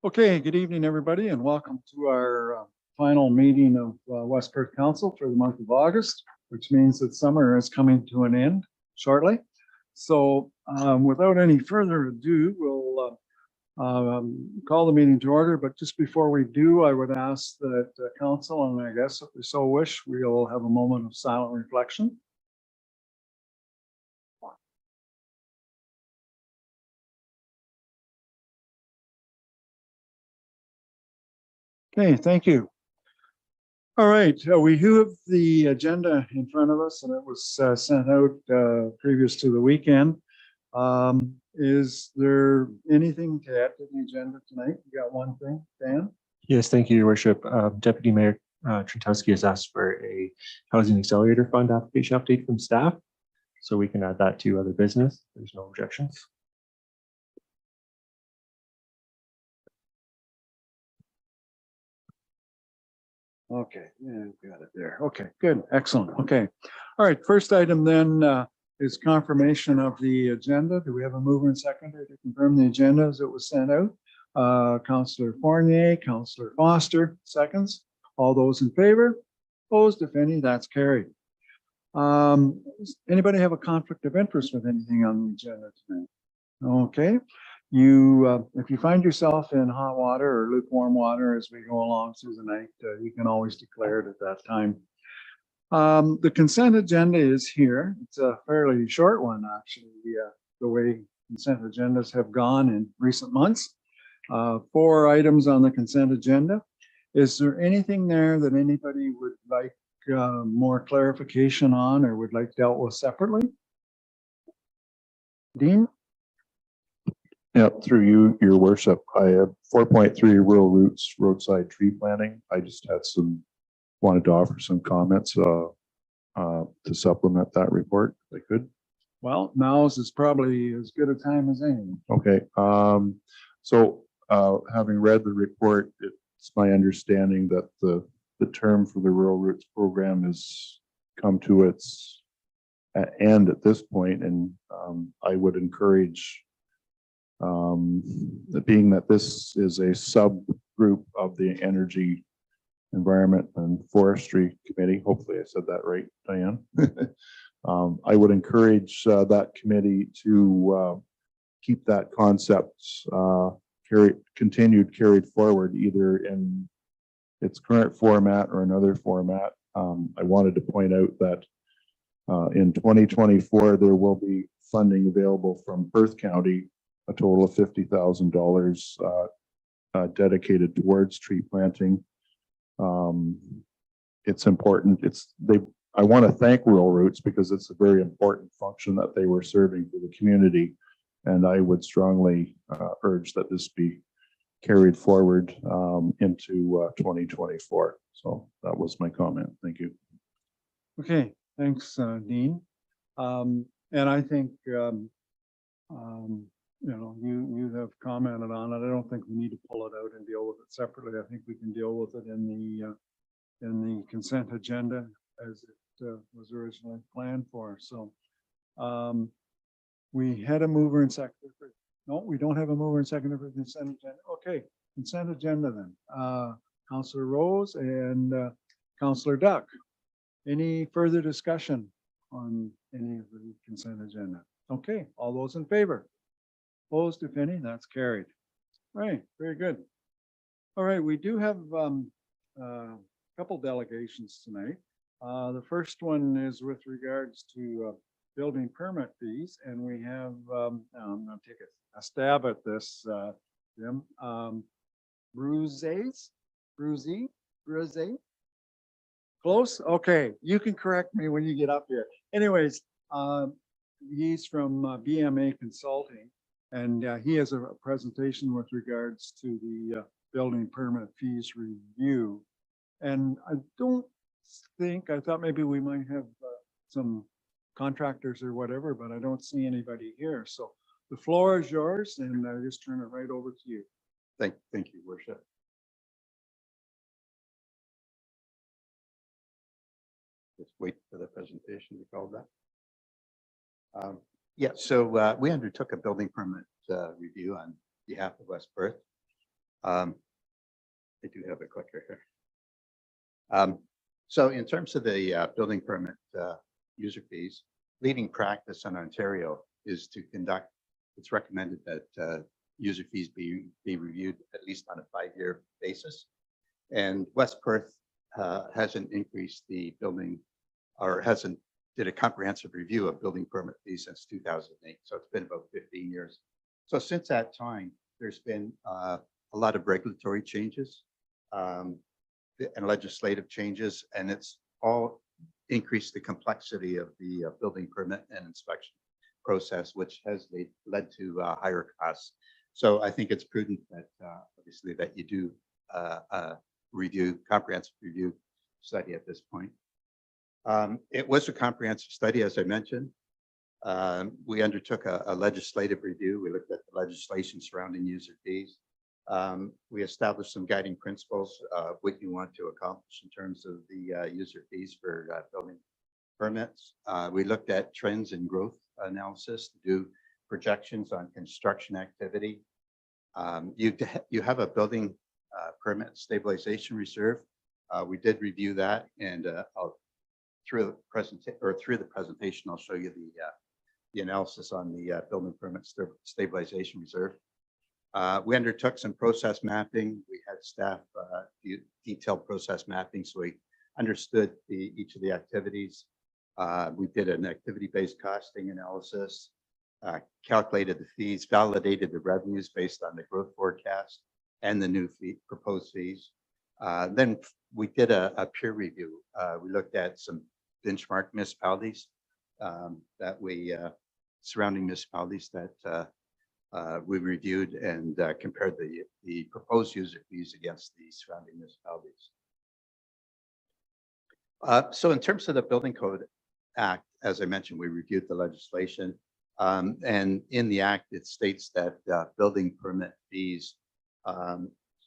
Okay, good evening, everybody, and welcome to our final meeting of West Perth Council for the month of August, which means that summer is coming to an end shortly. So without any further ado, we'll call the meeting to order. But just before we do, I would ask that council, and I guess if we so wish, we'll have a moment of silent reflection. Okay, thank you. All right, we have the agenda in front of us, and it was sent out previous to the weekend. Is there anything to add to the agenda tonight? You got one thing, Dan? Yes, thank you, Your Worship. Deputy Mayor Trentowski has asked for a Housing Accelerator Fund application update from staff, so we can add that to other business. There's no objections. Okay, yeah, got it there. Okay, good, excellent. Okay, all right. First item then is confirmation of the agenda. Do we have a mover and seconder to confirm the agenda as it was sent out? Councillor Fournier, Councillor Foster, seconds. All those in favor? Opposed, if any, that's carried. Anybody have a conflict of interest with anything on the agenda tonight? Okay. If you find yourself in hot water or lukewarm water as we go along through the night, you can always declare it at that time. The consent agenda is here. It's a fairly short one, actually, the way consent agendas have gone in recent months. 4 items on the consent agenda. Is there anything there that anybody would like more clarification on or would like dealt with separately? Dean? Yeah, through you, Your Worship, I have 4.3 rural routes, roadside tree planting. I just had wanted to offer some comments to supplement that report, if I could. Well, now's is probably as good a time as any. Okay, so having read the report, it's my understanding that the term for the rural routes program has come to its end at this point, and I would encourage being that this is a subgroup of the Energy, Environment and Forestry Committee. Hopefully I said that right, Diane. I would encourage that committee to keep that concept carried forward either in its current format or another format. I wanted to point out that in 2024, there will be funding available from Perth County, a total of $50,000 dedicated towards tree planting. It's important. I want to thank Rural Roots because it's a very important function that they were serving for the community, and I would strongly urge that this be carried forward into 2024. So that was my comment. Thank you. Okay, thanks, Dean. And I think you have commented on it. I don't think we need to pull it out and deal with it separately. I think we can deal with it in the consent agenda as it was originally planned for. So we had a mover and seconder. No, we don't have a mover and seconder for the consent agenda. Okay, consent agenda then. Councillor Rose and Councillor Duck. Any further discussion on any of the consent agenda? Okay, all those in favor? Opposed, if any, that's carried. All right, very good. All right, we do have a couple delegations tonight. The first one is with regards to building permit fees, and we have, I'm going to take a stab at this, Jim. Bruze? Close? Okay, you can correct me when you get up here. Anyways, he's from BMA Consulting, and he has a presentation with regards to the building permit fees review. And I thought maybe we might have some contractors or whatever, but I don't see anybody here. So the floor is yours, and I just turn it right over to you. Thank you, Worship. Just wait for the presentation to call that. Yeah, so we undertook a building permit review on behalf of West Perth. I do have a clicker here. So in terms of the building permit user fees, leading practice in Ontario is to conduct, it's recommended that user fees be reviewed at least on a 5-year basis. And West Perth hasn't increased the building or hasn't did a comprehensive review of building permit fees since 2008. So it's been about 15 years. So since that time, there's been a lot of regulatory changes and legislative changes, and it's all increased the complexity of the building permit and inspection process, which has led to higher costs. So I think it's prudent that obviously that you do comprehensive review study at this point. It was a comprehensive study, as I mentioned. We undertook a legislative review. We looked at the legislation surrounding user fees. We established some guiding principles of what you want to accomplish in terms of the user fees for building permits. We looked at trends in growth analysis to do projections on construction activity. You have a building permit stabilization reserve. We did review that, and through the presentation, I'll show you the analysis on the building permit stabilization reserve. We undertook some process mapping. We had staff do detailed process mapping, so we understood each of the activities. We did an activity-based costing analysis, calculated the fees, validated the revenues based on the growth forecast and the new proposed fees. Then we did a peer review. We looked at some benchmark municipalities surrounding municipalities that we reviewed and compared the proposed user fees against the surrounding municipalities. So in terms of the Building Code Act, as I mentioned, we reviewed the legislation. And in the act, it states that building permit fees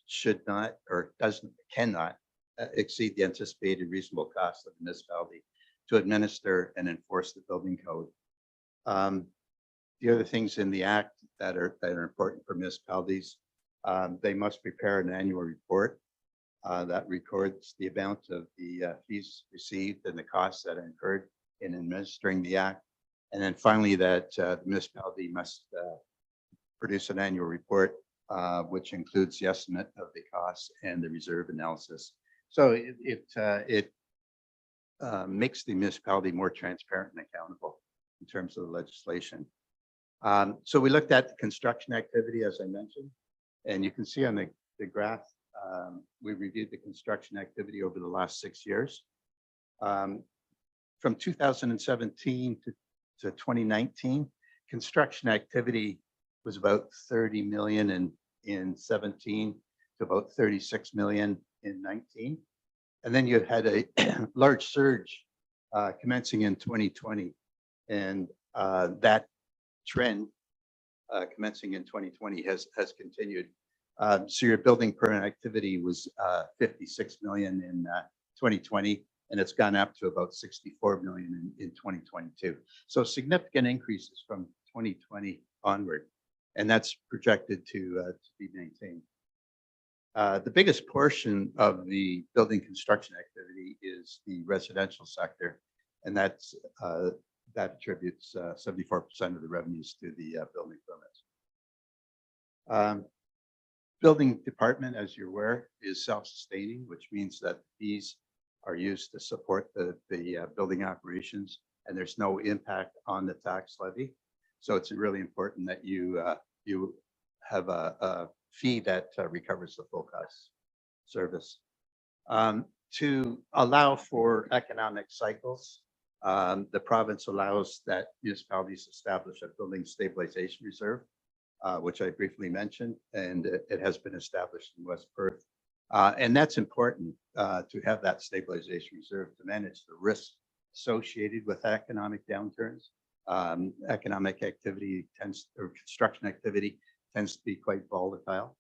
should not or cannot exceed the anticipated reasonable cost of the municipality to administer and enforce the building code. The other things in the act that are important for municipalities, they must prepare an annual report that records the amount of the fees received and the costs that are incurred in administering the act. And then finally, that the municipality must produce an annual report, which includes the estimate of the costs and the reserve analysis. So it makes the municipality more transparent and accountable in terms of the legislation. So we looked at the construction activity, as I mentioned, and you can see on the graph, we reviewed the construction activity over the last 6 years. From 2017 to 2019, construction activity was about 30 million in 17 to about 36 million in 19. And then you had a large surge commencing in 2020. And that trend commencing in 2020 has continued. So your building permit activity was 56 million in 2020, and it's gone up to about 64 million in 2022. So significant increases from 2020 onward, and that's projected to be maintained. The biggest portion of the building construction activity is the residential sector, and that attributes 74% of the revenues to the building permits. Building department, as you're aware, is self-sustaining, which means that fees are used to support the building operations, and there's no impact on the tax levy. So it's really important that you have a fee that recovers the full cost service. To allow for economic cycles, the province allows that municipalities establish a building stabilization reserve, which I briefly mentioned, and it has been established in West Perth. And that's important to have that stabilization reserve to manage the risks associated with economic downturns. Economic activity or construction activity tends to be quite volatile.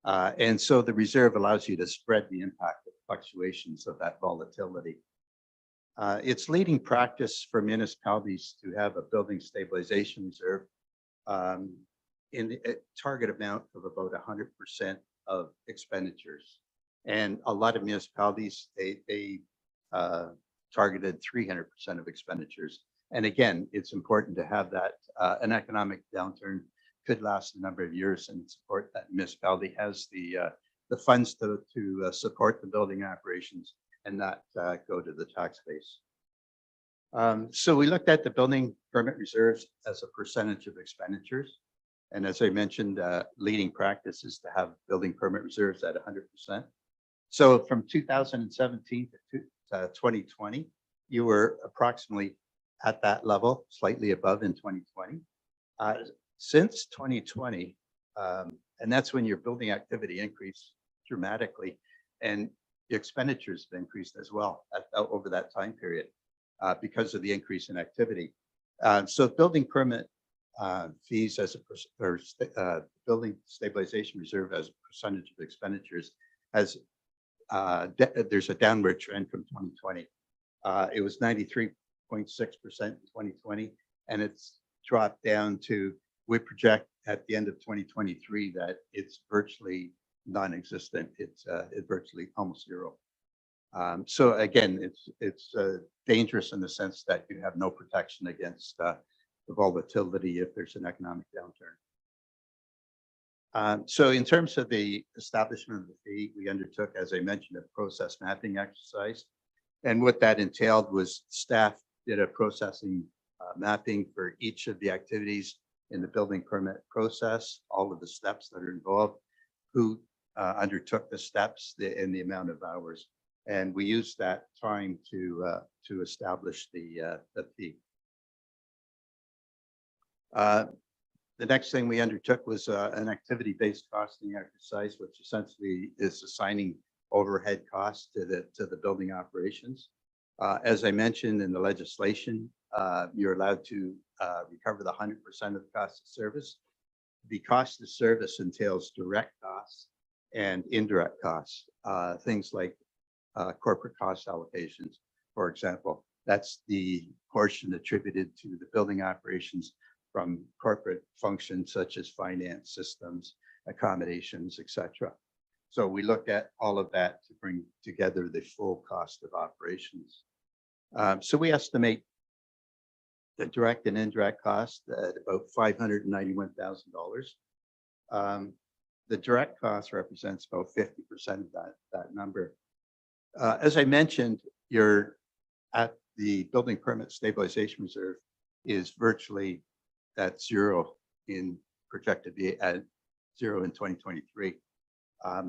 And so the reserve allows you to spread the impact of fluctuations of that volatility. It's leading practice for municipalities to have a building stabilization reserve in a target amount of about 100% of expenditures. And a lot of municipalities, they targeted 300% of expenditures. And again, it's important to have that. An economic downturn could last a number of years, and support that municipality has the funds to support the building operations and not go to the tax base. So we looked at the building permit reserves as a percentage of expenditures. And as I mentioned, leading practice is to have building permit reserves at 100%. So from 2017 to 2020, you were approximately at that level, slightly above in 2020. Since 2020, and that's when your building activity increased dramatically, and the expenditures have increased as well over that time period because of the increase in activity. So building permit fees as a building stabilization reserve as a percentage of expenditures has there's a downward trend from 2020. It was 93.6% in 2020, and it's dropped down to, we project at the end of 2023 that it's virtually non-existent. It's virtually almost zero. So again, it's dangerous in the sense that you have no protection against the volatility if there's an economic downturn. So in terms of the establishment of the fee, we undertook, as I mentioned, a process mapping exercise. And what that entailed was staff did a processing mapping for each of the activities in the building permit process, all of the steps that are involved, who undertook the steps and the amount of hours. And we used that time to establish the fee. The next thing we undertook was an activity-based costing exercise, which essentially is assigning overhead costs to the building operations. As I mentioned in the legislation, you're allowed to recover the 100% of the cost of service. The cost of service entails direct costs and indirect costs, things like corporate cost allocations, for example. That's the portion attributed to the building operations from corporate functions such as finance, systems, accommodations, etc. So we looked at all of that to bring together the full cost of operations. So we estimate the direct and indirect cost at about $591,000. The direct cost represents about 50% of that number. As I mentioned, you're at the building permit stabilization reserve is virtually at zero projected to be at zero in 2023.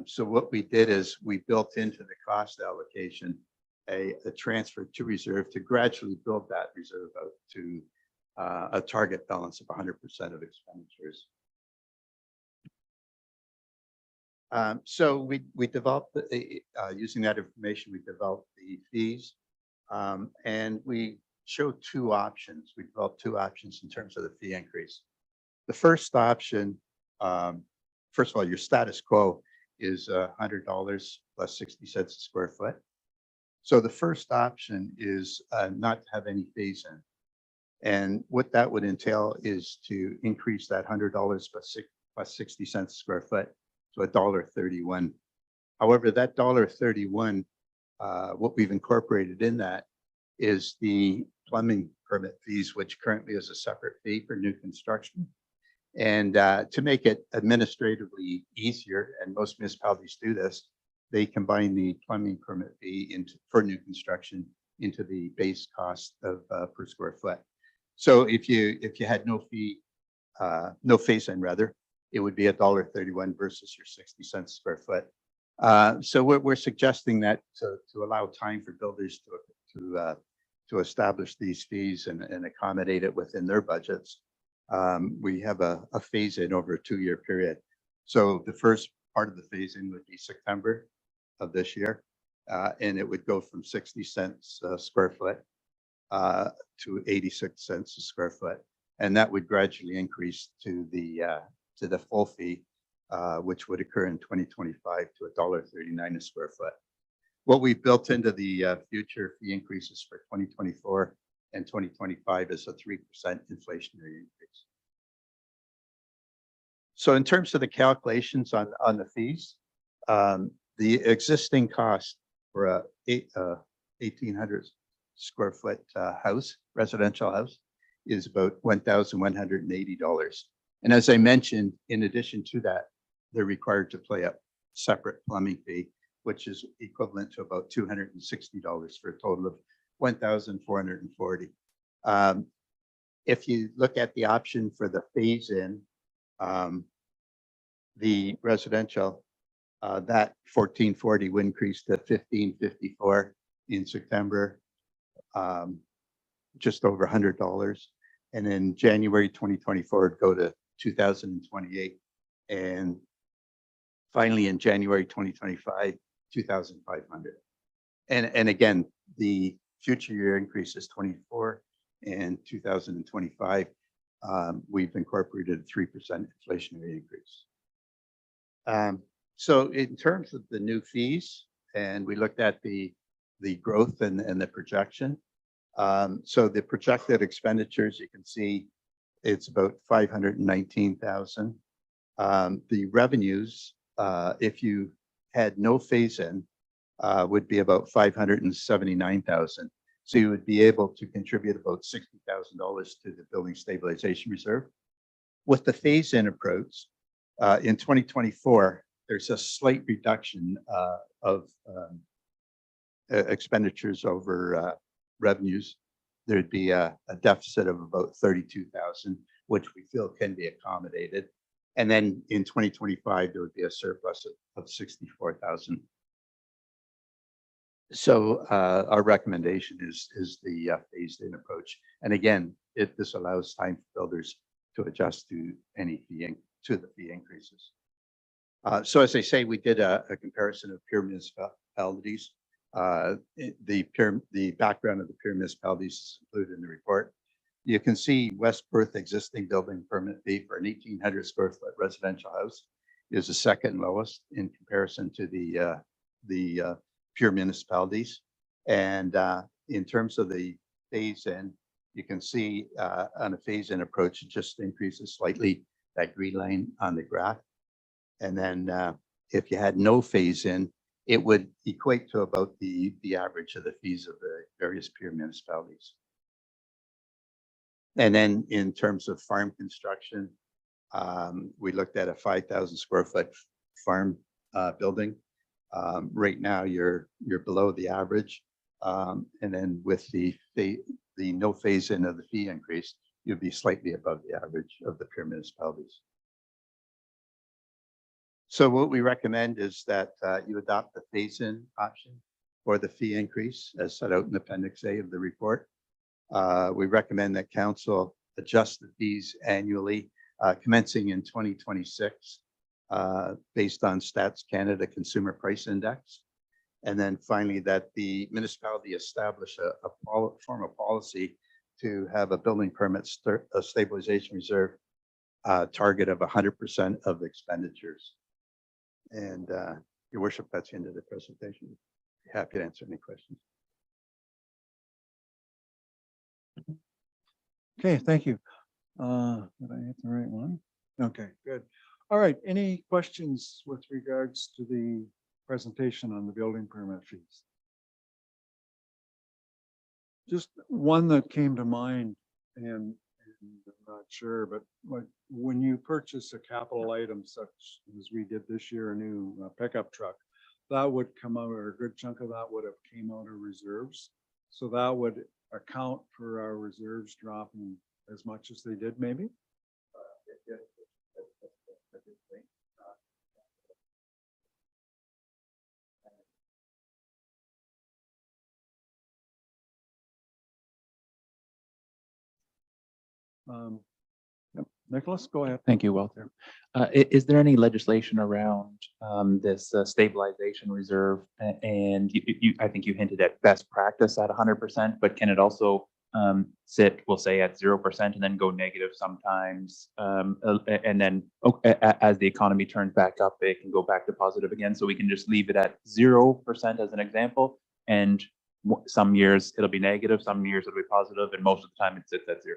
So what we did is we built into the cost allocation a transfer to reserve to gradually build that reserve out to a target balance of 100% of expenditures. So we developed, using that information, we developed the fees, and we showed two options. We developed two options in terms of the fee increase. The first option, first of all, your status quo is $100 plus 60 cents a square foot. So the first option is not to have any fees in. And what that would entail is to increase that $100 plus 60 cents a square foot to $1.31. However, that $1.31, what we've incorporated in that is the plumbing permit fees, which currently is a separate fee for new construction. And to make it administratively easier, and most municipalities do this, they combine the plumbing permit fee for new construction into the base cost of per square foot. So if you had no fee, no phase in rather, it would be $1.31 versus your 60 cents a square foot. So we're suggesting that to allow time for builders to establish these fees and accommodate it within their budgets. We have a phase in over a 2-year period. So the first part of the phase in would be September of this year, and it would go from 60 cents a square foot to 86 cents a square foot, and that would gradually increase to the full fee, which would occur in 2025 to $1.39 a square foot. What we built into the future fee increases for 2024 and 2025 is a 3% inflationary increase. So in terms of the calculations on the fees, The existing cost for a 1,800 square foot house, residential house, is about $1,180. And as I mentioned, in addition to that, they're required to pay a separate plumbing fee, which is equivalent to about $260 for a total of $1,440. If you look at the option for the phase-in, the residential, that 1,440 would increase to 1,554 in September, just over $100. And then January 2024 would go to 2,028. And finally, in January 2025, 2,500. And again, the future year increase is 24 and 2025. We've incorporated a 3% inflationary increase. So in terms of the new fees, and we looked at the growth and the projection. So the projected expenditures, you can see it's about 519,000. The revenues, if you had no phase-in, would be about 579,000. So you would be able to contribute about $60,000 to the building stabilization reserve. With the phase-in approach, in 2024, there's a slight reduction of expenditures over revenues. There'd be a deficit of about 32,000, which we feel can be accommodated. And then in 2025, there would be a surplus of 64,000. So our recommendation is the phased-in approach. And again, this allows time for builders to adjust to any to the fee increases. So as I say, we did a comparison of peer municipalities. The background of the peer municipalities is included in the report. You can see West Perth existing building permit fee for an 1,800 square foot residential house is the second lowest in comparison to the pure municipalities. And in terms of the phase-in, you can see on a phase-in approach, it just increases slightly, that green line on the graph. And then if you had no phase-in, it would equate to about the average of the fees of the various peer municipalities. And then in terms of farm construction, we looked at a 5,000 square foot farm building. Right now, you're below the average. And then with the no phase-in of the fee increase, you'd be slightly above the average of the peer municipalities. So what we recommend is that you adopt the phase-in option for the fee increase as set out in Appendix A of the report. We recommend that council adjust the fees annually, commencing in 2026, based on Stats Canada Consumer Price Index. And then finally, that the municipality establish a formal policy to have a building permit a stabilization reserve target of 100% of expenditures. And Your Worship, that's the end of the presentation. Happy to answer any questions. Okay, thank you. Did I hit the right one? Okay, good. All right, any questions with regards to the presentation on the building permit fees? Just one that came to mind, and I'm not sure, but like when you purchase a capital item such as we did this year, a new pickup truck, that would come out, or a good chunk of that would have came out of reserves. So that would account for our reserves dropping as much as they did, maybe? Yep. Nicholas, go ahead. Thank you, Walter. Is there any legislation around this stabilization reserve? And I think you hinted at best practice at 100%, but can it also sit, we'll say, at 0% and then go negative sometimes? And then as the economy turns back up, it can go back to positive again. So we can just leave it at 0% as an example. And some years it'll be negative, some years it'll be positive, and most of the time it sits at 0.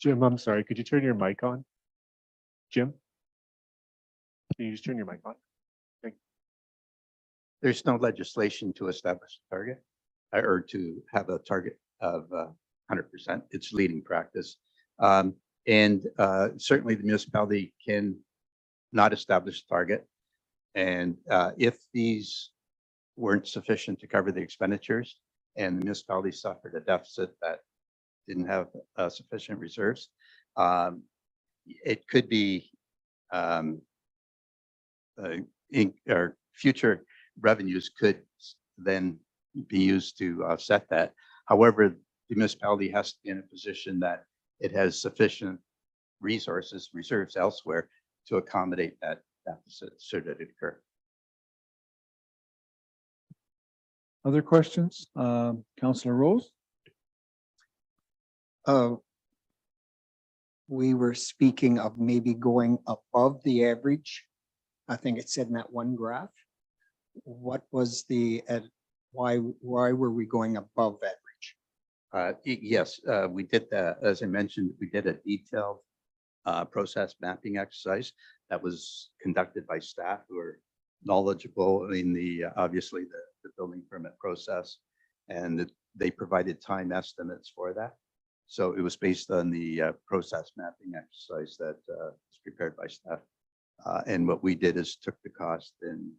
Jim, I'm sorry, could you turn your mic on? Jim? Can you just turn your mic on? There's no legislation to establish a target or to have a target of 100%. It's leading practice. And certainly the municipality can not establish a target. And if these weren't sufficient to cover the expenditures and the municipality suffered a deficit that didn't have sufficient reserves, it could be or future revenues could then be used to offset that. However, the municipality has to be in a position that it has sufficient resources, reserves elsewhere to accommodate that deficit should it occur. Other questions? Councillor Rose? We were speaking of maybe going above the average. I think it said in that one graph. What was why were we going above average? Yes, we did that. As I mentioned, we did a detailed process mapping exercise that was conducted by staff who are knowledgeable in the obviously the building permit process, and they provided time estimates for that. So it was based on the process mapping exercise that was prepared by staff. And what we did is took the cost and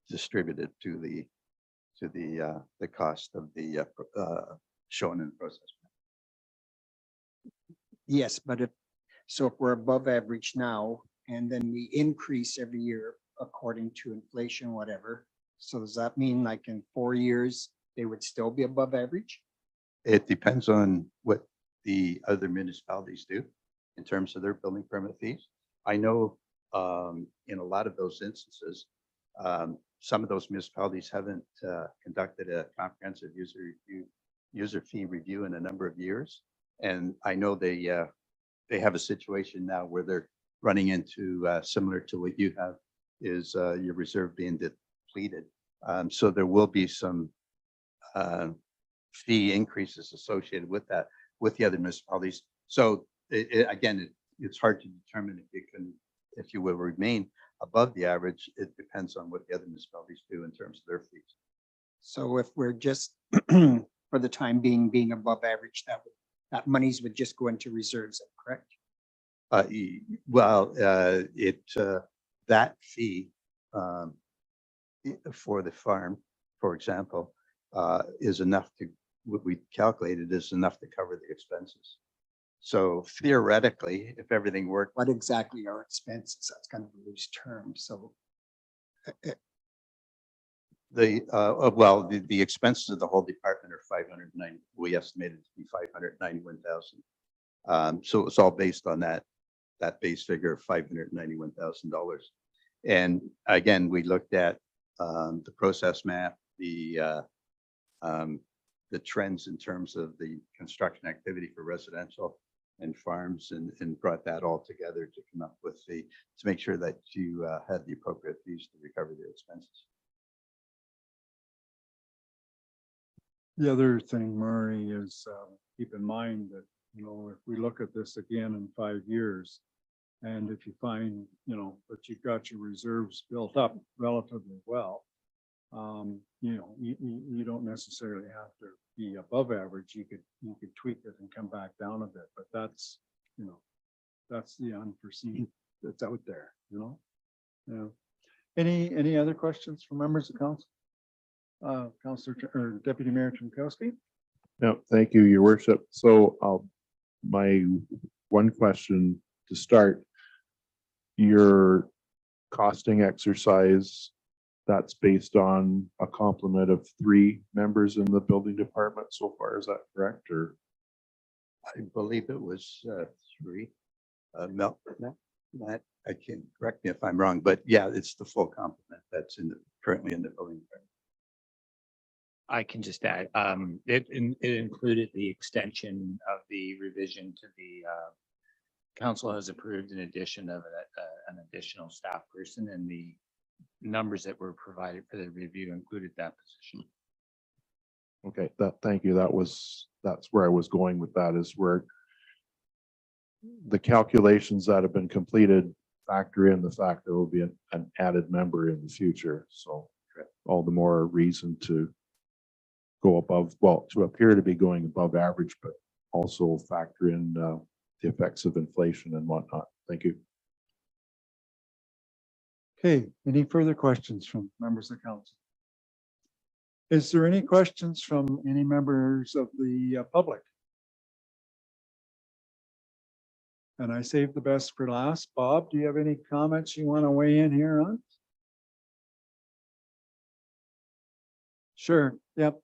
distributed to the cost of the shown in the process. Yes, but if we're above average now, and then we increase every year according to inflation, whatever. So does that mean like in 4 years, they would still be above average? It depends on what the other municipalities do in terms of their building permit fees. I know in a lot of those instances, some of those municipalities haven't conducted a comprehensive user fee review in a number of years. And I know they have a situation now where they're running into similar to what you have is your reserve being depleted. So there will be some fee increases associated with that with the other municipalities. So again, it's hard to determine if you will remain above the average. It depends on what the other municipalities do in terms of their fees. So if we're just for the time being above average, that monies would just go into reserves, correct? Well, that fee for the farm, for example, is enough to, what we calculated is enough to cover the expenses. So theoretically, if everything worked, What exactly are expenses? That's kind of a loose term. So the expenses of the whole department are 590. We estimated to be 591,000. So it was all based on that base figure of $591,000. And again, we looked at the process map, the trends in terms of the construction activity for residential and farms, and brought that all together to come up with to make sure that you had the appropriate fees to recover the expenses. The other thing, Murray, is keep in mind that, if we look at this again in 5 years, and if you find, that you've got your reserves built up relatively well, you don't necessarily have to be above average. You could tweak it and come back down a bit, but that's the unforeseen that's out there, Yeah. Any other questions from members of council? Councillor or Deputy Mayor Trzaskowski? No, thank you, your worship. So my one question to start, your costing exercise, that's based on a complement of 3 members in the building department so far, is that correct? Or I believe it was 3. Matt, I can correct me if I'm wrong, but yeah, it's the full complement that's currently in the building department. I can just add, it included the extension of the revision to the council has approved an addition of an additional staff person, and the numbers that were provided for the review included that position. okay, thank you. That's where I was going with that, is where the calculations that have been completed factor in the fact there will be an added member in the future. So all the more reason to go above, well, to appear to be going above average, but also factor in the effects of inflation and whatnot. Thank you. Okay, any further questions from members of council? Is there any questions from any members of the public? And I saved the best for last. Bob, do you have any comments you want to weigh in here on? Sure, yep.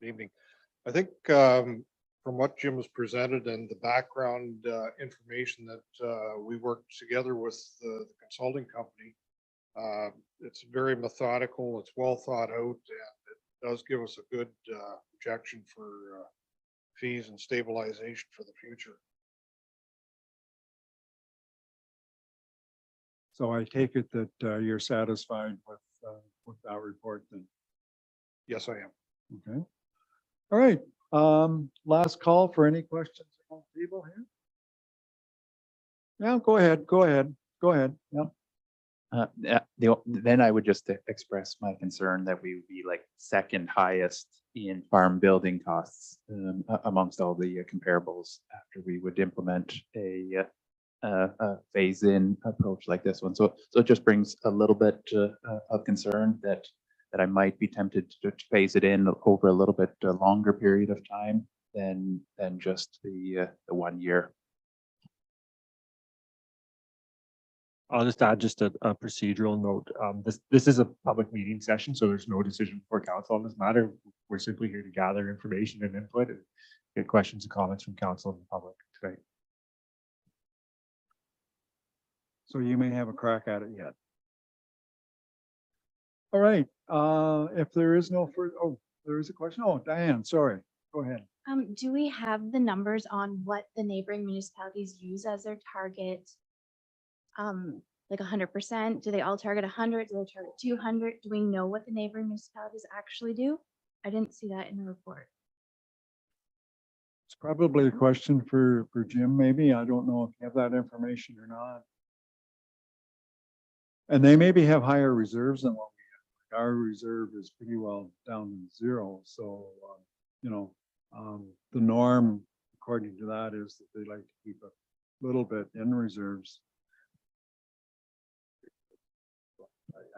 Good evening. I think from what Jim has presented and the background information that we worked together with the consulting company, it's very methodical, it's well thought out, and it does give us a good projection for fees and stabilization for the future. So I take it that you're satisfied with that report then? Yes, I am. Okay. All right, last call for any questions on the table here? Yeah, go ahead. Yeah. Then I would just express my concern that we would be like second highest in farm building costs amongst all the comparables after we would implement a phase-in approach like this one. So it just brings a little bit of concern that I might be tempted to phase it in over a little bit longer period of time than just the 1 year. I'll just add just a procedural note. This is a public meeting session, so there's no decision for council on this matter. We're simply here to gather information and input and get questions and comments from council and the public today. So you may have a crack at it yet. All right, if there is no further, oh, there is a question. Oh, Diane, sorry, go ahead. Do we have the numbers on what the neighboring municipalities use as their target? Like 100%? Do they all target 100? Do they target 200? Do we know what the neighboring municipalities actually do? I didn't see that in the report. It's probably a question for Jim, maybe. I don't know if you have that information or not. And they maybe have higher reserves than what we have. Like our reserve is pretty well down to zero. So, you know, the norm, according to that, is that they like to keep a little bit in reserves.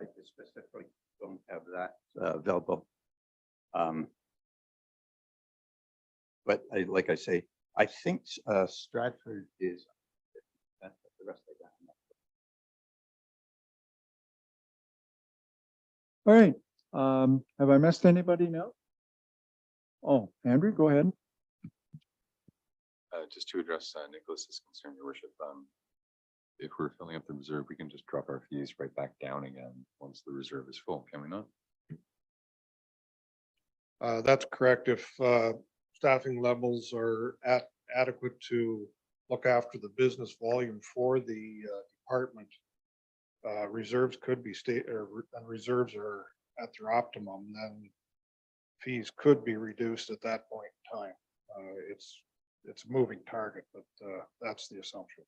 I specifically don't have that available. But like I say, I think Stratford is the rest of that. All right. Have I missed anybody now? Oh, Andrew, go ahead. Just to address Nicholas's concern, Your Worship, if we're filling up the reserve, we can just drop our fees right back down again once the reserve is full, can we not? That's correct. If staffing levels are adequate to look after the business volume for the department, reserves could be and reserves are at their optimum, then fees could be reduced at that point in time. It's a moving target, but that's the assumption.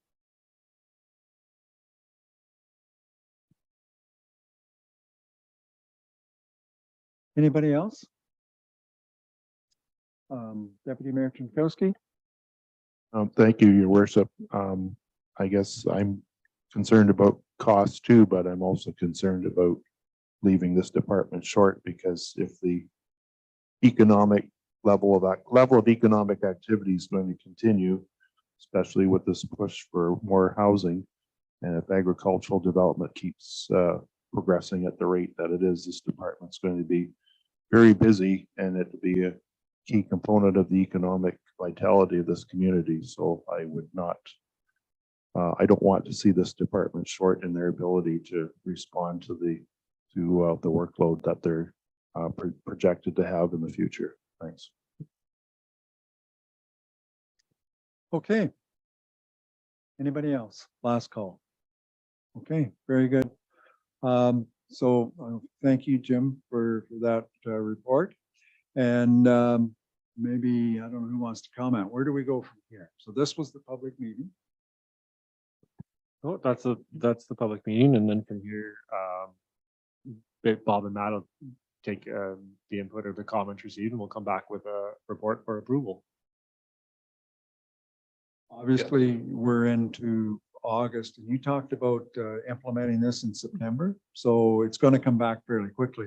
Anybody else? Deputy Mayor Jankowski? Thank you, Your Worship. I guess I'm concerned about costs too, but I'm also concerned about leaving this department short, because if the economic level of economic activity is going to continue, especially with this push for more housing, and if agricultural development keeps progressing at the rate that it is, this department's going to be very busy, and it'll be a key component of the economic vitality of this community. So I would not, I don't want to see this department short in their ability to respond to the workload that they're projected to have in the future. Thanks. Okay. Anybody else? Last call. Okay, very good. So thank you, Jim, for that report. And maybe, I don't know who wants to comment. Where do we go from here? So this was the public meeting. Oh, that's the public meeting, and then from here, Bob and Matt will take the input or the comments received, and we'll come back with a report for approval. Obviously, we're into August, and you talked about implementing this in September, so it's going to come back fairly quickly.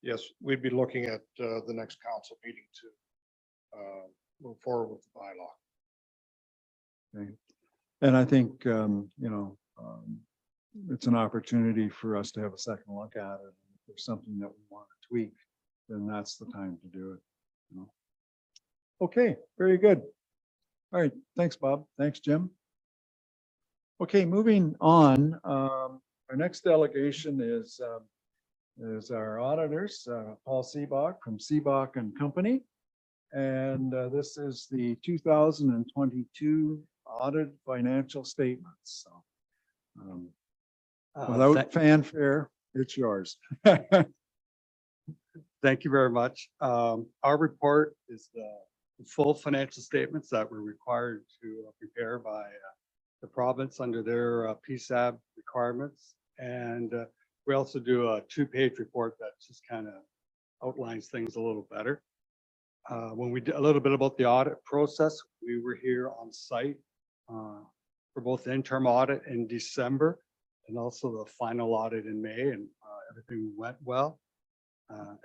Yes, we'd be looking at the next council meeting to move forward with the bylaw. Okay. And I think, it's an opportunity for us to have a second look at it. If there's something that we want to tweak, then that's the time to do it. you know. Okay, very good. All right, thanks, Bob. Thanks, Jim. Okay, moving on, our next delegation is our auditors, Paul Seebach from Seebach and Company. And this is the 2022 audit financial statements. So, without fanfare, it's yours. Thank you very much. Our report is the full financial statements that were required to prepare by the province under their PSAB requirements. And we also do a 2-page report that just kind of outlines things a little better. When we did a little bit about the audit process, we were here on site for both the interim audit in December and also the final audit in May, and everything went well.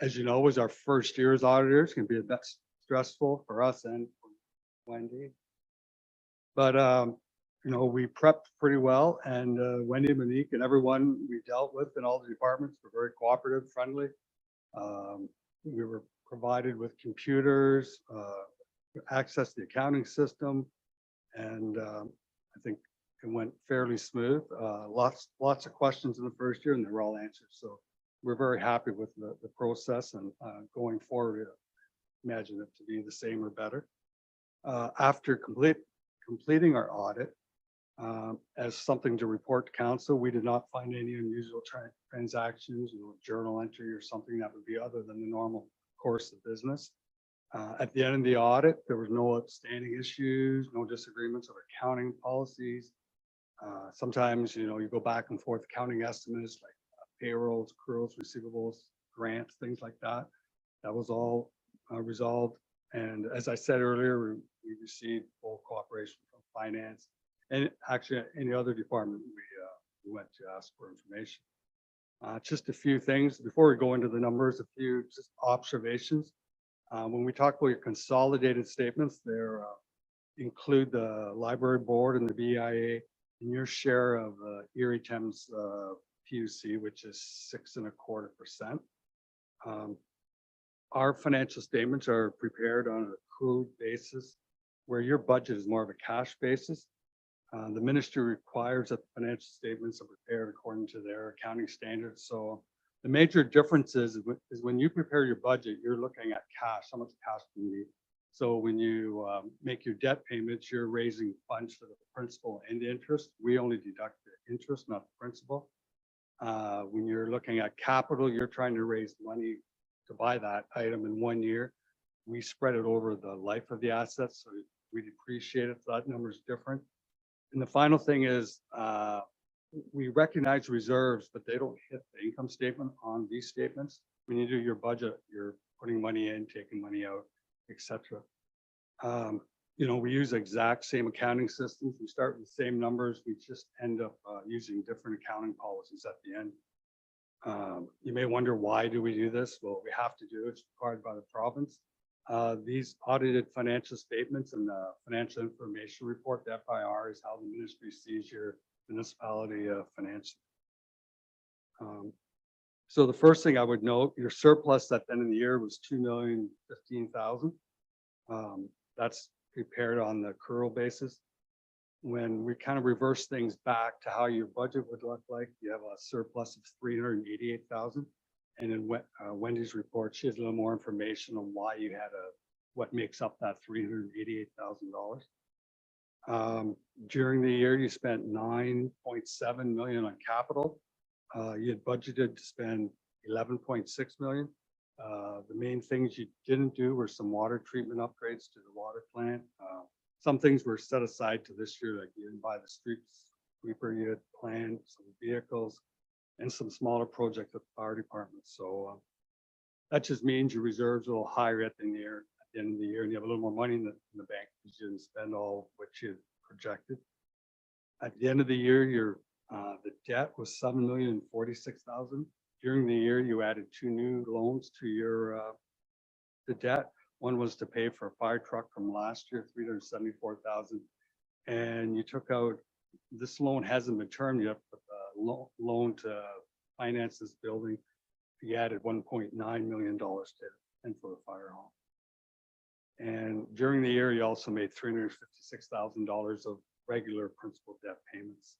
As you know, it was our first year as auditors, can be a bit stressful for us and for Wendy. But we prepped pretty well, and Wendy, Monique, and everyone we dealt with in all the departments were very cooperative, friendly. We were provided with computers, access to the accounting system, and I think it went fairly smooth. Lots of questions in the first year, and they were all answered. So we're very happy with the process, and going forward, imagine it to be the same or better. After completing our audit, as something to report to council, we did not find any unusual transactions, journal entry or something that would be other than the normal course of business. At the end of the audit, there was no outstanding issues, no disagreements of accounting policies. Sometimes, you go back and forth accounting estimates like payrolls, accruals, receivables, grants, things like that. That was all resolved. And as I said earlier, we received full cooperation from finance and actually any other department we went to ask for information. Just a few things before we go into the numbers, a few just observations. When we talk about your consolidated statements, they include the library board and the BIA and your share of Erie Thames PUC, which is 6.25%. Our financial statements are prepared on an accrued basis, where your budget is more of a cash basis. The ministry requires that the financial statements are prepared according to their accounting standards. So the major difference is when you prepare your budget, you're looking at cash, how much cash do you need. So when you make your debt payments, you're raising funds for the principal and interest. We only deduct the interest, not the principal. When you're looking at capital, you're trying to raise money to buy that item in 1 year. We spread it over the life of the assets, so we depreciate it. So that number is different. And the final thing is we recognize reserves, but they don't hit the income statement on these statements. When you do your budget, you're putting money in, taking money out, etc. We use exact same accounting systems. We start with the same numbers. We just end up using different accounting policies at the end. You may wonder, why do we do this? Well, we have to do it. It's required by the province. These audited financial statements and the financial information report, the FIR, is how the ministry sees your municipality financially. So the first thing I would note, your surplus at the end of the year was $2,015,000. That's prepared on the accrual basis. When we kind of reverse things back to how your budget would look like, you have a surplus of $388,000. And in Wendy's report, she has a little more information on why you had what makes up that $388,000. During the year, you spent 9.7 million on capital. You had budgeted to spend 11.6 million. The main things you didn't do were some water treatment upgrades to the water plant. Some things were set aside to this year, like you didn't buy the street sweeper, you had planned some vehicles and some smaller projects at the fire department. So that just means your reserves are a little higher at the end of the year, and you have a little more money in the bank because you didn't spend all what you projected. At the end of the year, your the debt was 7,046,000. During the year, you added 2 new loans to your the debt. One was to pay for a fire truck from last year, 374,000. And you took out, this loan hasn't been termed yet, but the loan to finance this building, you added $1.9 million to it and for the fire hall. And during the year, you also made $356,000 of regular principal debt payments.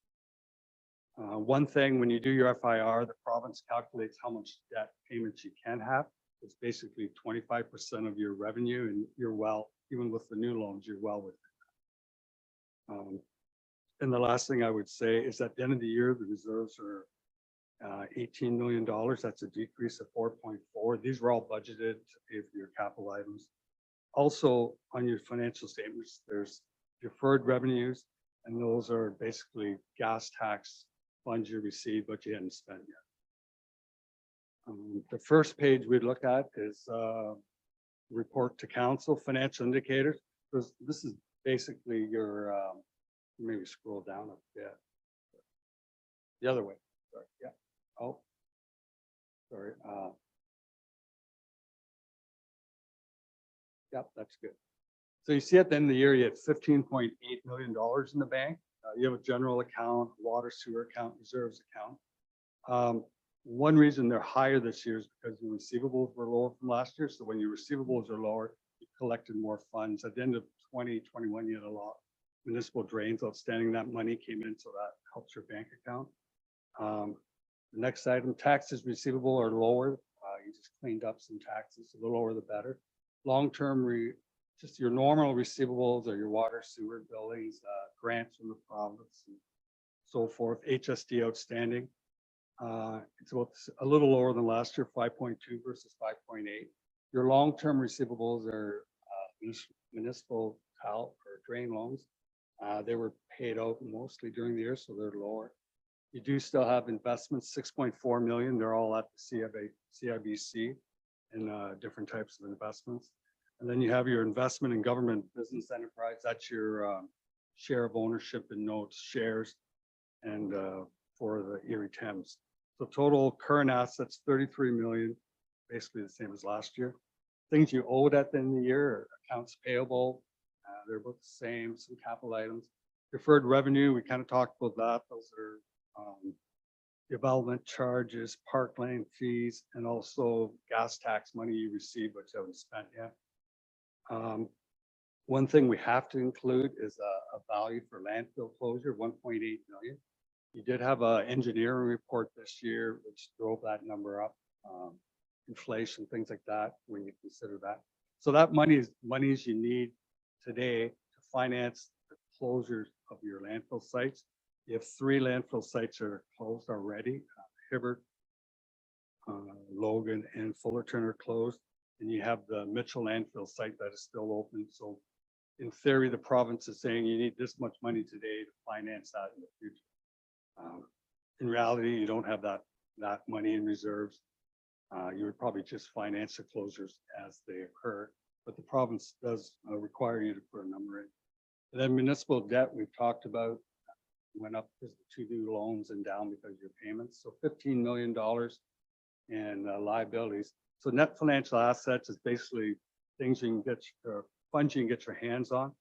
One thing, when you do your FIR, the province calculates how much debt payments you can have. It's basically 25% of your revenue, and you're well, even with the new loans, you're well within that. And the last thing I would say is at the end of the year, the reserves are $18 million. That's a decrease of 4.4. These were all budgeted to pay for your capital items. Also, on your financial statements, there's deferred revenues, and those are basically gas tax funds you received, but you hadn't spent yet. The first page we look at is report to council, financial indicators. This is basically your, maybe scroll down a bit. The other way, sorry, yeah. Oh, sorry. Yep, that's good. So you see at the end of the year, you had $15.8 million in the bank. You have a general account, water sewer account, reserves account. One reason they're higher this year is because the receivables were lower from last year. So when your receivables are lower, you collected more funds. At the end of 2021, you had a lot of municipal drains outstanding. That money came in, so that helps your bank account. The next item, taxes receivable are lower. You just cleaned up some taxes. The lower, the better. Long-term, just your normal receivables are your water, sewer billings, grants from the province, and so forth. HSD outstanding. It's about a little lower than last year, 5.2 versus 5.8. Your long-term receivables are municipal tile or drain loans. They were paid out mostly during the year, so they're lower. You do still have investments, 6.4 million. They're all at the CIBC and different types of investments. And then you have your investment in government business enterprise. That's your share of ownership in notes, shares, and for the Erie Thames. So total current assets, 33 million, basically the same as last year. Things you owed at the end of the year are accounts payable. They're both the same, some capital items. Deferred revenue, we kind of talked about that. Those are development charges, parkland fees, and also gas tax money you receive, but you haven't spent yet. One thing we have to include is a value for landfill closure, 1.8 million. You did have an engineering report this year, which drove that number up. Inflation, things like that, when you consider that. So that money is monies you need today to finance the closures of your landfill sites. You have 3 landfill sites that are closed already. Hibbert, Logan, and Fullerton are closed. And you have the Mitchell landfill site that is still open. So in theory, the province is saying you need this much money today to finance that in the future. In reality, you don't have that money in reserves. You would probably just finance the closures as they occur, but the province does require you to put a number in. And then municipal debt we've talked about went up because the 2 new loans and down because of your payments. So $15 million in liabilities. So net financial assets is basically things you can get, funds you can get your hands on.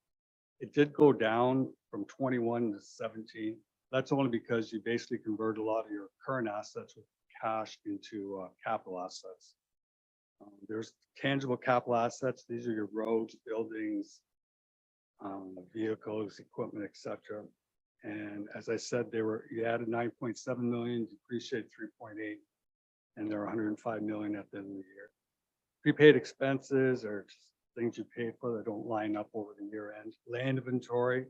It did go down from 21 to 17. That's only because you basically convert a lot of your current assets with cash into capital assets. There's tangible capital assets. These are your roads, buildings, vehicles, equipment, etc. And as I said, you added 9.7 million, depreciated 3.8, and there are 105 million at the end of the year. Prepaid expenses are just things you pay for that don't line up over the year end. Land inventory,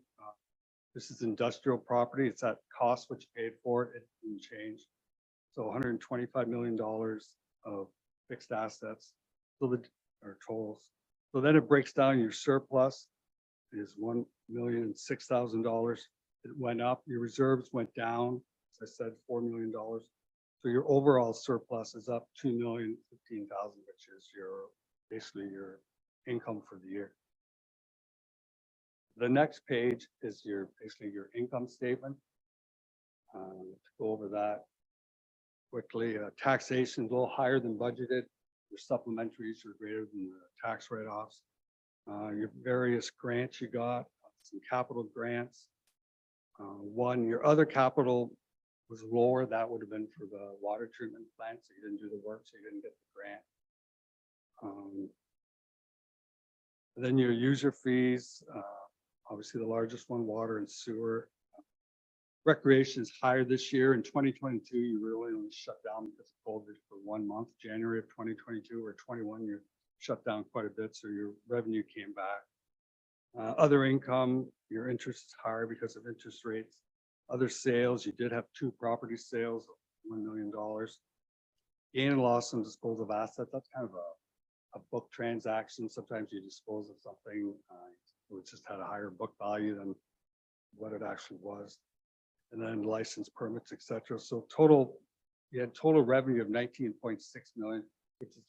This is industrial property. It's at cost, what you paid for it. It didn't change. So $125 million of fixed assets, so the, or totals. So then it breaks down your surplus is $1,006,000. It went up, your reserves went down, as I said, $4 million. So your overall surplus is up $2,015,000, which is your, basically your income for the year. The next page is your, basically your income statement. To go over that quickly, taxation is a little higher than budgeted. Your supplementaries are greater than the tax write-offs. Your various grants you got, some capital grants. Your other capital was lower. That would have been for the water treatment plant, so you didn't do the work, so you didn't get the grant. Then your user fees, obviously the largest one, water and sewer. Recreation is higher this year. In 2022, you really only shut down because of COVID for 1 month, January of 2022 or 21, you shut down quite a bit, so your revenue came back. Other income, your interest is higher because of interest rates. Other sales, you did have 2 property sales, $1 million. Gain and loss on disposal of assets, that's kind of a book transaction. Sometimes you dispose of something, it just had a higher book value than what it actually was. And then license permits, et cetera. So total, you had total revenue of 19.6 million, which is,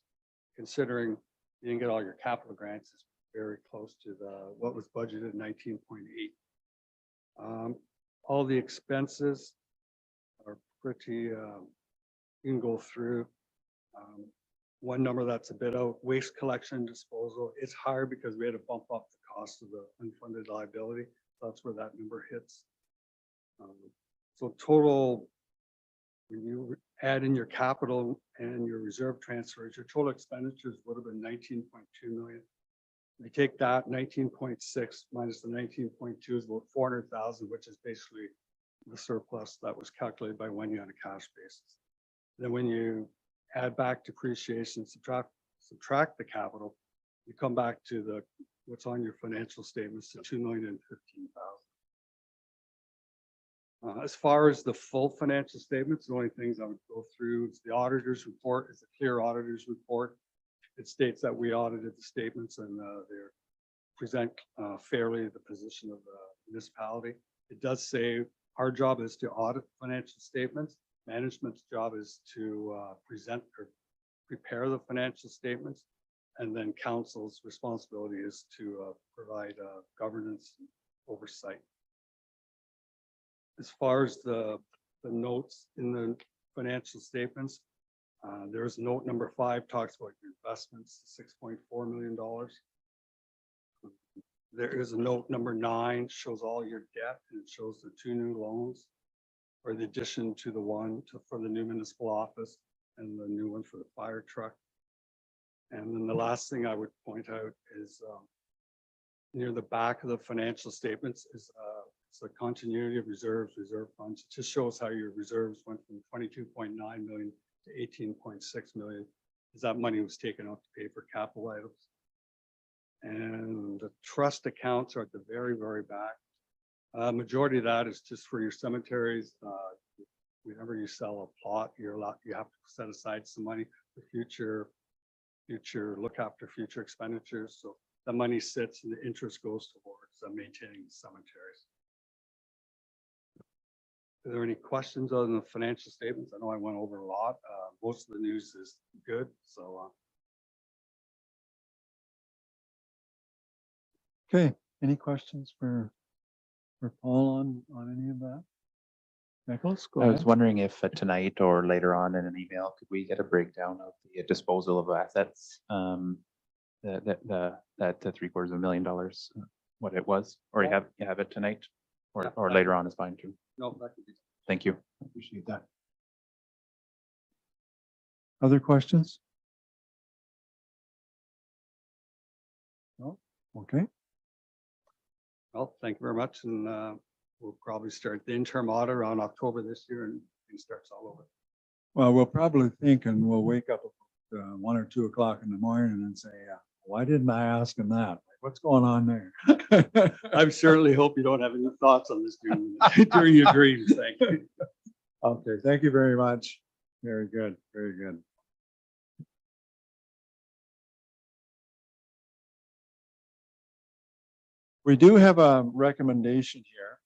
considering you didn't get all your capital grants, is very close to the what was budgeted, 19.8. All the expenses are pretty, you can go through. One number that's a bit out, waste collection disposal, it's higher because we had to bump up the cost of the unfunded liability. That's where that number hits. So total, when you add in your capital and your reserve transfers, your total expenditures would have been 19.2 million. They take that 19.6 minus the 19.2 is about 400,000, which is basically the surplus that was calculated by Wendy on a cash basis. Then when you add back depreciation, subtract the capital, you come back to the what's on your financial statements, to 2,015,000. As far as the full financial statements, the only things I would go through is the auditor's report. It's a clear auditor's report. It states that we audited the statements and they present fairly the position of the municipality. It does say our job is to audit financial statements. Management's job is to present or prepare the financial statements. And then council's responsibility is to provide governance and oversight. As far as the notes in the financial statements, there's note number 5 talks about your investments, $6.4 million. There is a note number 9 shows all your debt, and it shows the 2 new loans, or the addition to the one for the new municipal office and the new one for the fire truck. And then the last thing I would point out is near the back of the financial statements is it's the continuity of reserves, reserve funds. It just shows how your reserves went from 22.9 million to 18.6 million, as that money was taken out to pay for capital items. And the trust accounts are at the very, very back. Majority of that is just for your cemeteries. Whenever you sell a plot, you have to set aside some money for future look after future expenditures. So the money sits and the interest goes towards maintaining the cemeteries. Are there any questions on the financial statements? I know I went over a lot. Most of the news is good, so. Okay, any questions for Paul on any of that? Nicholas, go I was ahead. wondering if tonight or later on in an email, could we get a breakdown of the disposal of assets? That $750,000, what it was, or you have it tonight, or later on is fine too. No, that could be. Thank you. I appreciate that. Other questions? No? Okay. Well, thank you very much. And we'll probably start the interim audit around October this year and it starts all over. Well, we'll probably think and we'll wake up at 1 or 2 o'clock in the morning and say, Why didn't I ask him that? What's going on there? I certainly hope you don't have any thoughts on this during your dreams. Thank you. Okay, thank you very much. Very good, very good. We do have a recommendation here.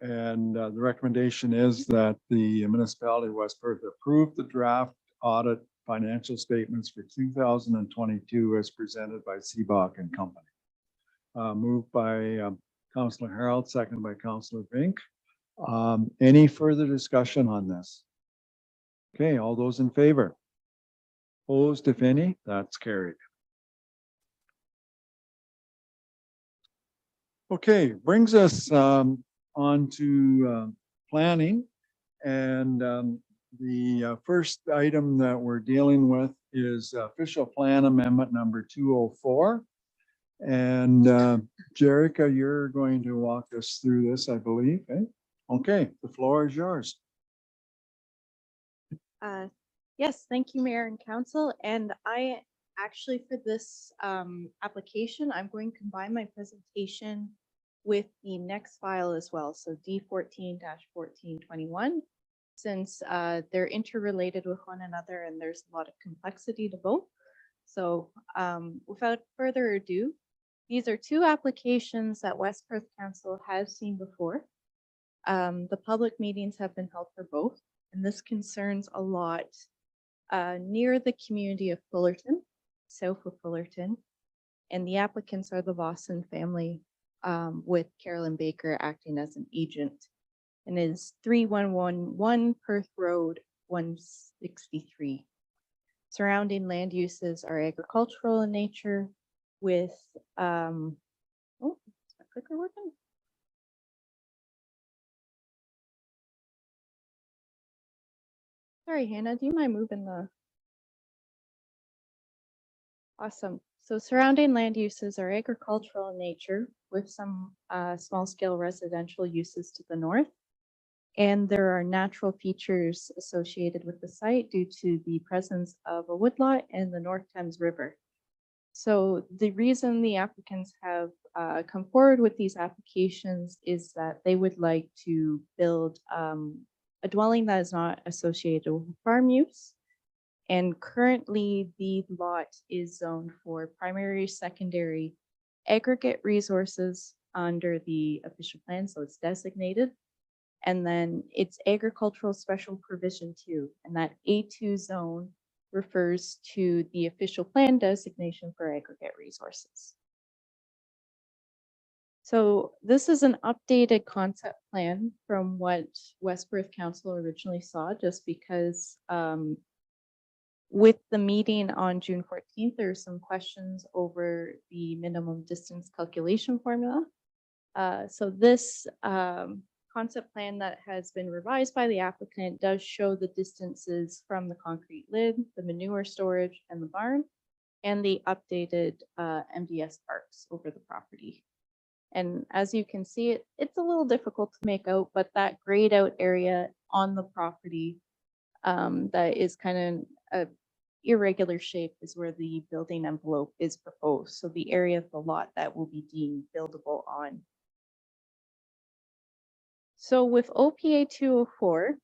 And the recommendation is that the municipality of West Perth approve the draft audit financial statements for 2022 as presented by Seabach and Company. Moved by Councillor Harold, seconded by Councillor Vink. Any further discussion on this? Okay, all those in favor? Opposed, if any, that's carried. Okay, brings us on to planning. And the first item that we're dealing with is official plan amendment number 204. And Jerica, you're going to walk us through this, I believe. Eh? Okay, the floor is yours. Yes, thank you, Mayor and Council. And I actually, for this application, I'm going to combine my presentation with the next file as well. So D14-1421, since they're interrelated with one another and there's a lot of complexity to both. So without further ado, these are two applications that West Perth Council has seen before. The public meetings have been held for both, and this concerns a lot near the community of Fullerton, south of Fullerton, and the applicants are the Boston family, with Carolyn Baker acting as an agent, and is 3111 Perth Road 163. Surrounding land uses are agricultural in nature with, oh, is my clicker working? Sorry, Hannah, do you mind moving the? Awesome. So surrounding land uses are agricultural in nature with some small scale residential uses to the north. And there are natural features associated with the site due to the presence of a woodlot and the North Thames River. So the reason the applicants have come forward with these applications is that they would like to build a dwelling that is not associated with farm use. And currently the lot is zoned for primary, secondary aggregate resources under the official plan, so it's designated. And then it's agricultural special provision 2, and that A2 zone refers to the official plan designation for aggregate resources. So this is an updated concept plan from what West Perth Council originally saw, just because with the meeting on June 14th, there's some questions over the minimum distance calculation formula. So this concept plan that has been revised by the applicant does show the distances from the concrete lid, the manure storage and the barn, and the updated MDS parks over the property. And as you can see, it's a little difficult to make out, but that grayed out area on the property that is kind of a irregular shape is where the building envelope is proposed. So the area of the lot that will be deemed buildable on. So with OPA 204,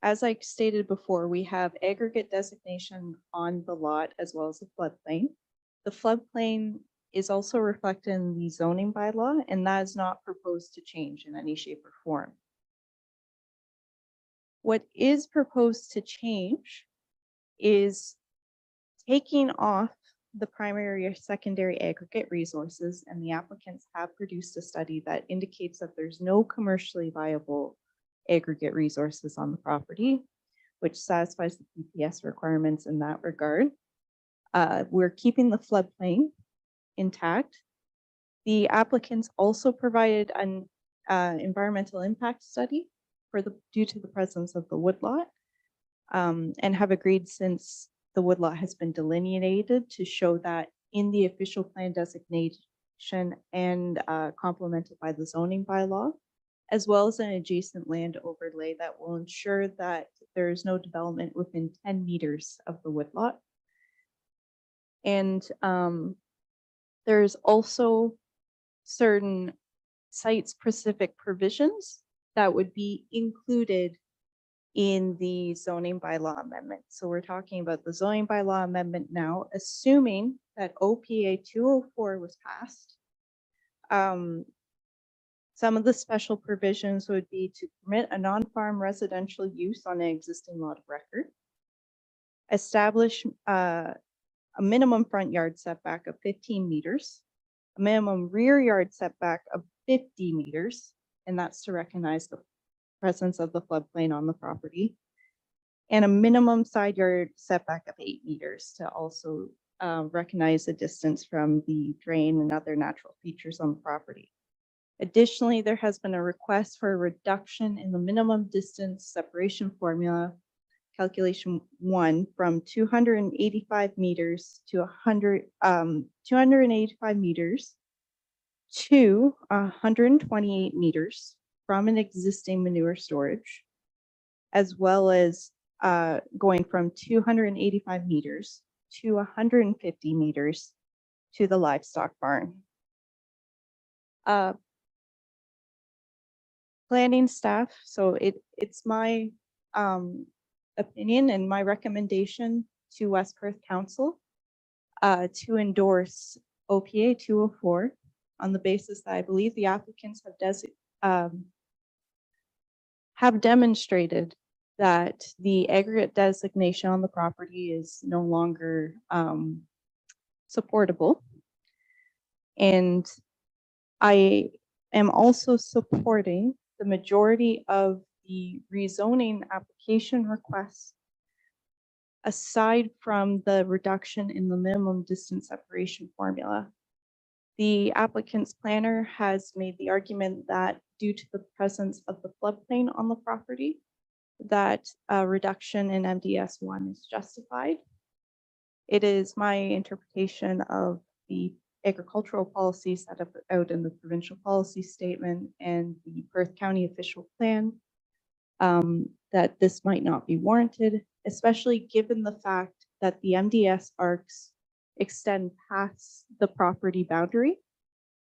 as I stated before, we have aggregate designation on the lot as well as the floodplain. The floodplain is also reflected in the zoning bylaw, and that is not proposed to change in any shape or form. What is proposed to change is taking off the primary or secondary aggregate resources, and the applicants have produced a study that indicates that there's no commercially viable aggregate resources on the property, which satisfies the PPS requirements in that regard. We're keeping the floodplain intact. The applicants also provided an environmental impact study due to the presence of the woodlot, and have agreed, since the woodlot has been delineated, to show that in the official plan designation and complemented by the zoning bylaw, as well as an adjacent land overlay that will ensure that there is no development within 10 meters of the woodlot. And there's also certain site-specific provisions that would be included in the zoning bylaw amendment. So we're talking about the zoning bylaw amendment now, assuming that OPA 204 was passed. Some of the special provisions would be to permit a non-farm residential use on an existing lot of record, establish a minimum front yard setback of 15 meters, a minimum rear yard setback of 50 meters, and that's to recognize the presence of the floodplain on the property, and a minimum side yard setback of 8 meters to also recognize the distance from the drain and other natural features on the property. Additionally, there has been a request for a reduction in the minimum distance separation formula calculation 1 from 285 meters to 285 meters to 128 meters from an existing manure storage, as well as going from 285 meters to 150 meters to the livestock barn. Planning staff, so it's my opinion and my recommendation to West Perth Council to endorse OPA 204 on the basis that I believe the applicants have demonstrated that the aggregate designation on the property is no longer supportable. And I am also supporting the majority of the rezoning application requests, aside from the reduction in the minimum distance separation formula. The applicant's planner has made the argument that due to the presence of the floodplain on the property, that a reduction in MDS 1 is justified. It is my interpretation of the agricultural policies set up out in the provincial policy statement and the Perth County official plan that this might not be warranted, especially given the fact that the MDS arcs extend past the property boundary.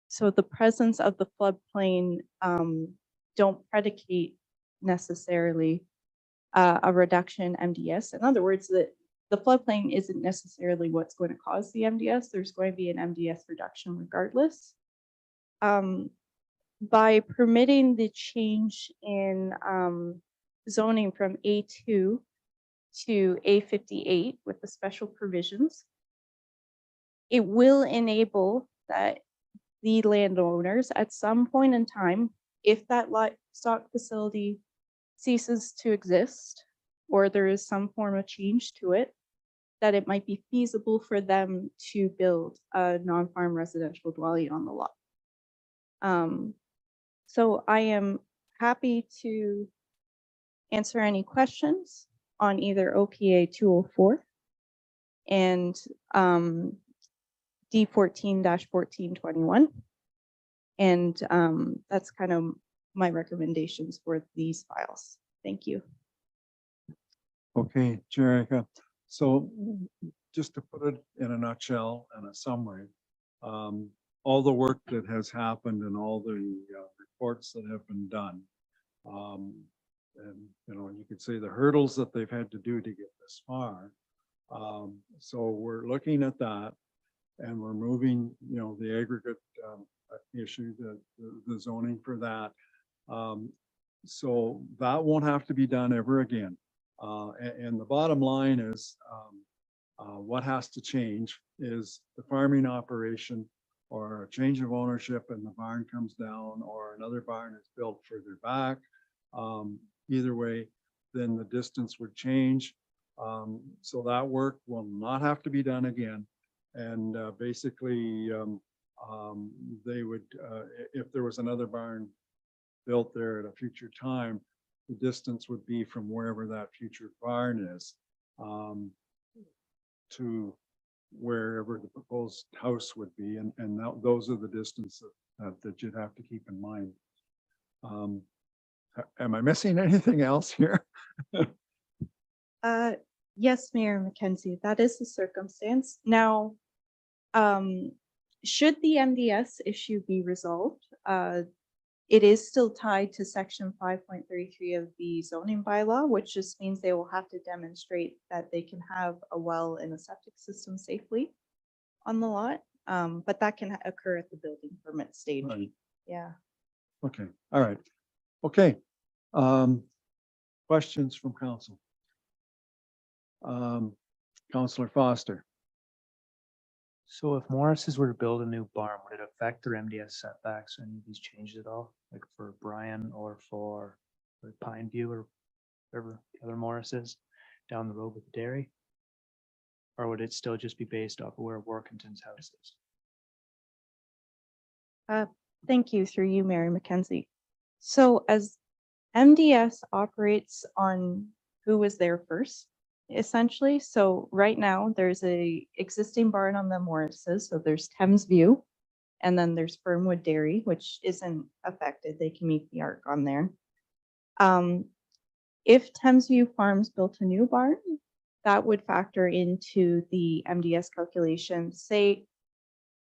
So the presence of the floodplain don't predicate necessarily a reduction in MDS. In other words, the floodplain isn't necessarily what's going to cause the MDS. There's going to be an MDS reduction regardless. By permitting the change in zoning from A2 to A58 with the special provisions, it will enable that the landowners at some point in time, if that livestock facility ceases to exist or there is some form of change to it, that it might be feasible for them to build a non-farm residential dwelling on the lot. So I am happy to answer any questions on either OPA 204 and D14-1421. And that's kind of my recommendations for these files. Thank you. Okay, Jerrica. So just to put it in a nutshell and a summary, all the work that has happened and all the reports that have been done, and you could say the hurdles that they've had to do to get this far. So we're looking at that, and we're moving, the aggregate issue, the zoning for that. So that won't have to be done ever again. And the bottom line is what has to change is the farming operation or a change of ownership and the barn comes down or another barn is built further back. Either way, then the distance would change. So that work will not have to be done again. And basically, they would, if there was another barn built there at a future time, the distance would be from wherever that future barn is to wherever the proposed house would be. And those are the distances that you'd have to keep in mind. Am I missing anything else here? Yes, Mayor McKenzie, that is the circumstance. Now, Should the MDS issue be resolved, it is still tied to section 5.33 of the zoning bylaw, which just means they will have to demonstrate that they can have a well and a septic system safely on the lot. But that can occur at the building permit stage. Right. Yeah. Okay, all right. Okay. Questions from council? Counselor Foster. So if Morris's were to build a new barn, would it affect their MDS setbacks, any of these changes at all? Like for Brian or for Pine View or whatever the other Morris's down the road with the dairy? Or would it still just be based off of where Workington's house is? Thank you, through you, Mary McKenzie. So as MDS operates on who was there first, essentially. So right now there's a existing barn on the Morrises. So there's Thames View, and then there's Fernwood Dairy, which isn't affected. They can meet the ARC on there. If Thames View Farms built a new barn, that would factor into the MDS calculation. Say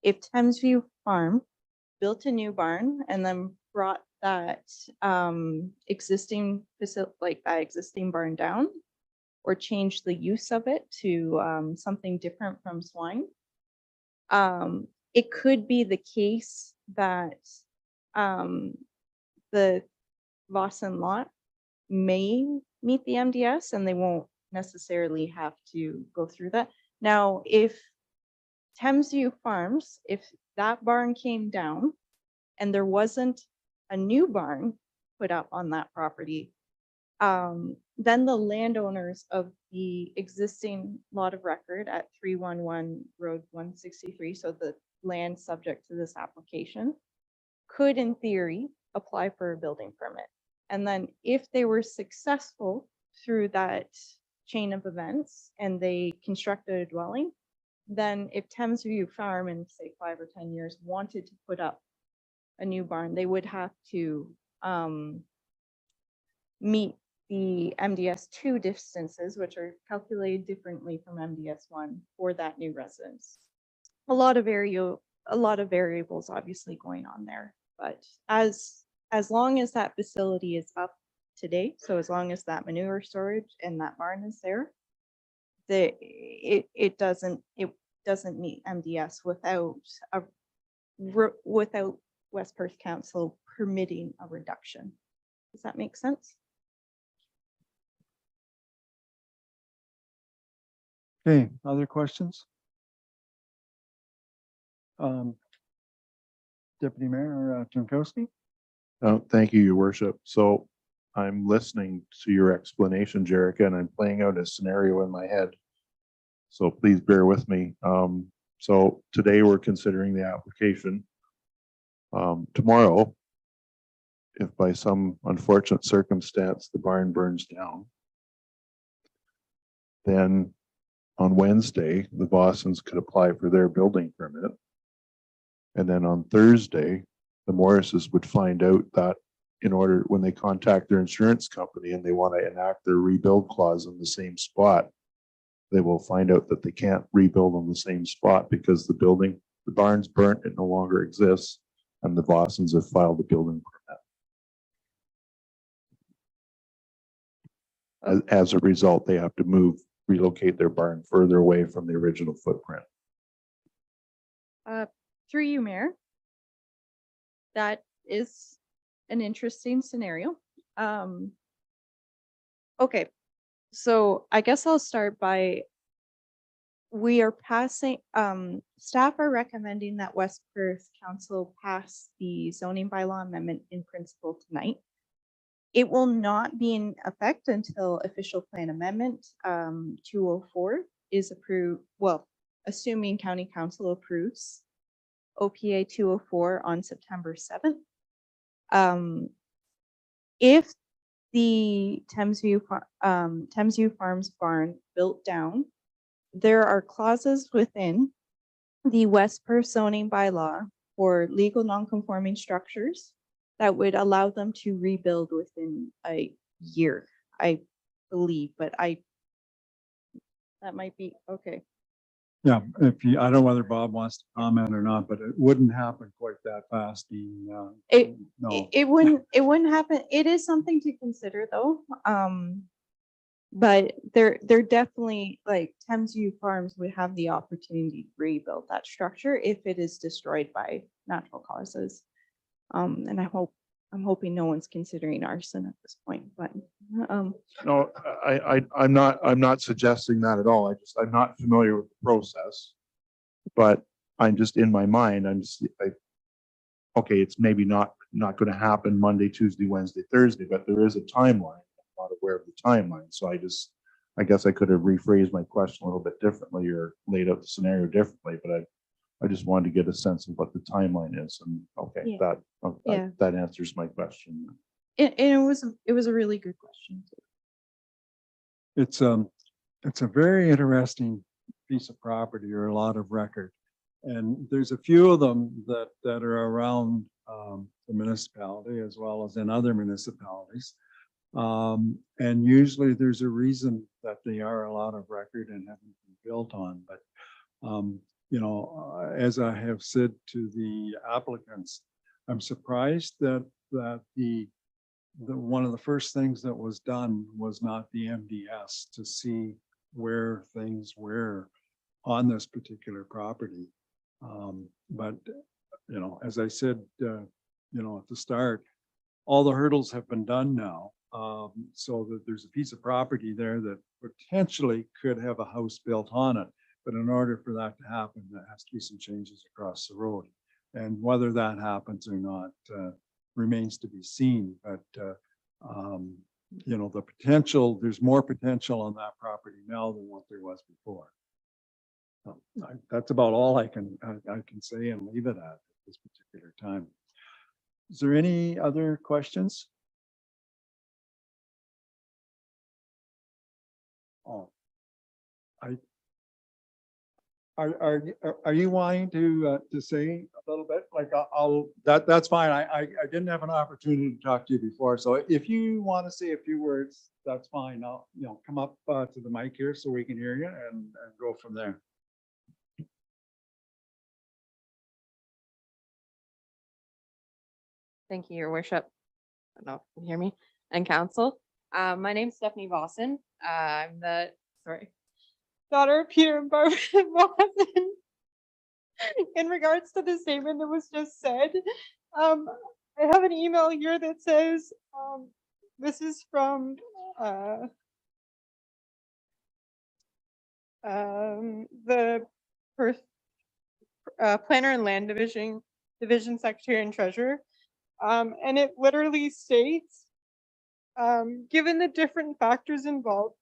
if Thames View Farm built a new barn and then brought that existing facility, like that existing barn down, or changed the use of it to something different from swine. It could be the case that the Vossen lot may meet the MDS and they won't necessarily have to go through that. Now, if Thames View Farms, if that barn came down and there wasn't a new barn put up on that property, then the landowners of the existing lot of record at 311 Road 163, so the land subject to this application, could in theory apply for a building permit. And then if they were successful through that chain of events and they constructed a dwelling, then if Thames View Farm in say 5 or 10 years wanted to put up a new barn, they would have to meet the MDS 2 distances, which are calculated differently from MDS 1 for that new residence. A lot of variables obviously going on there, but as long as that facility is up to date, so as long as that manure storage and that barn is there, it doesn't meet MDS without West Perth Council permitting a reduction. Does that make sense? Okay, other questions? Deputy Mayor Jankowski. Thank you, Your Worship. So I'm listening to your explanation, Jerica, and I'm playing out a scenario in my head. So please bear with me. So today we're considering the application. Tomorrow, if by some unfortunate circumstance the barn burns down, then on Wednesday, the Vossens could apply for their building permit. And then on Thursday, the Morrises would find out that in order, when they contact their insurance company and they want to enact their rebuild clause in the same spot, they will find out that they can't rebuild on the same spot because the barn's burnt, it no longer exists, and the Vossens have filed a building permit. As a result, they have to relocate their barn further away from the original footprint. Through you, Mayor. That is an interesting scenario. Okay, so I guess I'll start by, we are passing, staff are recommending that West Perth Council pass the zoning bylaw amendment in principle tonight. It will not be in effect until official plan amendment 204 is approved. Well, assuming County Council approves OPA 204 on September 7th. If the Thames View Farms barn built down, there are clauses within the West Perth zoning bylaw for legal non-conforming structures that would allow them to rebuild within a year, I believe, but that might be, okay. Yeah, if you, I don't know whether Bob wants to comment or not, but it wouldn't happen quite that fast, Dean. No. It wouldn't happen. It is something to consider though. But they're definitely like Thames View Farms would have the opportunity to rebuild that structure if it is destroyed by natural causes. And I'm hoping no one's considering arson at this point, but, No, I'm not suggesting that at all. I'm not familiar with the process. But I'm just in my mind, okay, it's maybe not going to happen Monday, Tuesday, Wednesday, Thursday, but there is a timeline. I'm not aware of the timeline. So I guess I could have rephrased my question a little bit differently or laid out the scenario differently, but I just wanted to get a sense of what the timeline is. And okay, Yeah. that answers my question. and it was a really good question. It's a very interesting piece of property or a lot of record. And there's a few of them that are around the municipality as well as in other municipalities. And usually there's a reason that they are a lot of record and haven't been built on. But you know, as I have said to the applicants, I'm surprised that the one of the first things that was done was not the MDS to see where things were on this particular property. But, you know, as I said, you know, at the start, all the hurdles have been done now. So that there's a piece of property there that potentially could have a house built on it. But in order for that to happen, there has to be some changes across the road. And whether that happens or not remains to be seen. But, you know, the potential, there's more potential on that property now than what there was before. So that's about all I can say and leave it at this particular time. Is there any other questions? Oh, are you wanting to say a little bit? Like that's fine. I didn't have an opportunity to talk to you before, so if you want to say a few words, that's fine. I'll come up to the mic here so we can hear you and go from there. Thank you, Your Worship. I don't know if you can hear me, and council. My name's Stephanie Vossen. I'm the daughter of Peter and Barbara Vossen. In regards to the statement that was just said, I have an email here that says, this is from the Planner and Land Division Secretary and Treasurer. And it literally states, given the different factors involved,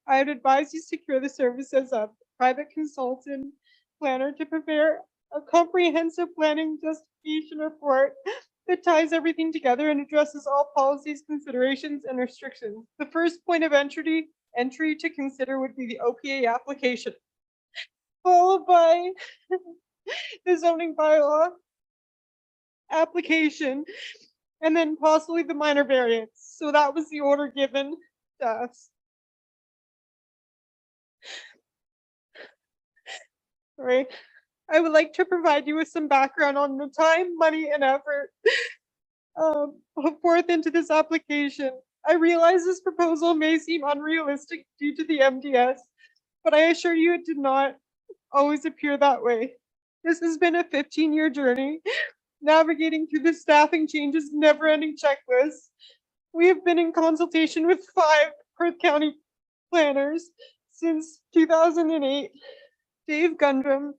I would advise you secure the services of private consultant planner to prepare a comprehensive planning justification report that ties everything together and addresses all policies, considerations, and restrictions. The first point of entry to consider would be the OPA application, followed by the zoning bylaw application, and then possibly the minor variance. So that was the order given to us. Right. I would like to provide you with some background on the time, money, and effort put forth into this application. I realize this proposal may seem unrealistic due to the MDS, but I assure you it did not always appear that way. This has been a 15-year journey, navigating through the staffing changes, never-ending checklists. We have been in consultation with 5 Perth County planners since 2008. Dave Gundrum,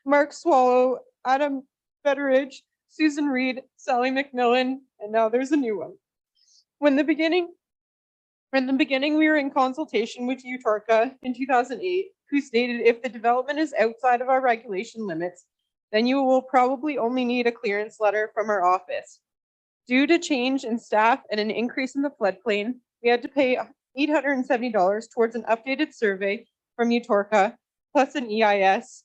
Mark Swallow, Adam Betteridge, Susan Reed, Sally McMillan, and now there's a new one. In the beginning, we were in consultation with UTORCA in 2008, who stated if the development is outside of our regulation limits, then you will probably only need a clearance letter from our office. Due to change in staff and an increase in the floodplain, we had to pay $870 towards an updated survey from UTORCA, plus an EIS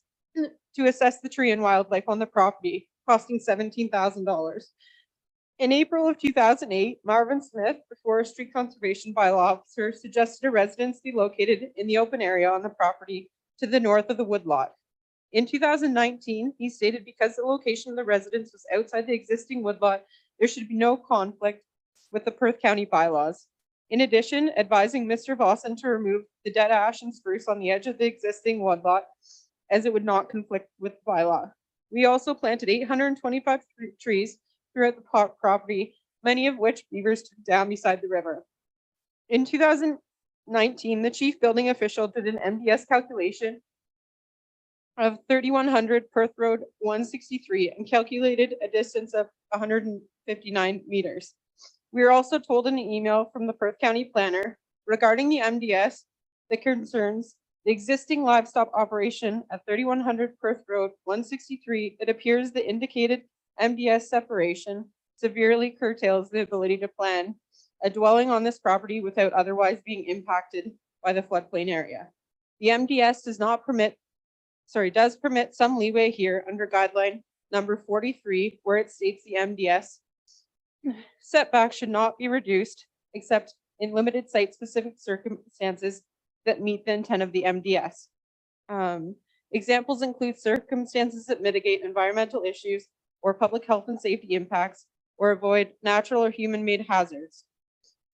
to assess the tree and wildlife on the property, costing $17,000. In April of 2008, Marvin Smith, the Forestry Conservation Bylaw Officer, suggested a residence be located in the open area on the property to the north of the woodlot. In 2019, he stated because the location of the residence was outside the existing woodlot, there should be no conflict with the Perth County bylaws. In addition, advising Mr. Vossen to remove the dead ash and spruce on the edge of the existing woodlot as it would not conflict with the bylaw. We also planted 825 trees throughout the property, many of which beavers took down beside the river. In 2019, the chief building official did an MDS calculation of 3100 Perth Road 163 and calculated a distance of 159 meters. We were also told in an email from the Perth County planner regarding the MDS that concerns the existing livestock operation at 3100 Perth Road 163. It appears the indicated MDS separation severely curtails the ability to plan a dwelling on this property without otherwise being impacted by the floodplain area. The MDS does permit some leeway here under guideline number 43, where it states the MDS setback should not be reduced except in limited site-specific circumstances that meet the intent of the MDS. Examples include circumstances that mitigate environmental issues or public health and safety impacts or avoid natural or human-made hazards.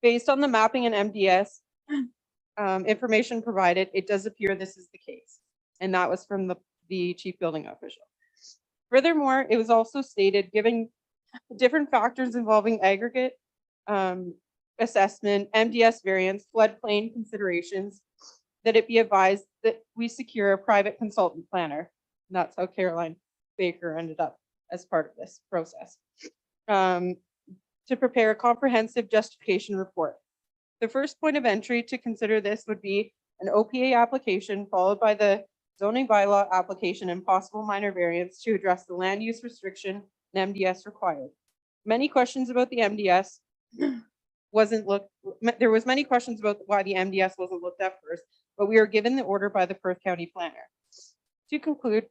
Based on the mapping and MDS information provided, it does appear this is the case. And that was from the chief building official. Furthermore, it was also stated, giving different factors involving aggregate assessment, MDS variance, floodplain considerations, that it be advised that we secure a private consultant planner. And that's how Caroline Baker ended up as part of this process, to prepare a comprehensive justification report. The first point of entry to consider this would be an OPA application followed by the zoning bylaw application and possible minor variance to address the land use restriction and MDS required. Many questions about the MDS there was many questions about why the MDS wasn't looked at first, but we were given the order by the Perth County planner. To conclude,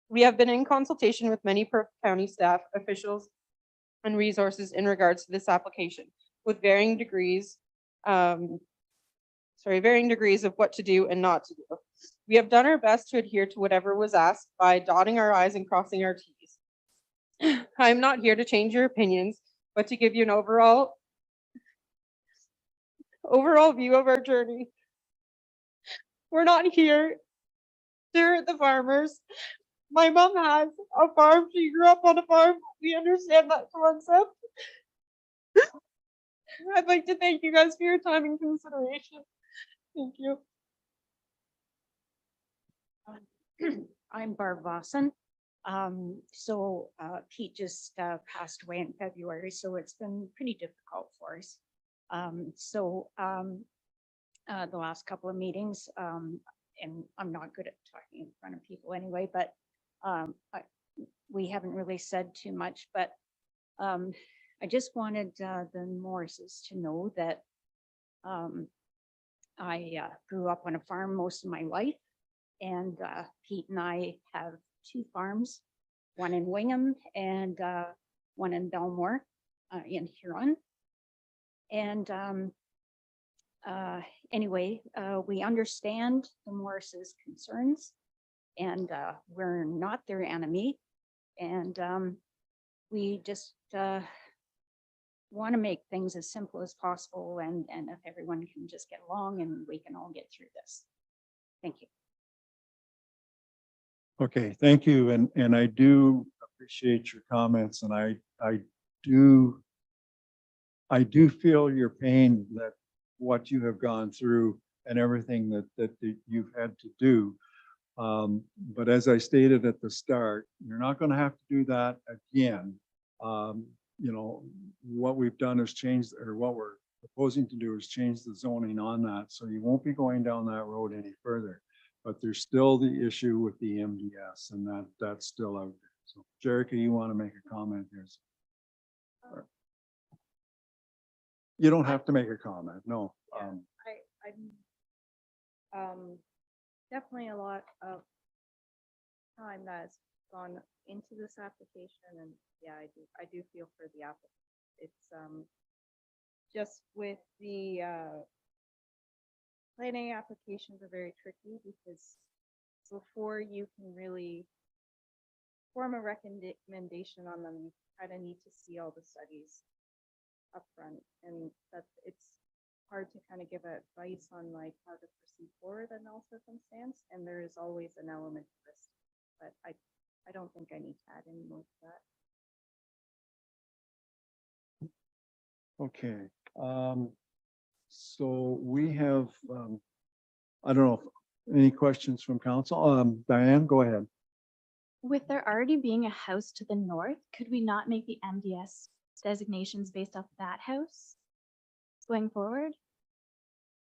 we have been in consultation with many Perth County staff, officials, and resources in regards to this application with varying degrees of what to do and not to do. We have done our best to adhere to whatever was asked by dotting our I's and crossing our T's. I'm not here to change your opinions, but to give you an overall view of our journey. We're not here to hurt the farmers. My mom has a farm. She grew up on a farm. We understand that concept. I'd like to thank you guys for your time and consideration. Thank you. I'm Barb Vossen. Pete just passed away in February, so it's been pretty difficult for us. The last couple of meetings, and I'm not good at talking in front of people anyway, but we haven't really said too much, but I just wanted the Morrises to know that I grew up on a farm most of my life, and Pete and I have 2 farms, one in Wingham and one in Belmore in Huron. And anyway, we understand the Morrises' concerns, and we're not their enemy. And we just want to make things as simple as possible, and if everyone can just get along and we can all get through this. Thank you. Okay, thank you. And I do appreciate your comments, and I do feel your pain that what you have gone through and everything that you've had to do. But as I stated at the start, you're not going to have to do that again. You know, what we've done is changed, or what we're proposing to do is change the zoning on that. So you won't be going down that road any further. But there's still the issue with the MDS, and that's still out there. So Jerica, you want to make a comment here? You don't have to make a comment, no. I'm definitely a lot of time that's gone into this application, and yeah, I do feel for the applicant. It's just with the planning applications are very tricky because before you can really form a recommendation on them, you kind of need to see all the studies upfront, and that it's hard to kind of give advice on like how to proceed forward in all circumstance, and there is always an element of risk. But I don't think I need to add any more to that. Okay, so we have, I don't know, any questions from council? Diane, go ahead. With there already being a house to the north, could we not make the MDS designations based off that house going forward?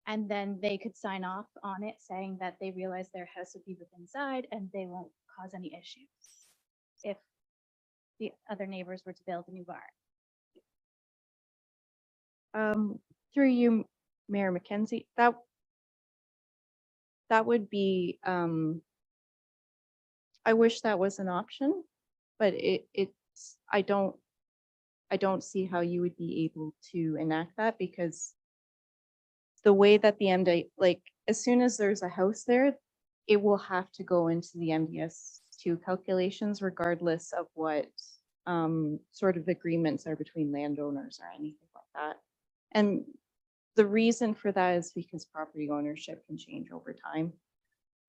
And then they could sign off on it saying that they realize their house would be within side and they won't cause any issues if the other neighbors were to build a new barn. Through you, Mayor McKenzie, that would be, I wish that was an option, but it's, I don't see how you would be able to enact that, because the way that the MD, like, as soon as there's a house there, it will have to go into the MDS2 calculations regardless of what sort of agreements are between landowners or anything like that. And the reason for that is because property ownership can change over time.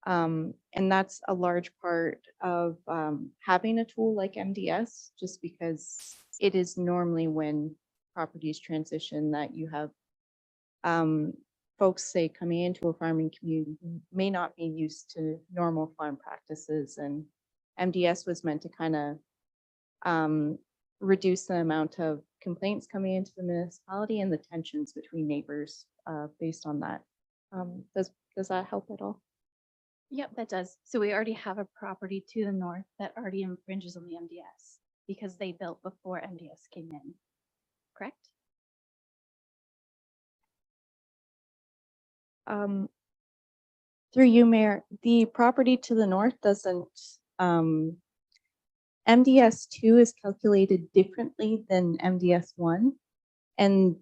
And that's a large part of having a tool like MDS, just because it is normally when properties transition that you have folks, say, coming into a farming community who may not be used to normal farm practices, and MDS was meant to kind of reduce the amount of complaints coming into the municipality and the tensions between neighbors based on that. Does that help at all? Yep, that does. So we already have a property to the north that already infringes on the MDS because they built before MDS came in, correct? Through you, Mayor, the property to the north doesn't, MDS2 is calculated differently than MDS1. And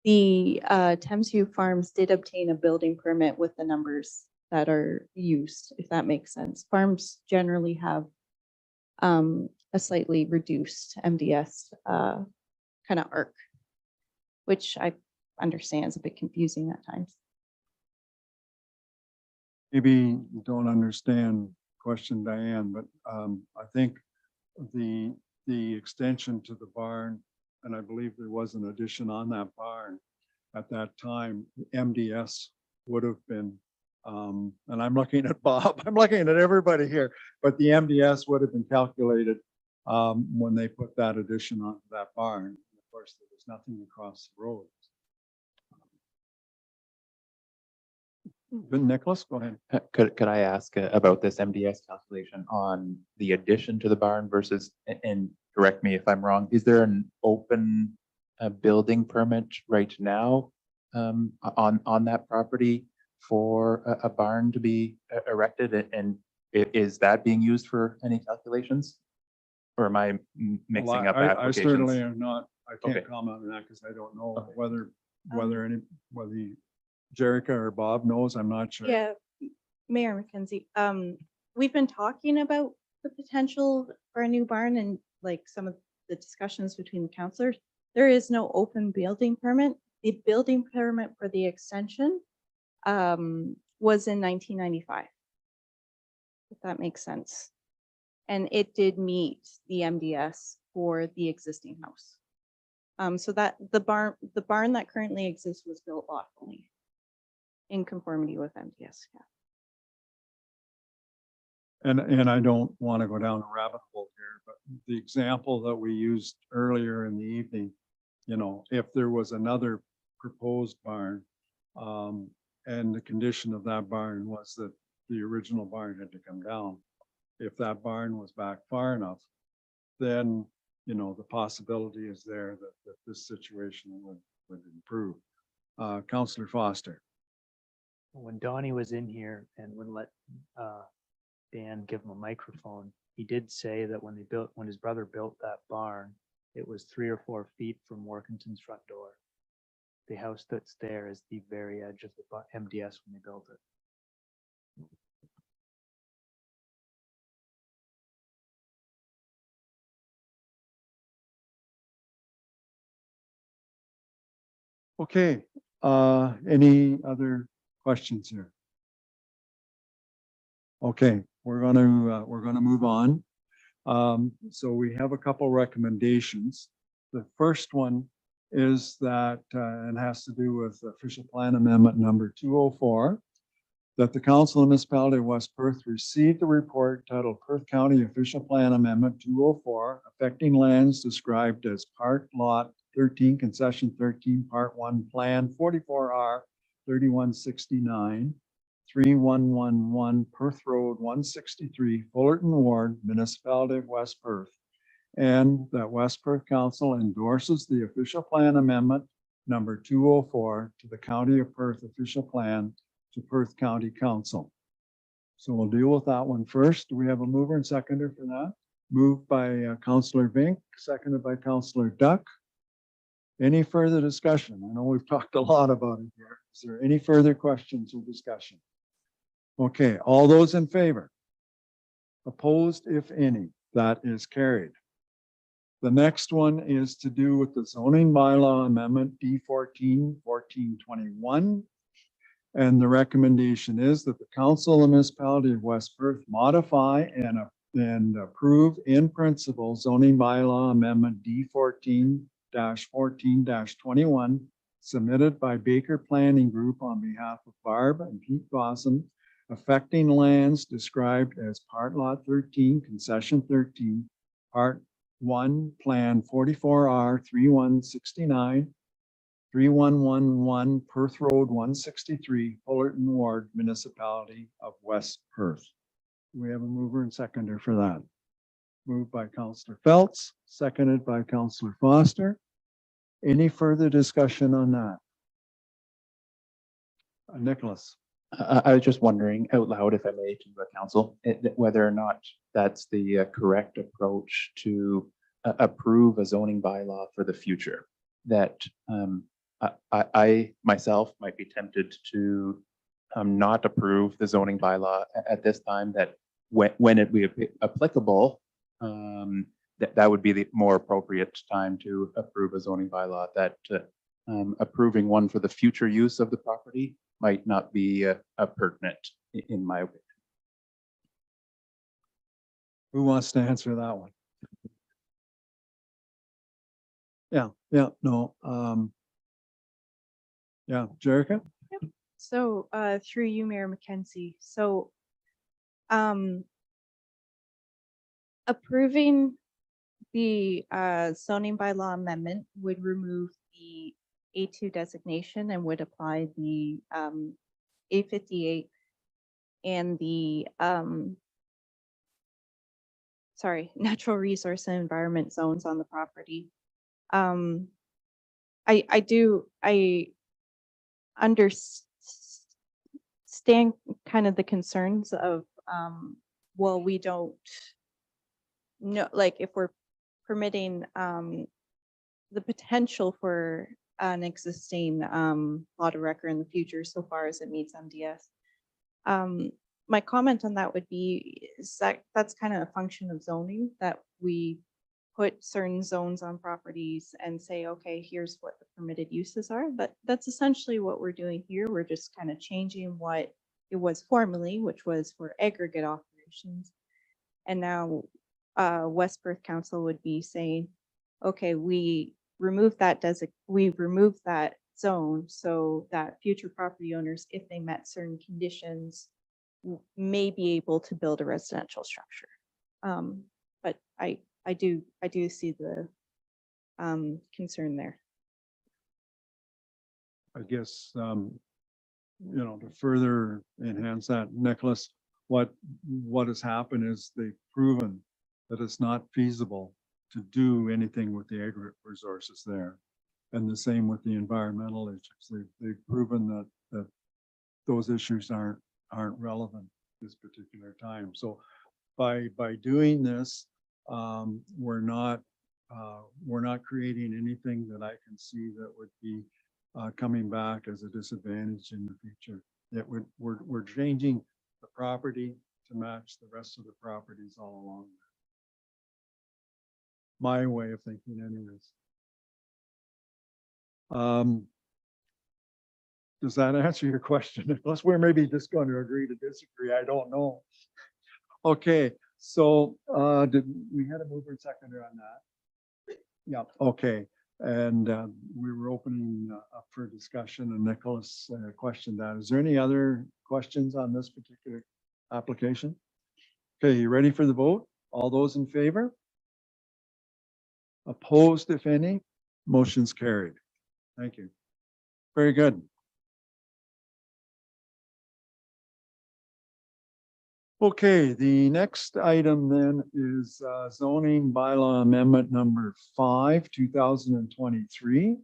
the Thamesview Farms did obtain a building permit with the numbers that are used, if that makes sense. Farms generally have a slightly reduced MDS kind of arc, which I understand is a bit confusing at times. Maybe you don't understand question, Diane, but I think the extension to the barn, and I believe there was an addition on that barn at that time, MDS would have been, and I'm looking at Bob, I'm looking at everybody here, but the MDS would have been calculated when they put that addition onto that barn. Of course, there was nothing across the road. But Nicholas, go ahead. Could I ask about this MDS calculation on the addition to the barn versus, and correct me if I'm wrong, is there an open building permit right now on that property for a barn to be erected? And is that being used for any calculations? Or am I mixing up I applications? certainly am not, I can't Okay. comment on that because I don't know Okay. whether Jerica or Bob knows, I'm not sure. Yeah, Mayor McKenzie, we've been talking about the potential for a new barn and like some of the discussions between the councilors. There is no open building permit. The building permit for the extension was in 1995. If that makes sense. And it did meet the MDS for the existing house. So that the barn that currently exists was built lawfully in conformity with MDS. Yeah. And I don't want to go down a rabbit hole here, but the example that we used earlier in the evening, you know, if there was another proposed barn, and the condition of that barn was that the original barn had to come down. If that barn was back far enough, then, you know, the possibility is there that this situation would improve. Councillor Foster. When Donnie was in here and wouldn't let Dan give him a microphone, he did say that when his brother built that barn, it was 3 or 4 feet from Workington's front door. The house that's there is the very edge of the MDS when they built it. Okay, any other questions here? Okay, we're gonna move on. So we have a couple recommendations. The first one is that, and has to do with official plan amendment number 204, that the Council of Municipality of West Perth received a report titled Perth County Official Plan Amendment 204 affecting lands described as Part Lot 13, Concession 13, Part 1, Plan 44R 3169, 3111 Perth Road 163, Fullerton Ward, Municipality of West Perth, and that West Perth Council endorses the official plan amendment number 204 to the County of Perth official plan to Perth County Council. So we'll deal with that one first. Do we have a mover and seconder for that? Moved by Councillor Vink, seconded by Councillor Duck. Any further discussion? I know we've talked a lot about it here. Is there any further questions or discussion? Okay, all those in favor? Opposed, if any? That is carried. The next one is to do with the zoning bylaw amendment D14, 1421. And the recommendation is that the Council of the Municipality of West Perth modify and approve in principle zoning bylaw amendment D14-14-21 submitted by Baker Planning Group on behalf of Barb and Pete Bosson, affecting lands described as Part Lot 13, Concession 13, Part 1, Plan 44R 3169, 3111 Perth Road 163, Fullerton Ward, Municipality of West Perth. We have a mover and seconder for that. Moved by Councillor Phelps, seconded by Councillor Foster. Any further discussion on that? Nicholas. I was just wondering out loud, if I may, to the council, whether or not that's the correct approach to approve a zoning bylaw for the future. That I myself might be tempted to not approve the zoning bylaw at this time, that when it be applicable, that would be the more appropriate time to approve a zoning bylaw, that approving one for the future use of the property might not be pertinent in my opinion. Who wants to answer that one? No. Yeah, Jerica? So through you, Mayor McKenzie. So approving the zoning bylaw amendment would remove the A2 designation and would apply the A58 and the natural resource and environment zones on the property. I understand kind of the concerns of well, we don't know, like if we're permitting the potential for an existing lot of record in the future so far as it meets MDS. My comment on that would be is that that's kind of a function of zoning, that we put certain zones on properties and say, okay, here's what the permitted uses are. But that's essentially what we're doing here. We're just kind of changing what it was formerly, which was for aggregate operations. And now West Perth Council would be saying, okay, we remove that zone so that future property owners, if they met certain conditions, may be able to build a residential structure. But I do see the concern there. I guess, to further enhance that, Nicholas, what has happened is they've proven that it's not feasible to do anything with the aggregate resources there. And the same with the environmental issues. They've proven that those issues aren't relevant this particular time. So by doing this, we're not creating anything that I can see that would be coming back as a disadvantage in the future. We're changing the property to match the rest of the properties all along. My way of thinking anyways. Does that answer your question? Unless we're maybe just going to agree to disagree, I don't know. Okay, so we had a mover and seconder on that? Yeah, okay. And we were opening up for discussion and Nicholas questioned that. Is there any other questions on this particular application? Okay, you ready for the vote? All those in favor? Opposed, if any? Motion's carried. Thank you. Very good. Okay, the next item then is zoning bylaw amendment number 5, 2023.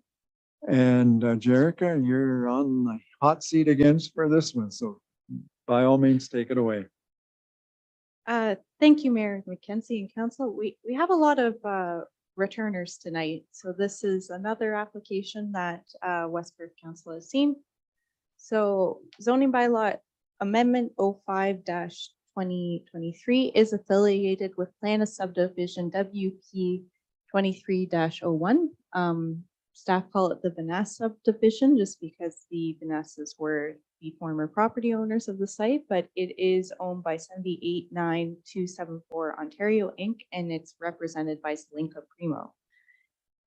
And Jerica, you're on the hot seat again for this one, so by all means, take it away. Thank you, Mayor McKenzie and Council. We have a lot of returners tonight. So this is another application that West Perth Council has seen. So zoning bylaw amendment 05-2023 is affiliated with Plan of Subdivision WP 23-01. Staff call it the Vanessa subdivision just because the Vanessas were the former property owners of the site, but it is owned by 789-274 Ontario Inc. and it's represented by Zelinka Primo.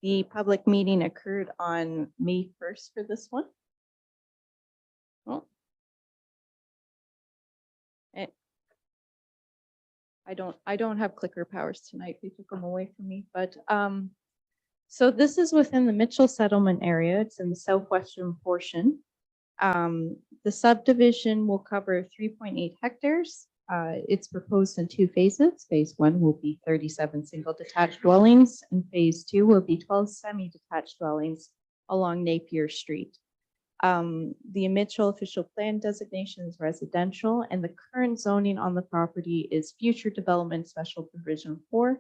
The public meeting occurred on May 1st for this one. Oh. I don't have clicker powers tonight. They took them away from me, but so this is within the Mitchell settlement area. It's in the southwestern portion. The subdivision will cover 3.8 hectares. It's proposed in 2 phases. Phase 1 will be 37 single detached dwellings and phase 2 will be 12 semi-detached dwellings along Napier Street. The Mitchell official plan designation is residential and the current zoning on the property is future development special provision 4.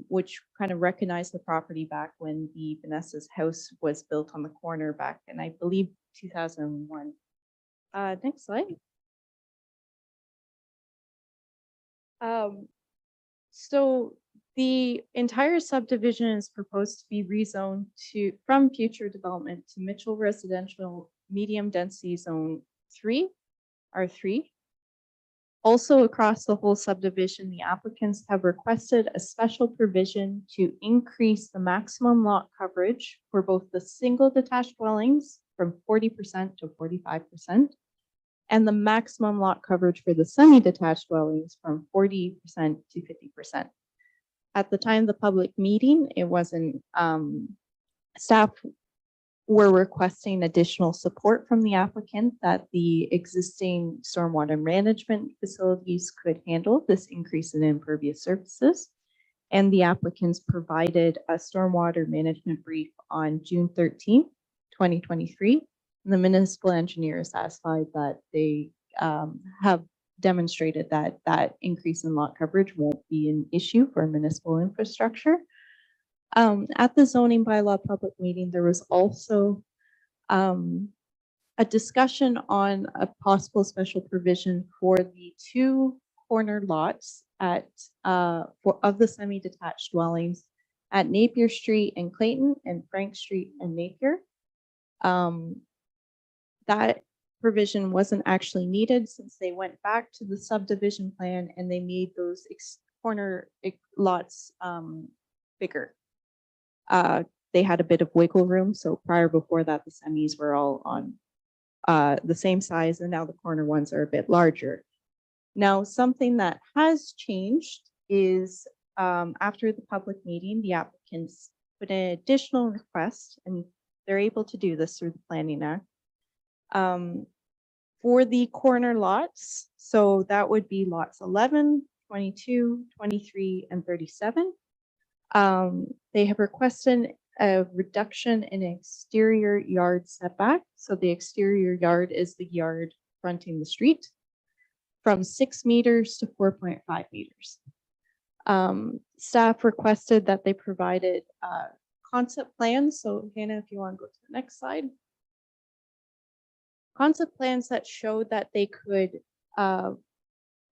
Which kind of recognized the property back when the Vanessa's house was built on the corner back in, I believe, 2001. Next slide. So the entire subdivision is proposed to be rezoned from future development to Mitchell Residential Medium Density Zone 3, R3. Also across the whole subdivision, the applicants have requested a special provision to increase the maximum lot coverage for both the single detached dwellings from 40% to 45%, and the maximum lot coverage for the semi-detached dwellings from 40% to 50%. At the time of the public meeting, it wasn't, staff were requesting additional support from the applicant that the existing stormwater management facilities could handle this increase in impervious surfaces. And the applicants provided a stormwater management brief on June 13th, 2023. And the municipal engineer is satisfied that they have demonstrated that that increase in lot coverage won't be an issue for municipal infrastructure. At the zoning bylaw public meeting, there was also a discussion on a possible special provision for the 2 corner lots at of the semi-detached dwellings at Napier Street and Clayton and Frank Street and Napier. That provision wasn't actually needed since they went back to the subdivision plan and they made those corner lots bigger. They had a bit of wiggle room. So before that, the semis were all on the same size and now the corner ones are a bit larger. Now, something that has changed is after the public meeting, the applicants put an additional request and they're able to do this through the Planning Act. For the corner lots, so that would be lots 11, 22, 23, and 37. They have requested a reduction in exterior yard setback. So the exterior yard is the yard fronting the street from 6 meters to 4.5 meters. Staff requested that they provided concept plans. So Hannah, if you want to go to the next slide. Concept plans that showed that they could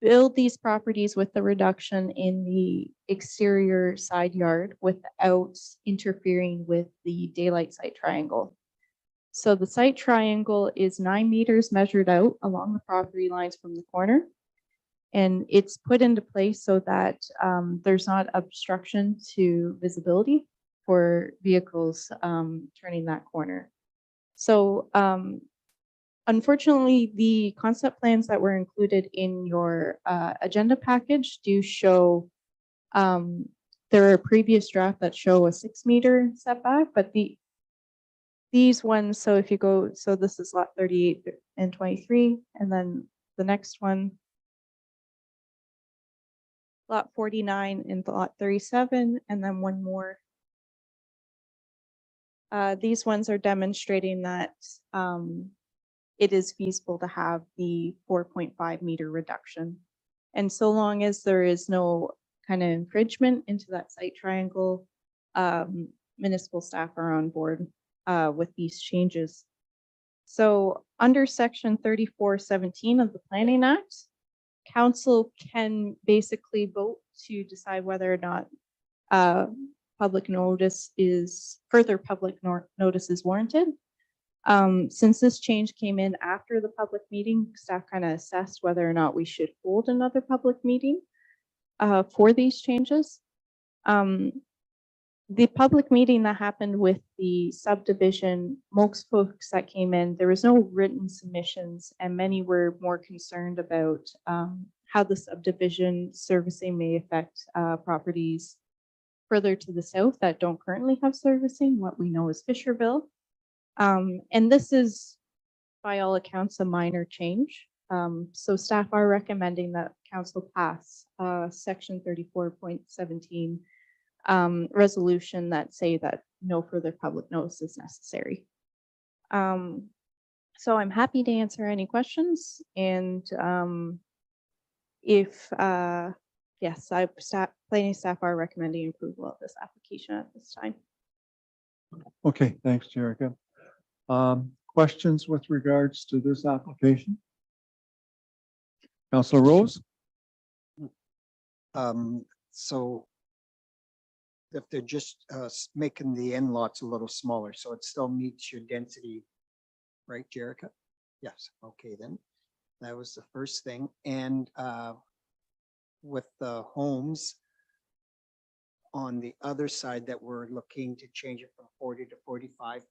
build these properties with the reduction in the exterior side yard without interfering with the daylight site triangle. So the site triangle is 9 meters measured out along the property lines from the corner. And it's put into place so that there's not obstruction to visibility for vehicles turning that corner. So unfortunately, the concept plans that were included in your agenda package do show there are previous draft that show a 6-meter setback, but these ones, so if you go, so this is lot 38 and 23, and then the next one, lot 49 and lot 37, and then one more. These ones are demonstrating that it is feasible to have the 4.5 meter reduction. And so long as there is no kind of infringement into that site triangle, municipal staff are on board with these changes. So under section 3417 of the Planning Act, council can basically vote to decide whether or not public notice is further public notice is warranted. Since this change came in after the public meeting, staff kind of assessed whether or not we should hold another public meeting for these changes. The public meeting that happened with the subdivision, most folks that came in, there was no written submissions, and many were more concerned about how the subdivision servicing may affect properties further to the south that don't currently have servicing, what we know as Fisherville. And this is, by all accounts, a minor change. So staff are recommending that council pass section 34.17 resolution that say that no further public notice is necessary. So I'm happy to answer any questions, and if yes, planning staff are recommending approval of this application at this time. Okay, thanks, Jerica. Questions with regards to this application? Councilor Rose? So if they're just making the end lots a little smaller, so it still meets your density, right, Jerica? Yes, okay then. That was the first thing. And with the homes on the other side that we're looking to change it from 40 to 45%.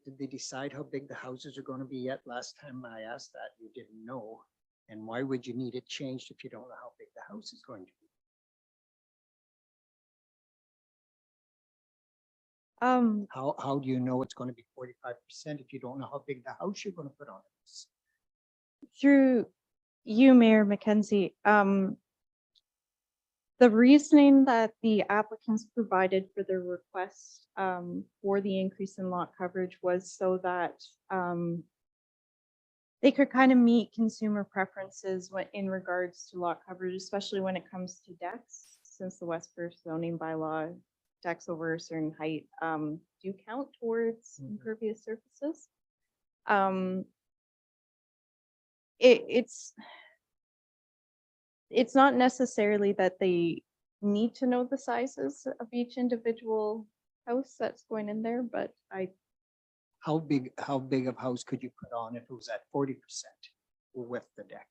Did they decide how big the houses are going to be yet? Last time I asked that, you didn't know. And why would you need it changed if you don't know how big the house is going to be? How do you know it's going to be 45% if you don't know how big the house you're going to put on it is? Through you, Mayor McKenzie, the reasoning that the applicants provided for their request for the increase in lot coverage was so that they could kind of meet consumer preferences in regards to lot coverage, especially when it comes to decks, since the West First zoning bylaw decks over a certain height do count towards impervious surfaces. It's not necessarily that they need to know the sizes of each individual house that's going in there, but How big of house could you put on if it was at 40% with the deck?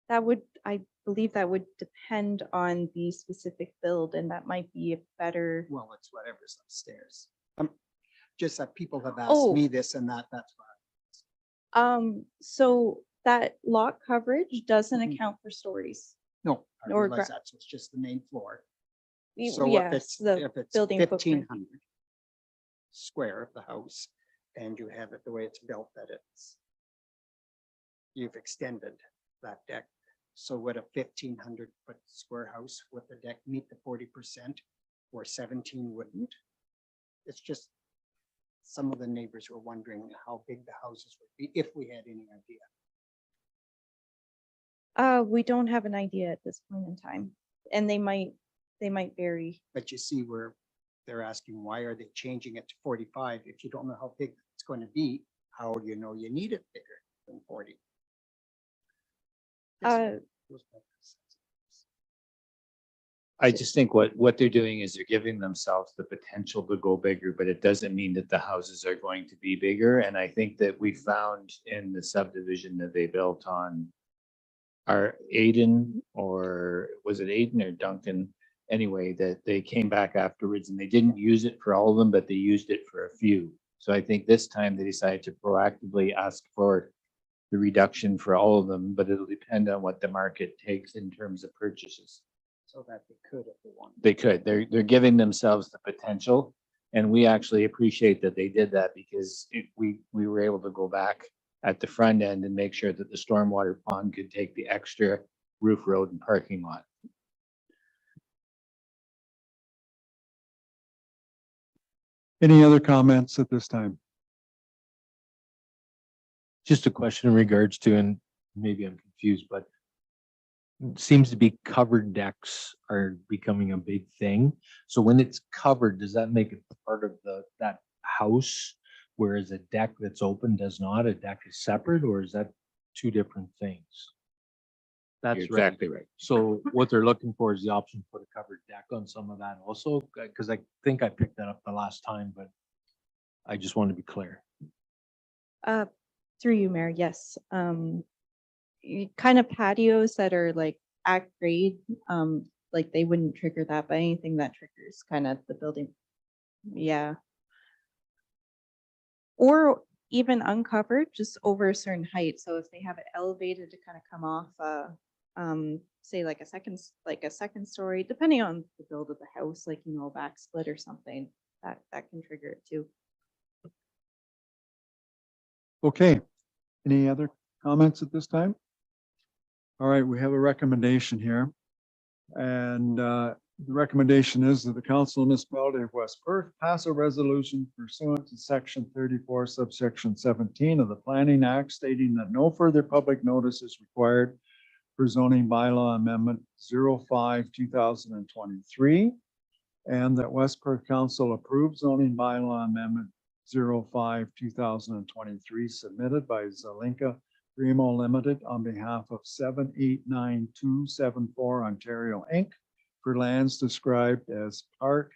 I believe that would depend on the specific build, and that might be a better. Well, it's whatever's upstairs. Just that people have asked me this and that, that's why. So that lot coverage doesn't account for stories. No, I Or realize that, so it's just the main floor. Y- So yes, the if it's building footprint. 1,500 square of the house, and you have it the way it's built, that you've extended that deck. So would a 1,500 foot square house with the deck meet the 40% or 17 wouldn't? It's just some of the neighbors were wondering how big the houses would be if we had any idea. We don't have an idea at this point in time, and they might vary. But you see where they're asking, why are they changing it to 45? If you don't know how big it's going to be, how do you know you need it bigger than 40? I just think what they're doing is they're giving themselves the potential to go bigger, but it doesn't mean that the houses are going to be bigger. And I think that we found in the subdivision that they built on our Aiden, or was it Aiden or Duncan? Anyway, that they came back afterwards and they didn't use it for all of them, but they used it for a few. So I think this time they decided to proactively ask for the reduction for all of them, but it'll depend on what the market takes in terms of purchases. So that they could if they wanted. They could, they're giving themselves the potential. And we actually appreciate that they did that because we were able to go back at the front end and make sure that the stormwater pond could take the extra roof, road and parking lot. Any other comments at this time? Just a question in regards to, and maybe I'm confused, but it seems to be covered decks are becoming a big thing. So when it's covered, does that make it part of that house? Whereas a deck that's open does not, a deck is separate, or is that two different things? That's You're right. exactly right. So what they're looking for is the option to put a covered deck on some of that also, because I think I picked that up the last time, but I just want to be clear. Through you, Mayor, yes. Kind of patios that are like at grade, like they wouldn't trigger that, but anything that triggers kind of the building. Yeah. Or even uncovered, just over a certain height. So if they have it elevated to kind of come off, say like a second story, depending on the build of the house, like, a back split or something, that can trigger it too. Okay. Any other comments at this time? All right, we have a recommendation here. And the recommendation is that the Council of Municipality of West Perth pass a resolution pursuant to section 34, subsection 17 of the Planning Act, stating that no further public notice is required for zoning bylaw amendment 05/2023, and that West Perth Council approves zoning bylaw amendment 05/2023 submitted by Zelinka Remo Limited on behalf of 789274 Ontario Inc. for lands described as Park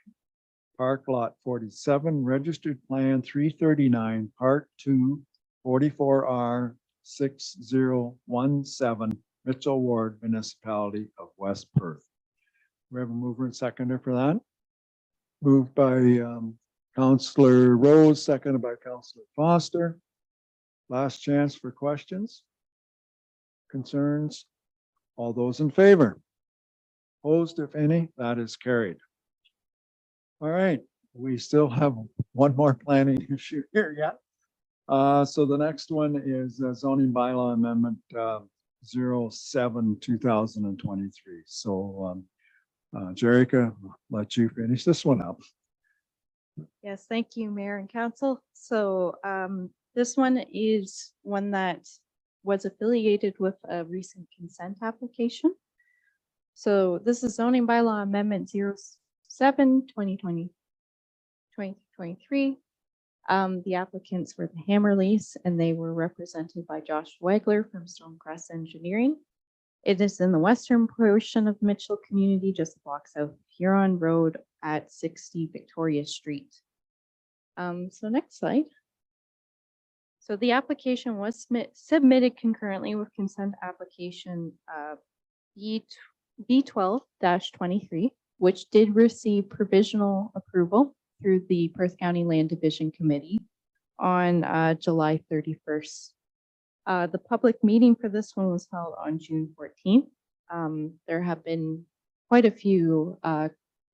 Lot 47, Registered Plan 339, Part 2, 44R 6017, Mitchell Ward, Municipality of West Perth. We have a mover and seconder for that. Moved by Councillor Rose, seconded by Councillor Foster. Last chance for questions, concerns. All those in favor? Opposed, if any, that is carried. All right, we still have one more planning issue here yet. So the next one is zoning bylaw amendment 07/2023. So Jerica, let you finish this one up. Yes, thank you, Mayor and Council. So this one is one that was affiliated with a recent consent application. So this is zoning bylaw amendment 07/2023. The applicants were the Hammerleys, and they were represented by Josh Wagler from Stonecrest Engineering. It is in the western portion of Mitchell community, just a block south of Huron Road at 60 Victoria Street. So next slide. So the application was submitted concurrently with consent application B12-23, which did receive provisional approval through the Perth County Land Division Committee on July 31st. The public meeting for this one was held on June 14th. There have been quite a few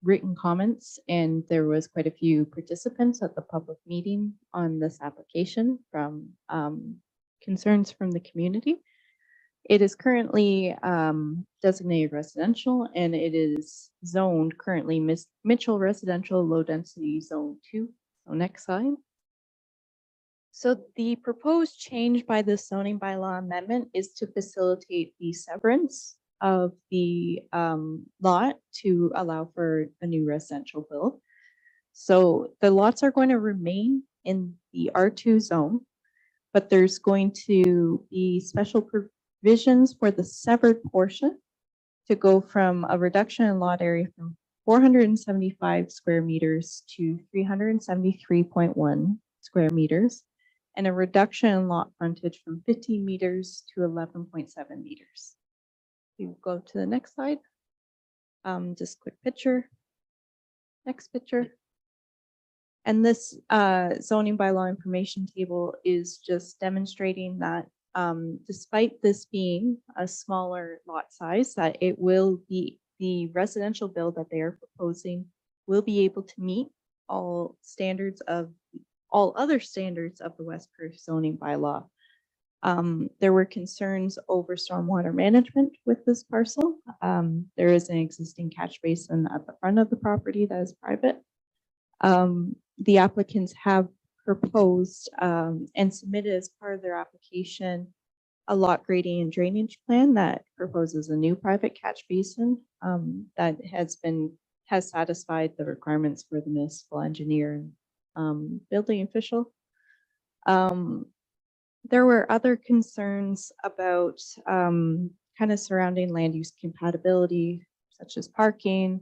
written comments, and there was quite a few participants at the public meeting on this application from concerns from the community. It is currently designated residential, and it is zoned currently Mitchell Residential Low Density Zone 2. So next slide. So the proposed change by the zoning bylaw amendment is to facilitate the severance of the lot to allow for a new residential build. So the lots are going to remain in the R2 zone, but there's going to be special provisions for the severed portion to go from a reduction in lot area from 475 square meters to 373.1 square meters, and a reduction in lot frontage from 15 meters to 11.7 meters. You go to the next slide. Just quick picture. Next picture. And this zoning bylaw information table is just demonstrating that despite this being a smaller lot size, that it will be the residential build that they are proposing will be able to meet all other standards of the West Perth zoning bylaw. There were concerns over stormwater management with this parcel. There is an existing catch basin at the front of the property that is private. The applicants have proposed and submitted as part of their application a lot grading and drainage plan that proposes a new private catch basin that has satisfied the requirements for the municipal engineer and building official. There were other concerns about kind of surrounding land use compatibility, such as parking,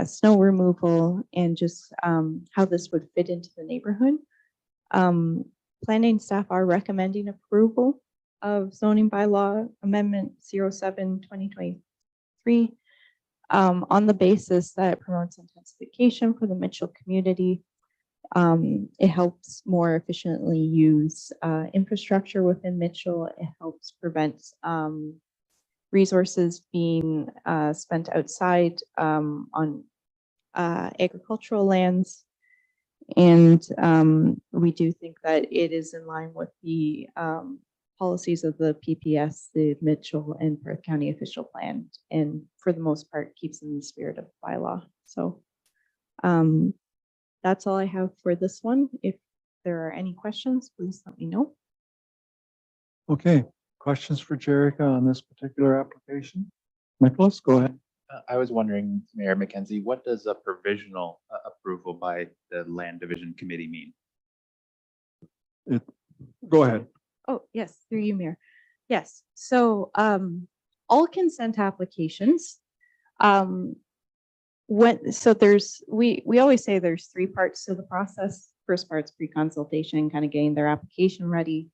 snow removal, and just how this would fit into the neighborhood. Planning staff are recommending approval of zoning bylaw amendment 07/2023 on the basis that it promotes intensification for the Mitchell community. It helps more efficiently use infrastructure within Mitchell. It helps prevent resources being spent outside on agricultural lands. And we do think that it is in line with the policies of the PPS, the Mitchell and Perth County official plan, and for the most part keeps in the spirit of the bylaw. So that's all I have for this one. If there are any questions, please let me know. Okay, questions for Jerica on this particular application? Nicholas, go ahead. I was wondering, Mayor McKenzie, what does a provisional approval by the Land Division Committee mean? Go ahead. Oh, yes, through you, Mayor. Yes, so all consent applications, we always say there's three parts to the process. First part's pre-consultation, kind of getting their application ready.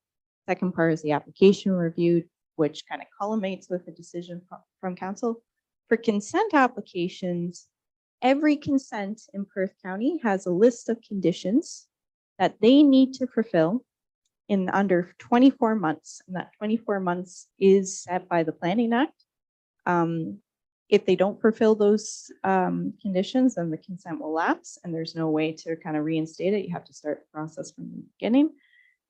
Second part is the application reviewed, which kind of culminates with a decision from council. For consent applications, every consent in Perth County has a list of conditions that they need to fulfill in under 24 months. And that 24 months is set by the Planning Act. If they don't fulfill those conditions, then the consent will lapse and there's no way to kind of reinstate it. You have to start the process from the beginning.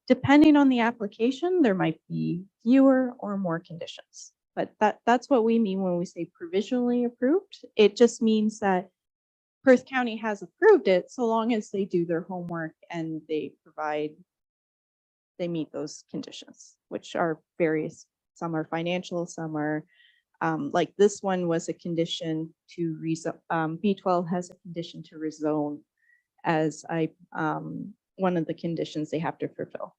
Depending on the application, there might be fewer or more conditions. But that's what we mean when we say provisionally approved. It just means that Perth County has approved it so long as they do their homework and they meet those conditions, which are various. Some are financial, some are like this one was a condition to rezone. B12 has a condition to rezone as one of the conditions they have to fulfill.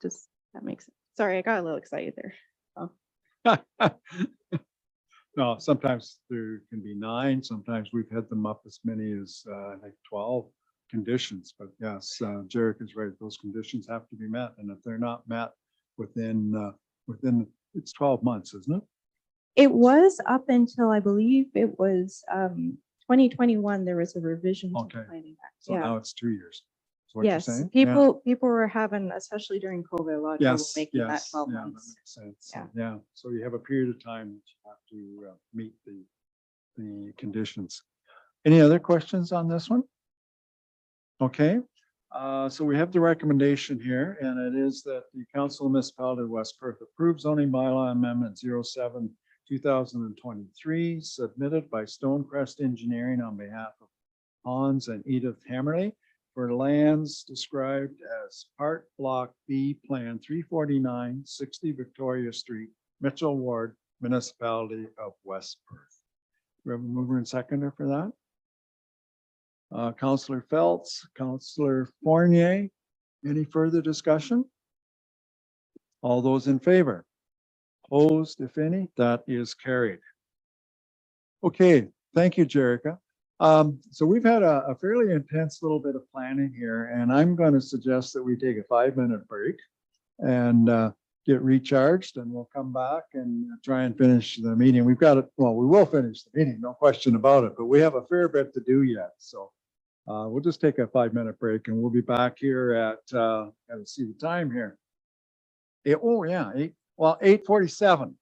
Does that make sense? Sorry, I got a little excited there. Oh. No, sometimes there can be 9. Sometimes we've had them up as many as like 12 conditions. But yes, Jerica is right. Those conditions have to be met, and if they're not met within it's 12 months, isn't it? It was up until I believe it was 2021. There was a revision to the Planning Act. So now it's 2 years. Is what you're Yes, saying? people were having, especially during COVID, a lot of people Yes, making that yes, 12 yeah, that months. makes sense. Yeah. Yeah, so you have a period of time that you have to meet the conditions. Any other questions on this one? Okay, so we have the recommendation here, and it is that the Council of Municipality of West Perth approve zoning bylaw amendment 07/2023 submitted by Stonecrest Engineering on behalf of Hans and Edith Hammerly for lands described as Part Block B Plan 349/60 Victoria Street, Mitchell Ward, Municipality of West Perth. We have a mover and seconder for that. Councillor Phelps, Councillor Fournier, any further discussion? All those in favor? Opposed, if any, that is carried. Okay, thank you, Jerica. So we've had a fairly intense little bit of planning here, and I'm going to suggest that we take a 5-minute break and get recharged, and we'll come back and try and finish the meeting. We've got it, well, we will finish the meeting, no question about it, but we have a fair bit to do yet. So we'll just take a 5-minute break, and we'll be back here at, gotta see the time here. Oh, yeah, 8:47.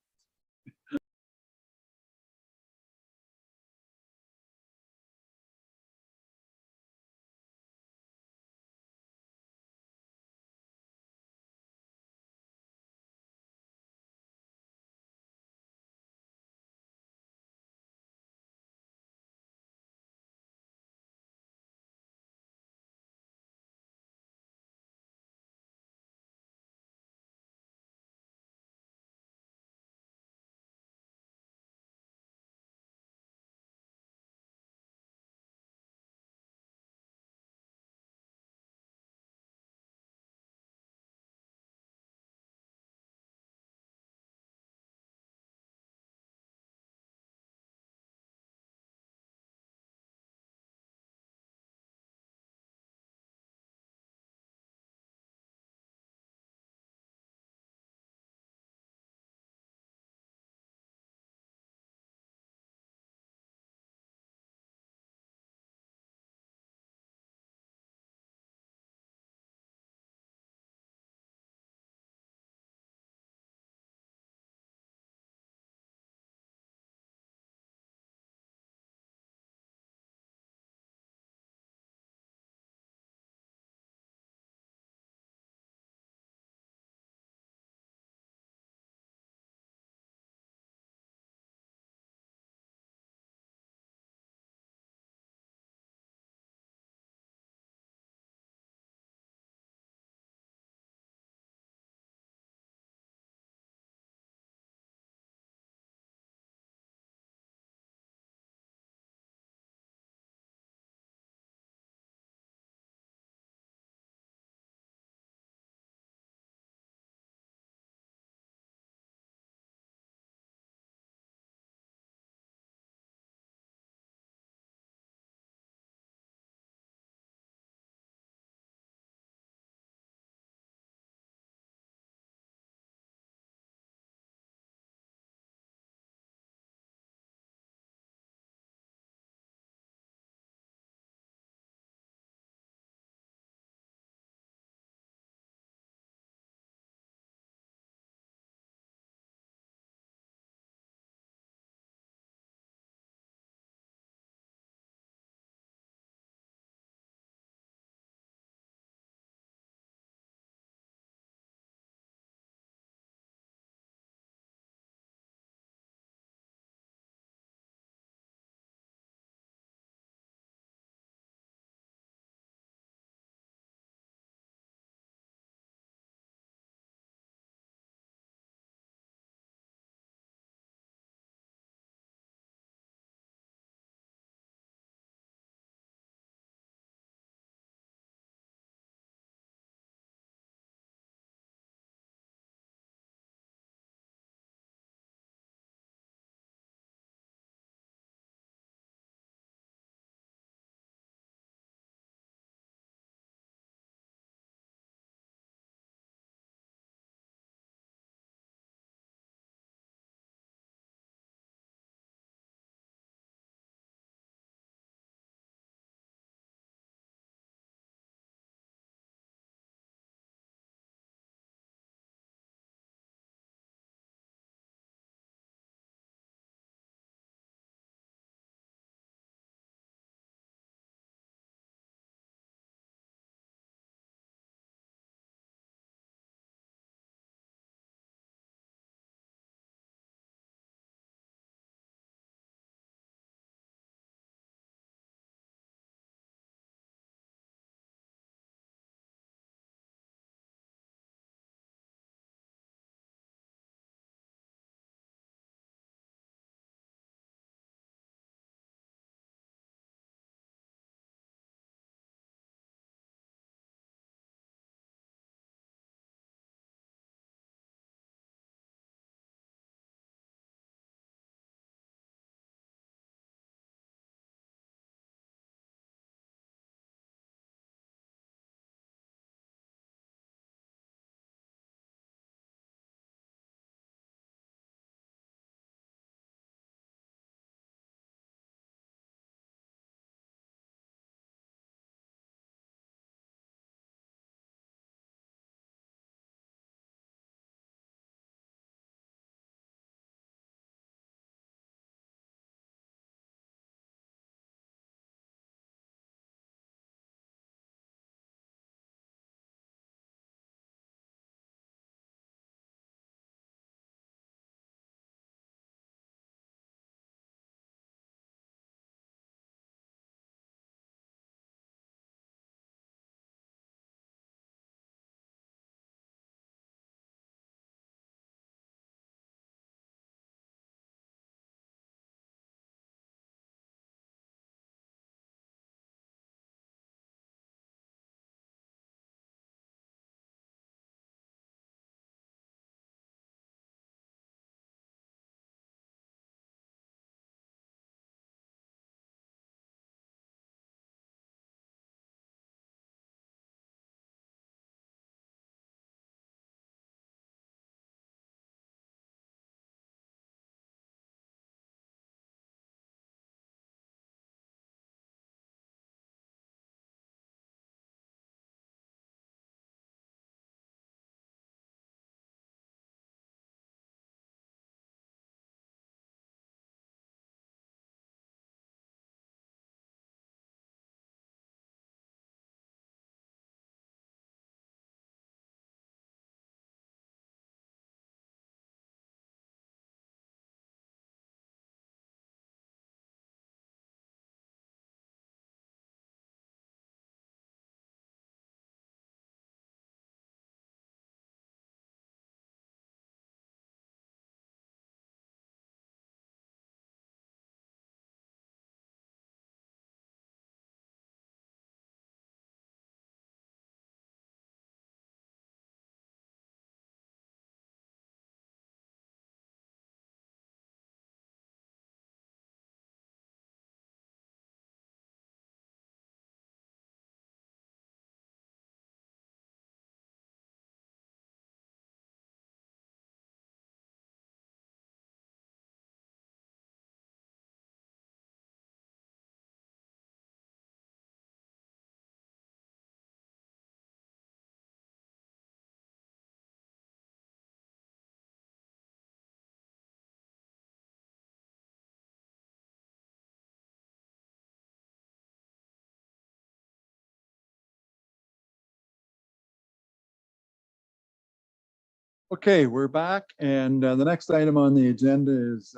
Okay, we're back, and the next item on the agenda is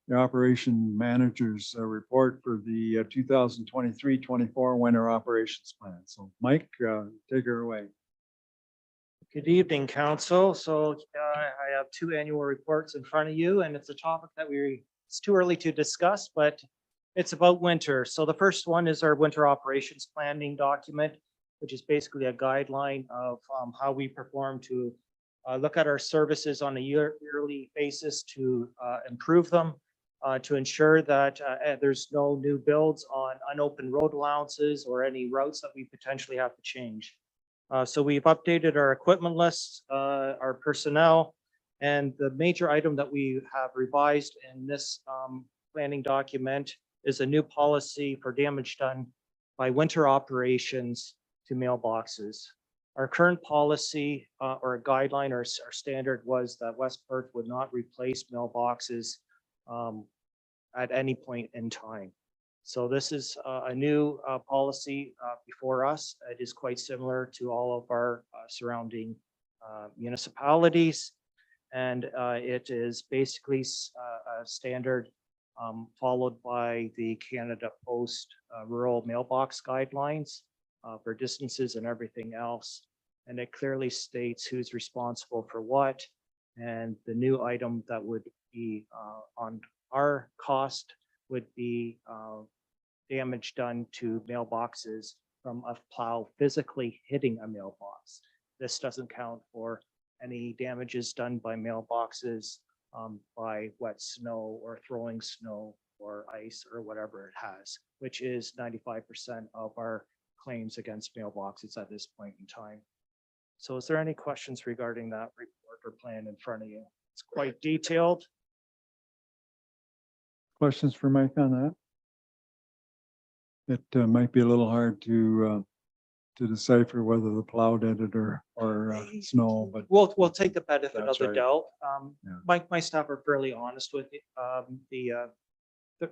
the operation manager's report for the 2023-24 winter operations plan. So Mike, take her away. Good evening, council. So I have two annual reports in front of you, and it's a topic that it's too early to discuss, but it's about winter. So the first one is our winter operations planning document, which is basically a guideline of how we perform to look at our services on a yearly basis to improve them, to ensure that there's no new builds on unopened road allowances or any routes that we potentially have to change. So we've updated our equipment lists, our personnel, and the major item that we have revised in this planning document is a new policy for damage done by winter operations to mailboxes. Our current policy or a guideline or our standard was that West Perth would not replace mailboxes at any point in time. So this is a new policy before us. It is quite similar to all of our surrounding municipalities. And it is basically a standard followed by the Canada Post rural mailbox guidelines for distances and everything else. And it clearly states who's responsible for what. And the new item that would be on our cost would be damage done to mailboxes from a plow physically hitting a mailbox. This doesn't count for any damages done by mailboxes by wet snow or throwing snow or ice or whatever it has, which is 95% of our claims against mailboxes at this point in time. So is there any questions regarding that report or plan in front of you? It's quite detailed. Questions for Mike on that? It might be a little hard to decipher whether the plow did it or snow, but We'll take the benefit of That's the right. doubt. Yeah. My staff are fairly honest with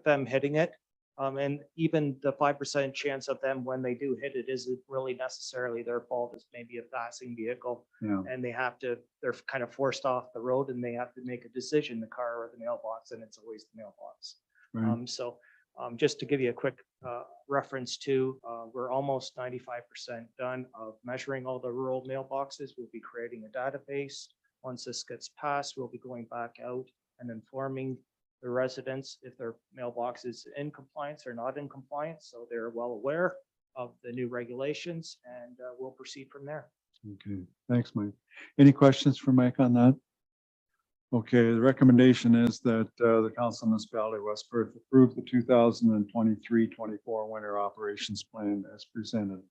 them hitting it. And even the 5% chance of them when they do hit it isn't really necessarily their fault. It's maybe a passing vehicle yeah, and they're kind of forced off the road and they have to make a decision, the car or the mailbox, and it's always the mailbox. right. So just to give you a quick reference to, we're almost 95% done of measuring all the rural mailboxes. We'll be creating a database. Once this gets passed, we'll be going back out and informing the residents if their mailbox is in compliance or not in compliance. So they're well aware of the new regulations and we'll proceed from there. Okay, thanks, Mike. Any questions for Mike on that? Okay, the recommendation is that the Council of Municipality of West Perth approve the 2023-24 winter operations plan as presented.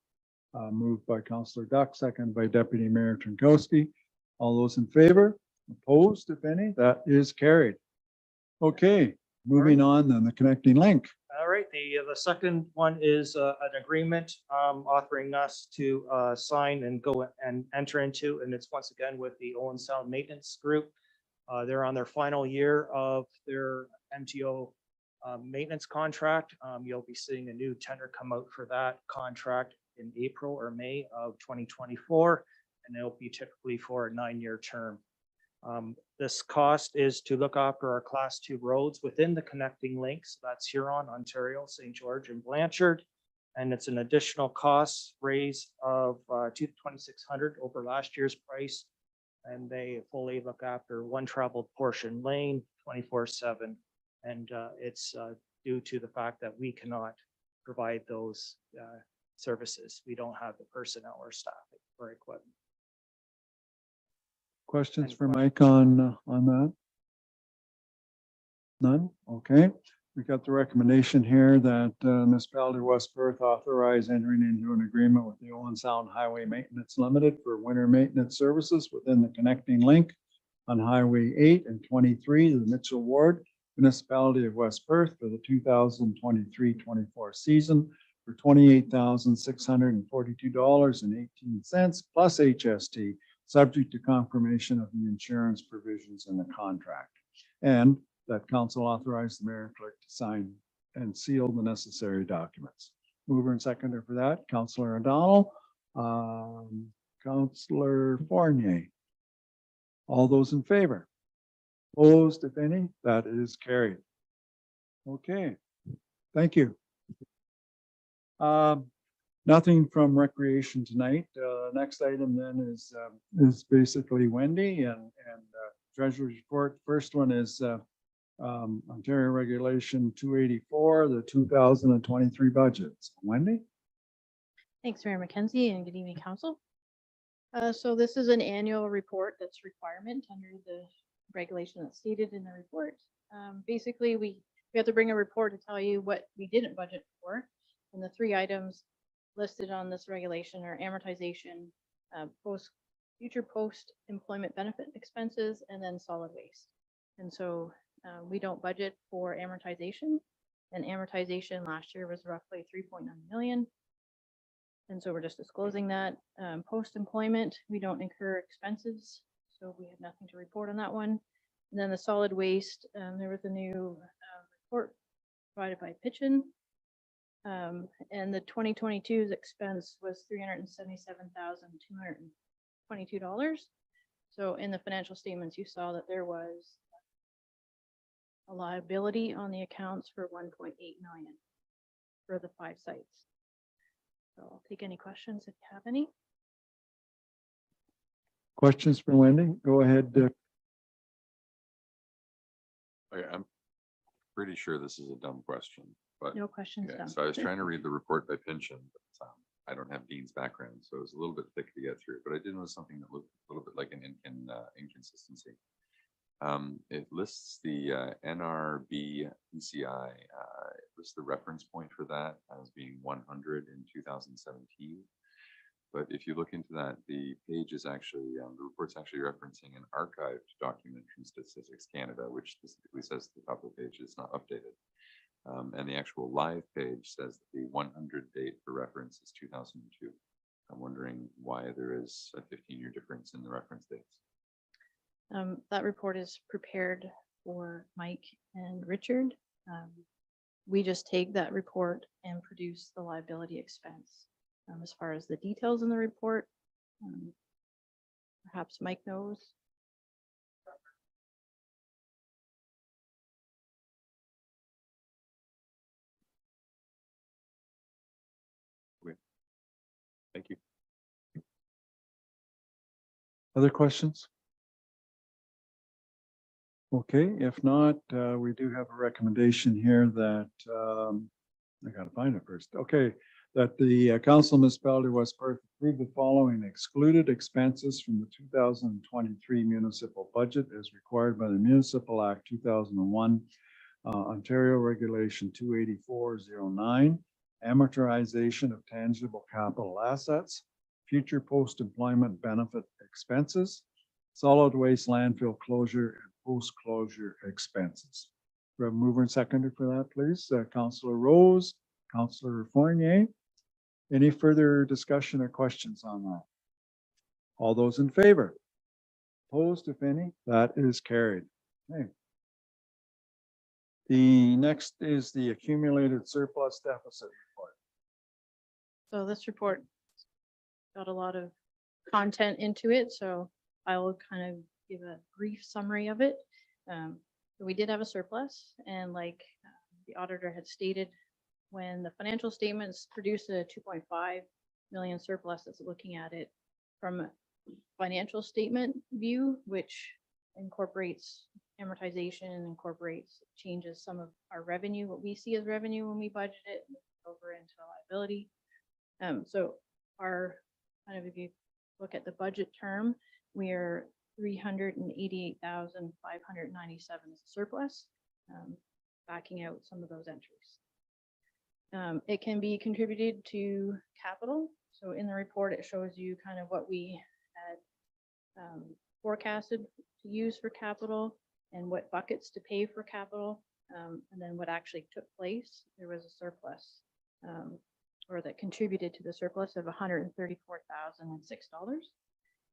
Moved by Councillor Duck, second by Deputy Mayor Trinkowski. All those in favor? Opposed, if any? That is carried. Okay, moving on then, the connecting link. All right, the second one is an agreement offering us to sign and go and enter into, and it's once again with the Owen Sound Maintenance Group. They're on their final year of their MTO maintenance contract. You'll be seeing a new tender come out for that contract in April or May of 2024, and it'll be typically for a 9-year term. This cost is to look after our class 2 roads within the connecting links. That's Huron, Ontario, St. George and Blanchard. And it's an additional cost raise of $2,600 over last year's price. And they fully look after one traveled portion lane 24/7. And it's due to the fact that we cannot provide those services. We don't have the personnel or staffing or equipment. Questions Any for Mike on that? None? Okay. We got the recommendation here that Municipality of West Perth authorize entering into an agreement with the Owen Sound Highway Maintenance Limited for winter maintenance services within the connecting link on Highway 8 and 23 to the Mitchell Ward, Municipality of West Perth for the 2023-24 season for $28,642.18 plus HST, subject to confirmation of the insurance provisions in the contract. And that council authorized the mayor and clerk to sign and seal the necessary documents. Mover and seconder for that, Councillor O'Donnell, Councillor Fournier. All those in favor? Opposed, if any, that is carried. Okay, thank you. Nothing from recreation tonight. Next item then is basically Wendy and treasurer's report. First one is Ontario Regulation 284, the 2023 budgets. Wendy? Thanks, Mayor McKenzie, and good evening, council. So this is an annual report that's requirement under the regulation that's stated in the report. Basically, we have to bring a report to tell you what we didn't budget for. And the three items listed on this regulation are amortization, future post-employment benefit expenses, and then solid waste. And so we don't budget for amortization, and amortization last year was roughly 3.9 million. And so we're just disclosing that. Post-employment, we don't incur expenses, so we have nothing to report on that one. And then the solid waste, there was a new report provided by Pitchin. And the 2022's expense was $377,222. So in the financial statements, you saw that there was a liability on the accounts for 1.8 million for the 5 sites. So I'll take any questions if you have any. Questions for Wendy? Go ahead. Okay, I'm pretty sure this is a dumb question, but. No questions. Okay, Done. so I was trying to read the report by Pynchon, but I don't have Dean's background, so it was a little bit thick to get through, but I did notice something that looked a little bit like an inconsistency. It lists the NRB PCI, it lists the reference point for that as being 100 in 2017. But if you look into that, the page is actually, the report's actually referencing an archived document from Statistics Canada, which specifically says at the top of the page it's not updated. And the actual live page says the 100 date for reference is 2002. I'm wondering why there is a 15-year difference in the reference dates. That report is prepared for Mike and Richard. We just take that report and produce the liability expense. As far as the details in the report, perhaps Mike knows. Thank you. Other questions? Okay, if not, we do have a recommendation here that, I gotta find it first. Okay, that the Council of Municipality of West Perth approve the following excluded expenses from the 2023 municipal budget as required by the Municipal Act 2001, Ontario Regulation 28409, amortization of tangible capital assets, future post-employment benefit expenses, solid waste landfill closure and post-closure expenses. We have a mover and seconder for that, please. Councillor Rose, Councillor Fournier. Any further discussion or questions on that? All those in favor? Opposed, if any? That is carried. Okay. The next is the accumulated surplus deficit report. So this report got a lot of content into it, so I will kind of give a brief summary of it. So we did have a surplus, and like the auditor had stated, when the financial statements produce a 2.5 million surplus, that's looking at it from a financial statement view, which incorporates amortization, incorporates changes some of our revenue, what we see as revenue when we budget it over into liability. So our kind of, if you look at the budget term, we are 388,597 surplus, backing out some of those entries. It can be contributed to capital. So in the report, it shows you kind of what we had forecasted to use for capital and what buckets to pay for capital. And then what actually took place, there was a surplus or that contributed to the surplus of $134,006.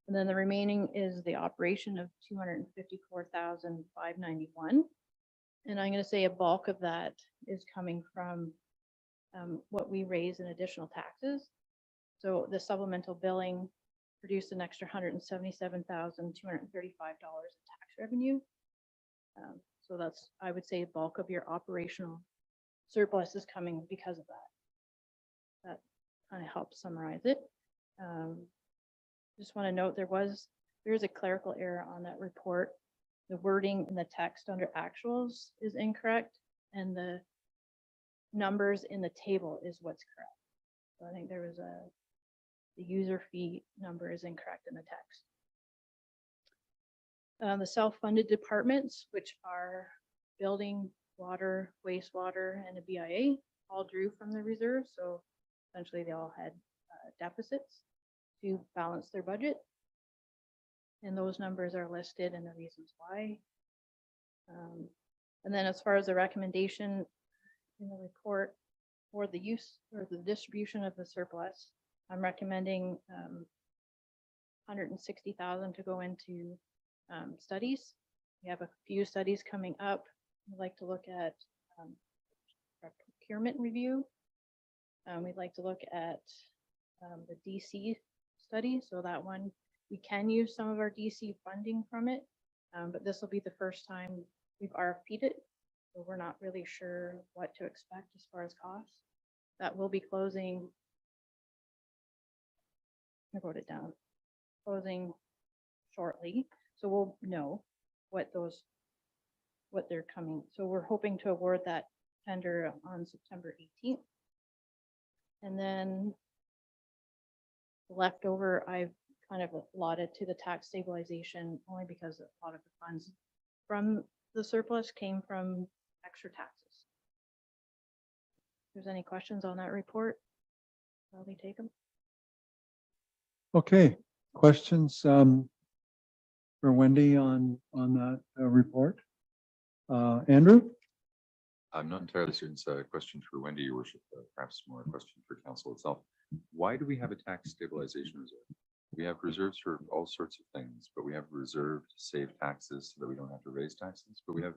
And then the remaining is the operation of $254,591. And I'm going to say a bulk of that is coming from what we raise in additional taxes. So the supplemental billing produced an extra $177,235 in tax revenue. So that's, I would say, bulk of your operational surplus is coming because of that. That kind of helps summarize it. Just want to note there's a clerical error on that report. The wording in the text under actuals is incorrect, and the numbers in the table is what's correct. So I think there was the user fee number is incorrect in the text. The self-funded departments, which are building, water, wastewater, and a BIA, all drew from the reserve. So essentially they all had deficits to balance their budget. And those numbers are listed and the reasons why. And then as far as the recommendation in the report for the use or the distribution of the surplus, I'm recommending 160,000 to go into studies. We have a few studies coming up. We'd like to look at our procurement review. We'd like to look at the DC study. So that one, we can use some of our DC funding from it, but this will be the first time we've RFP'd it. So we're not really sure what to expect as far as costs. That will be closing. I wrote it down. Closing shortly. So we'll know what they're coming. So we're hoping to award that tender on September 18th. And then the leftover, I've kind of allotted to the tax stabilization only because a lot of the funds from the surplus came from extra taxes. If there's any questions on that report, probably take them. Okay, questions for Wendy on that report? Andrew? I'm not entirely certain it's a question for Wendy, Your Worship, perhaps more a question for council itself. Why do we have a tax stabilization reserve? We have reserves for all sorts of things, but we have reserve to save taxes so that we don't have to raise taxes. But we have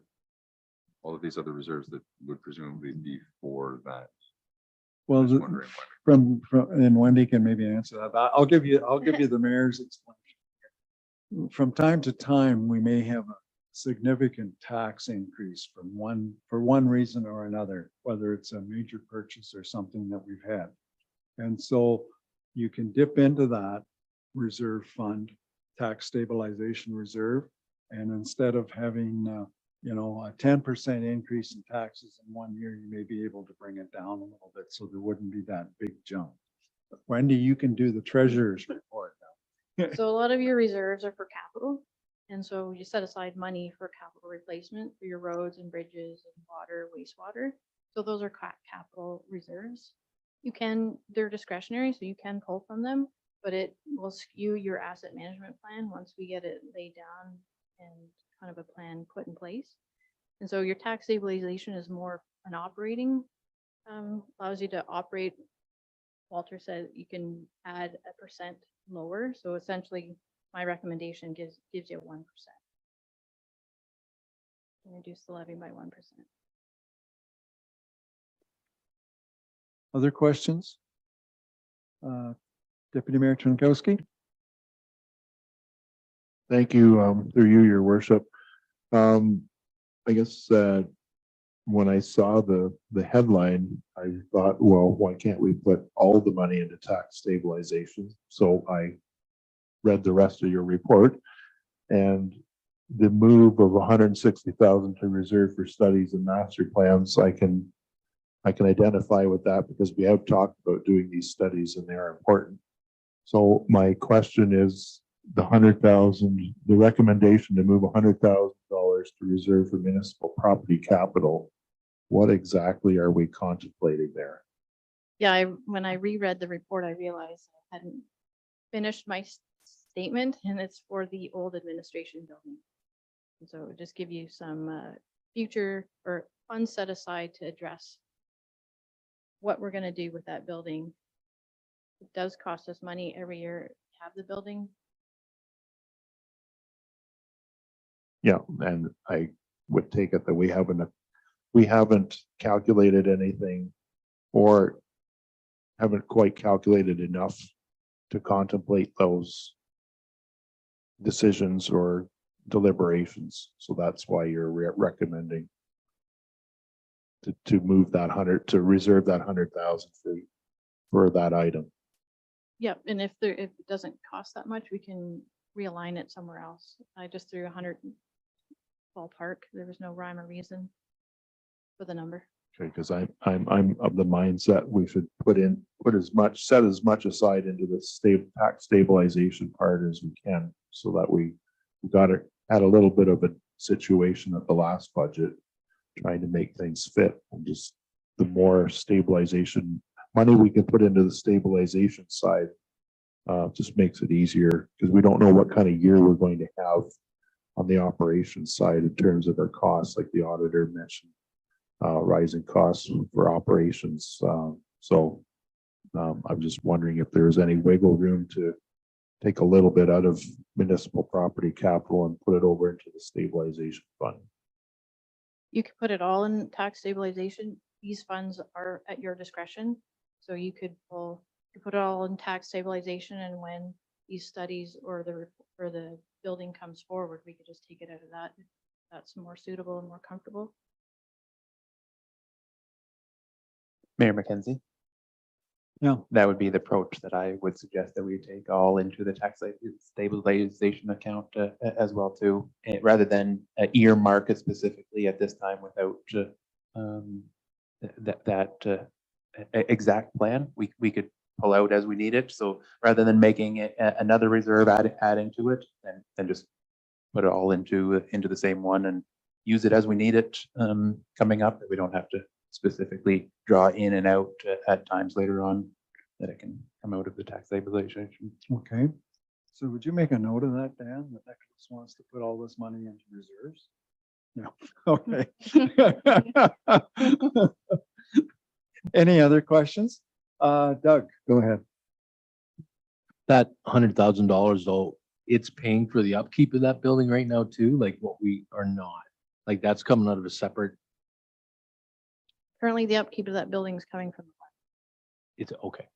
all of these other reserves that would presumably be for that. Well, Just wondering why. from and Wendy can maybe answer that. But I'll give you the mayor's explanation. From time to time, we may have a significant tax increase for one reason or another, whether it's a major purchase or something that we've had. And so you can dip into that reserve fund, tax stabilization reserve, and instead of having a 10% increase in taxes in 1 year, you may be able to bring it down a little bit so there wouldn't be that big jump. Wendy, you can do the treasurer's report now. So a lot of your reserves are for capital. And so you set aside money for capital replacement for your roads and bridges and water, wastewater. So those are capital reserves. They're discretionary, so you can pull from them, but it will skew your asset management plan once we get it laid down and kind of a plan put in place. And so your tax stabilization is more an operating, allows you to operate. Walter said you can add 1% lower. So essentially my recommendation gives you 1%. Reduce the levy by 1%. Other questions? Deputy Mayor Tronkowski? Thank you, through you, Your Worship. I guess when I saw the headline, I thought, well, why can't we put all the money into tax stabilization? So I read the rest of your report, and the move of 160,000 to reserve for studies and master plans, I can identify with that because we have talked about doing these studies and they are important. So my question is, the recommendation to move $100,000 to reserve for municipal property capital, what exactly are we contemplating there? Yeah, when I reread the report, I realized I hadn't finished my statement, and it's for the old administration building. And so it would just give you some future or funds set aside to address what we're going to do with that building. It does cost us money every year to have the building. Yeah, and I would take it that we haven't calculated anything or haven't quite calculated enough to contemplate those decisions or deliberations. So that's why you're recommending to move that 100, to reserve that 100,000 for that item. Yep, and if it doesn't cost that much, we can realign it somewhere else. I just threw 100 ballpark. There was no rhyme or reason for the number. Okay, because I'm of the mindset we should set as much aside into the tax stabilization part as we can, so that we had a little bit of a situation at the last budget, trying to make things fit, and just the more stabilization money we can put into the stabilization side, just makes it easier, because we don't know what kind of year we're going to have on the operations side in terms of our costs, like the auditor mentioned, rising costs for operations. So I'm just wondering if there's any wiggle room to take a little bit out of municipal property capital and put it over into the stabilization fund. You could put it all in tax stabilization. These funds are at your discretion. So you could put it all in tax stabilization, and when these studies or the building comes forward, we could just take it out of that. If that's more suitable and more comfortable. Mayor McKenzie? Yeah. That would be the approach that I would suggest, that we take all into the tax stabilization account as well too, rather than earmark it specifically at this time without that exact plan. We could pull out as we need it. So rather than making it another reserve, adding to it, then just put it all into the same one and use it as we need it coming up, that we don't have to specifically draw in and out at times later on, that it can come out of the tax stabilization. Okay. So would you make a note of that, Dan, that Nicholas wants to put all this money into reserves? No. Okay. Any other questions? Doug, go ahead. That $100,000 though, it's paying for the upkeep of that building right now too, like what we are not. Like that's coming out of a separate, Currently, the upkeep of that building is coming from. it's okay.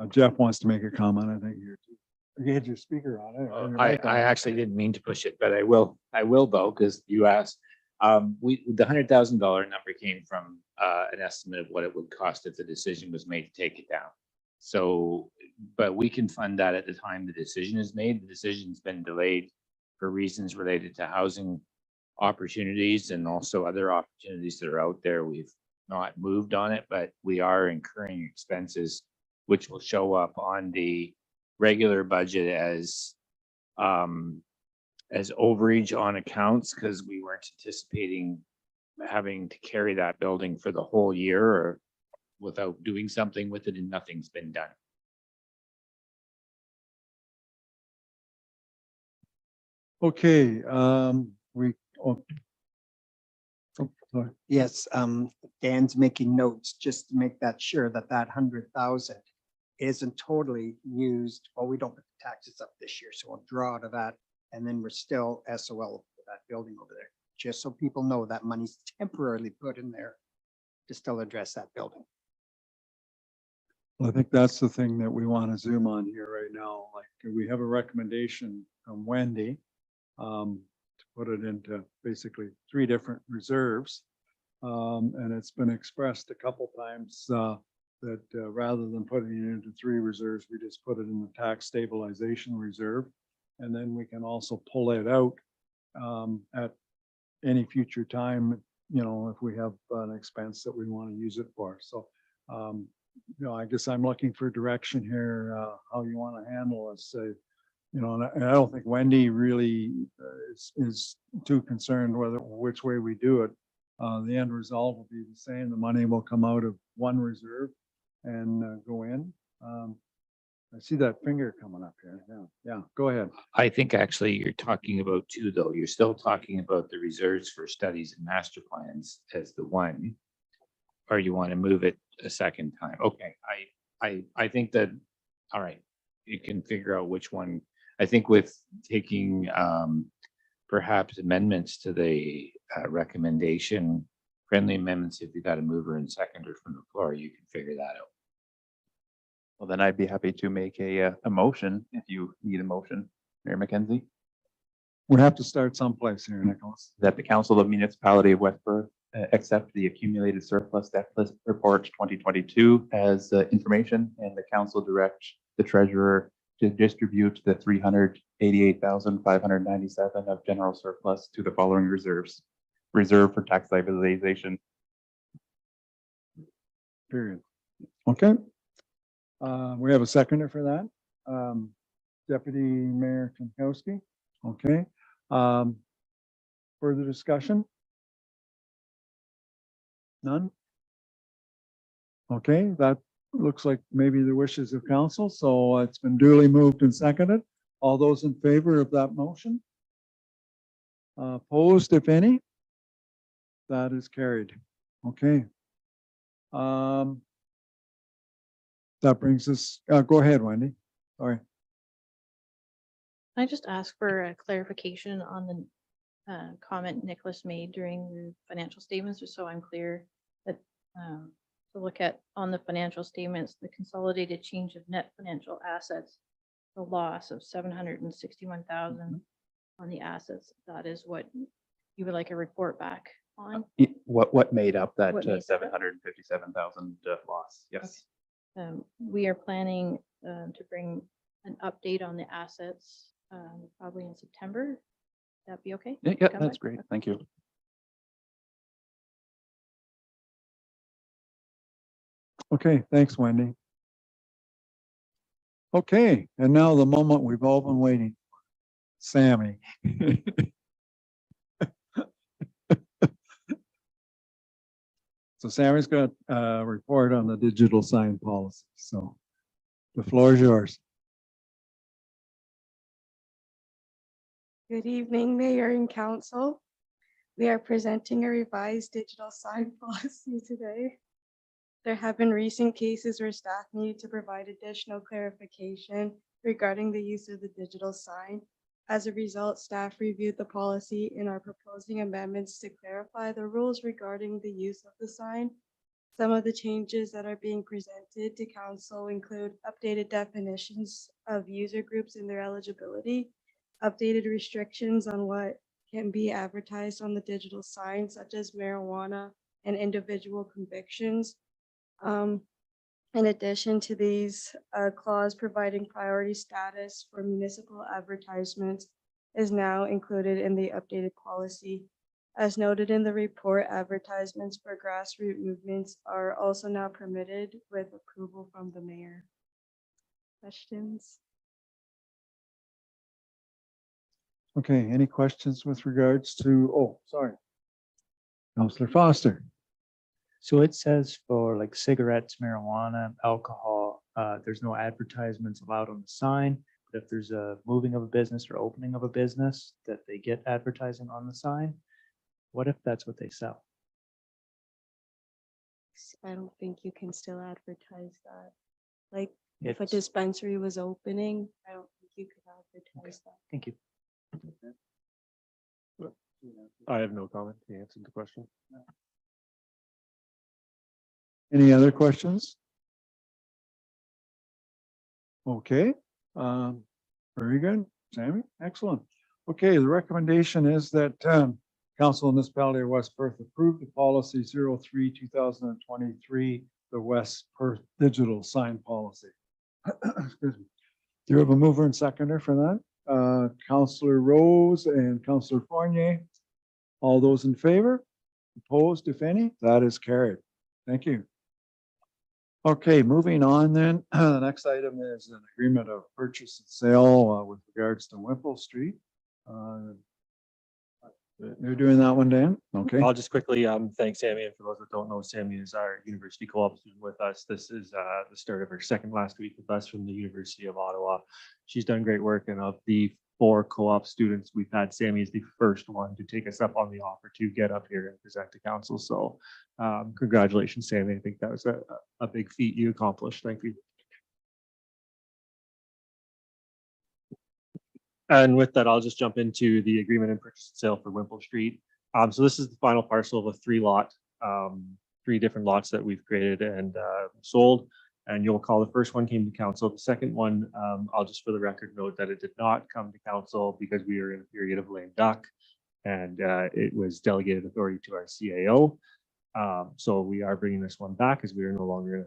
Jeff wants to make a comment, I think here too. You had your speaker on it. or your mic on. I actually didn't mean to push it, but I will though, because you asked. The $100,000 number came from an estimate of what it would cost if the decision was made to take it down. So, but we can fund that at the time the decision is made. The decision's been delayed for reasons related to housing opportunities and also other opportunities that are out there. We've not moved on it, but we are incurring expenses which will show up on the regular budget as overage on accounts, because we weren't anticipating having to carry that building for the whole year or without doing something with it, and nothing's been done. Okay, sorry. Yes, Dan's making notes just to make that sure that 100,000 isn't totally used. Well, we don't put the taxes up this year, so we'll draw out of that. And then we're still SOL for that building over there, just so people know that money's temporarily put in there to still address that building. Well, I think that's the thing that we want to zoom on here right now. Like, we have a recommendation from Wendy to put it into basically 3 different reserves. And it's been expressed a couple times that rather than putting it into 3 reserves, we just put it in the tax stabilization reserve. And then we can also pull it out at any future time, you know, if we have an expense that we want to use it for. So, you know, I guess I'm looking for direction here, how you want to handle this. You know, and I don't think Wendy really is too concerned which way we do it. The end result will be the same. The money will come out of one reserve and go in. I see that finger coming up here. Yeah, go ahead. I think actually you're talking about 2 though. You're still talking about the reserves for studies and master plans as the one, or you want to move it a second time. Okay, I think that, all right, you can figure out which one. I think with taking perhaps amendments to the recommendation, friendly amendments, if you got a mover and seconder from the floor, you can figure that out. Well, then I'd be happy to make a motion if you need a motion, Mayor McKenzie, We have to start someplace here, Nicholas. that the Council of Municipality of West Perth accept the accumulated surplus deficit report 2022 as information, and the council direct the treasurer to distribute the 388,597 of general surplus to the following reserves. Reserve for tax stabilization. Period. Okay. We have a seconder for that. Deputy Mayor Kankowski. Okay. Further discussion? None? Okay, that looks like maybe the wishes of council, so it's been duly moved and seconded. All those in favor of that motion? Opposed, if any? That is carried. Okay. That brings us, go ahead, Wendy. Sorry. I just ask for a clarification on the comment Nicholas made during the financial statements, just so I'm clear that to look at on the financial statements, the consolidated change of net financial assets, the loss of 761,000 on the assets. That is what you would like a report back on. What made up that What made that up? 757,000 loss? Yes. We are planning to bring an update on the assets probably in September. That'd be okay? Yeah, Come that's back? great. Thank you. Okay, thanks, Wendy. Okay, and now the moment we've all been waiting. for. Sammy. So Sammy's got a report on the digital sign policy, so the floor is yours. Good evening, Mayor and Council. We are presenting a revised digital sign policy today. There have been recent cases where staff needed to provide additional clarification regarding the use of the digital sign. As a result, staff reviewed the policy and are proposing amendments to clarify the rules regarding the use of the sign. Some of the changes that are being presented to council include updated definitions of user groups and their eligibility, updated restrictions on what can be advertised on the digital sign, such as marijuana and individual convictions. In addition to these, a clause providing priority status for municipal advertisements is now included in the updated policy. As noted in the report, advertisements for grassroots movements are also now permitted with approval from the mayor. Questions? Okay, any questions with regards to, oh, sorry. Counselor Foster. So it says for like cigarettes, marijuana, alcohol, there's no advertisements allowed on the sign. But if there's a moving of a business or opening of a business, that they get advertising on the sign. What if that's what they sell? I don't think you can still advertise that. Like if a It's- dispensary was opening, I don't think you could advertise that. Thank you. I have no comment. He answered the question. Any other questions? Okay, very good, Sammy, excellent. Okay, the recommendation is that Council of Municipality of West Perth approve the policy 03/2023, the West Perth digital sign policy. Excuse me. Do you have a mover and seconder for that? Councillor Rose and Councillor Fournier. All those in favor? Opposed, if any? That is carried. Thank you. Okay, moving on then. The next item is an agreement of purchase and sale with regards to Whipple Street. You're doing that one, Dan? Okay. I'll just quickly thank Sammy, and for those that don't know, Sammy is our university co-op student with us. This is the start of her second last week with us from the University of Ottawa. She's done great work, and of the 4 co-op students we've had, Sammy is the first one to take us up on the offer to get up here and present to council. So congratulations, Sammy. I think that was a big feat you accomplished. Thank you. And with that, I'll just jump into the agreement and purchase and sale for Whipple Street. So this is the final parcel of a 3 different lots that we've created and sold. And you'll recall the first one came to council. The second one, I'll just for the record note that it did not come to council because we were in a period of lame duck. And it was delegated authority to our CAO. So we are bringing this one back as we are no longer in a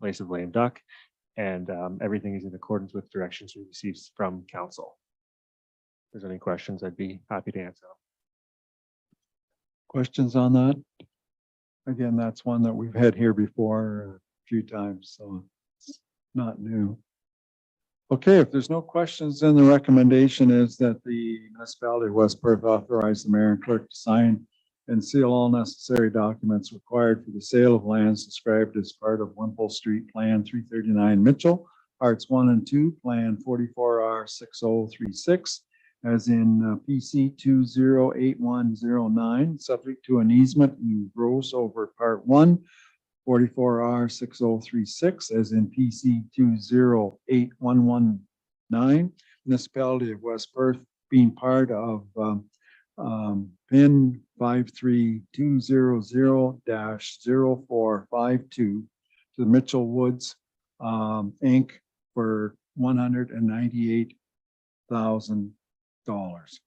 place of lame duck. And everything is in accordance with directions we received from council. If there's any questions, I'd be happy to answer them. Questions on that? Again, that's one that we've had here before a few times, so it's not new. Okay, if there's no questions, then the recommendation is that the municipality of West Perth authorize the mayor and clerk to sign and seal all necessary documents required for the sale of lands described as part of Wimple Street Plan 339 Mitchell, Parts 1 and 2, Plan 44R 6036, as in PC 208109, subject to an easement in gross over Part 1, 44R 6036, as in PC 208119, municipality of West Perth being part of PIN 53200-0452 to the Mitchell Woods Inc. for $198,000.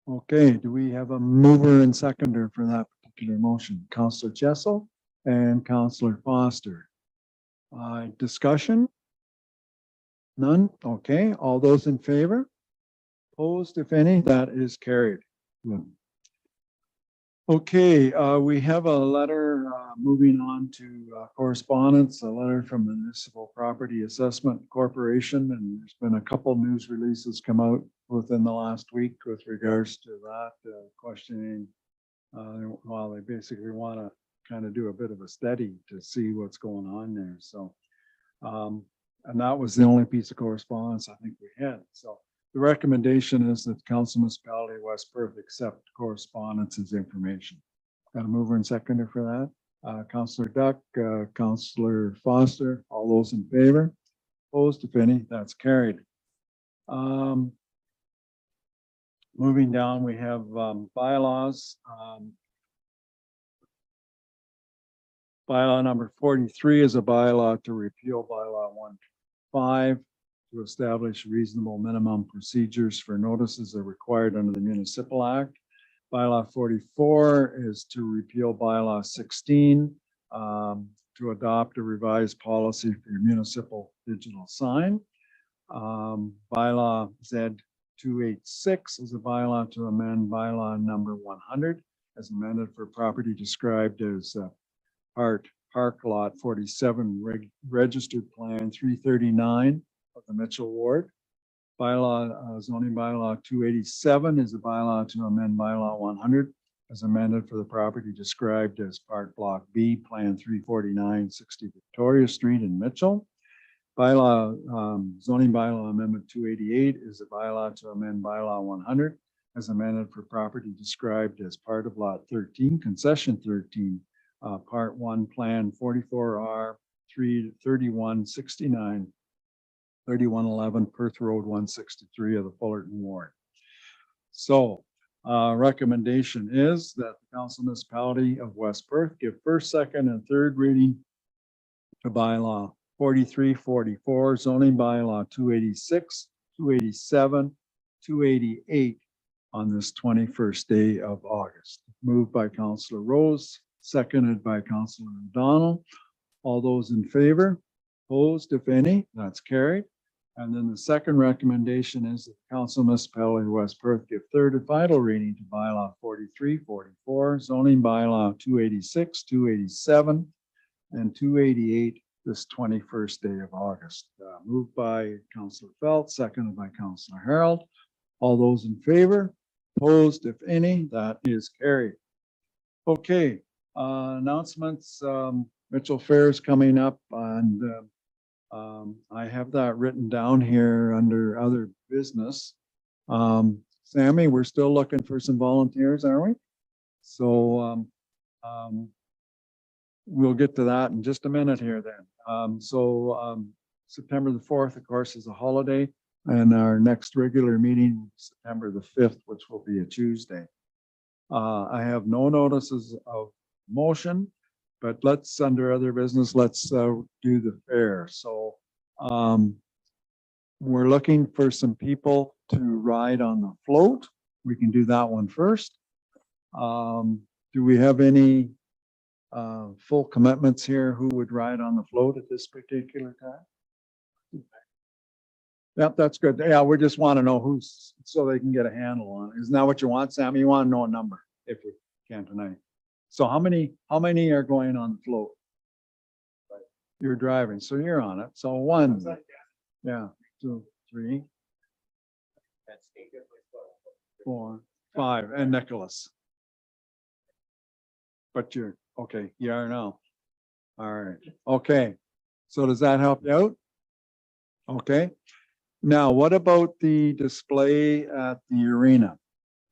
Okay, do we have a mover and seconder for that particular motion? Councillor Jessel and Councillor Foster. Discussion? None? Okay, all those in favor? Opposed, if any? That is carried. Good. Okay, we have a letter moving on to correspondence, a letter from the Municipal Property Assessment Corporation, and there's been a couple news releases come out within the last week with regards to that, questioning, well, they basically want to kind of do a bit of a study to see what's going on there. So, and that was the only piece of correspondence I think we had. So the recommendation is that Council Municipality of West Perth accept correspondence as information. Got a mover and seconder for that. Councillor Duck, Councillor Foster, all those in favor? Opposed, if any? That's carried. Moving down, we have bylaws. Bylaw number 43 is a bylaw to repeal bylaw 1.5 to establish reasonable minimum procedures for notices are required under the Municipal Act. Bylaw 44 is to repeal bylaw 16 to adopt a revised policy for municipal digital sign. Bylaw Z286 is a bylaw to amend bylaw number 100 as amended for property described as Park Lot 47 registered plan 339 of the Mitchell Ward. Bylaw, zoning bylaw 287 is a bylaw to amend bylaw 100 as amended for the property described as Part Block B, Plan 349, 60 Victoria Street in Mitchell. Bylaw, zoning bylaw amendment 288 is a bylaw to amend bylaw 100 as amended for property described as part of Lot 13, Concession 13, Part 1, Plan 44R 3169. 3111 Perth Road 163 of the Fullerton Ward. So recommendation is that the Council Municipality of West Perth give first, second, and third reading to bylaw 43, 44, zoning bylaw 286, 287, 288 on this 21st day of August. Moved by Councillor Rose, seconded by Councillor O'Donnell. All those in favor? Opposed, if any? That's carried. And then the second recommendation is that the Council Municipality of West Perth give third and final reading to bylaw 43, 44, zoning bylaw 286, 287, and 288 this 21st day of August. Moved by Councillor Felt, seconded by Councillor Harold. All those in favor? Opposed, if any? That is carried. Okay, announcements. Mitchell Fair is coming up, and I have that written down here under other business. Sammy, we're still looking for some volunteers, aren't we? So we'll get to that in just a minute here then. September the 4th, of course, is a holiday, and our next regular meeting, September the 5th, which will be a Tuesday. I have no notices of motion. but let's, under other business, let's do the fair. So we're looking for some people to ride on the float. We can do that one first. Do we have any full commitments here who would ride on the float at this particular time? Yep, that's good. Yeah, we just want to know who's, so they can get a handle on it. Isn't that what you want, Sam? You want to know a number if we can tonight. So how many are going on the float? You're driving, so you're on it. So one, yeah, 2, 3, 4, 5, and Nicholas. But you're, okay, you are now. All right, okay. So does that help you out? Okay. Now, what about the display at the arena?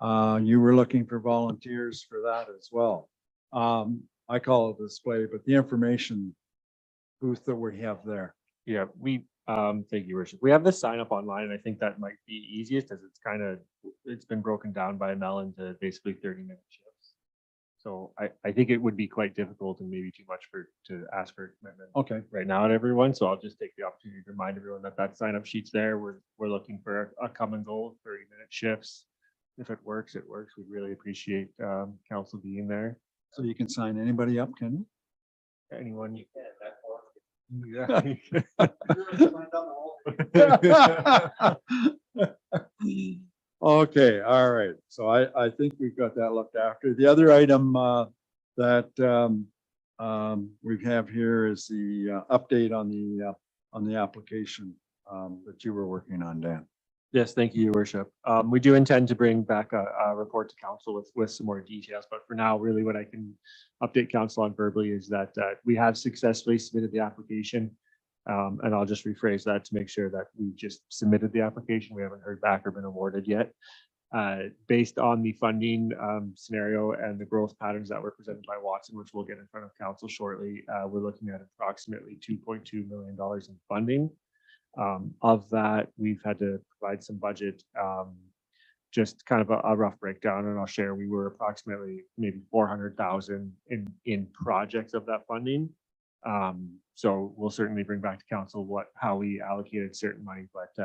You were looking for volunteers for that as well. I call it display, but the information booth that we have there. Yeah, thank you, Worship. We have the sign up online, and I think that might be easiest as it's been broken down by Mel into basically 30-minute shifts. So I think it would be quite difficult and maybe too much to ask for a commitment. Okay. Right now at everyone. So I'll just take the opportunity to remind everyone that sign up sheet's there. We're looking for a come and go 30-minute shifts. If it works, it works. We'd really appreciate council being there. So you can sign anybody up, can you? Anyone you Okay, all right. So I think we've got that looked after. The other item that we have here is the update on the application that you were working on, Dan. Yes, thank you, Your Worship. We do intend to bring back a report to council with some more details, but for now, really what I can update council on verbally is that we have successfully submitted the application. And I'll just rephrase that to make sure that we just submitted the application. We haven't heard back or been awarded yet. Based on the funding scenario and the growth patterns that were presented by Watson, which we'll get in front of council shortly, we're looking at approximately $2.2 million in funding. Of that, we've had to provide some budget, just kind of a rough breakdown, and I'll share. We were approximately maybe 400,000 in projects of that funding. So we'll certainly bring back to council how we allocated certain money, but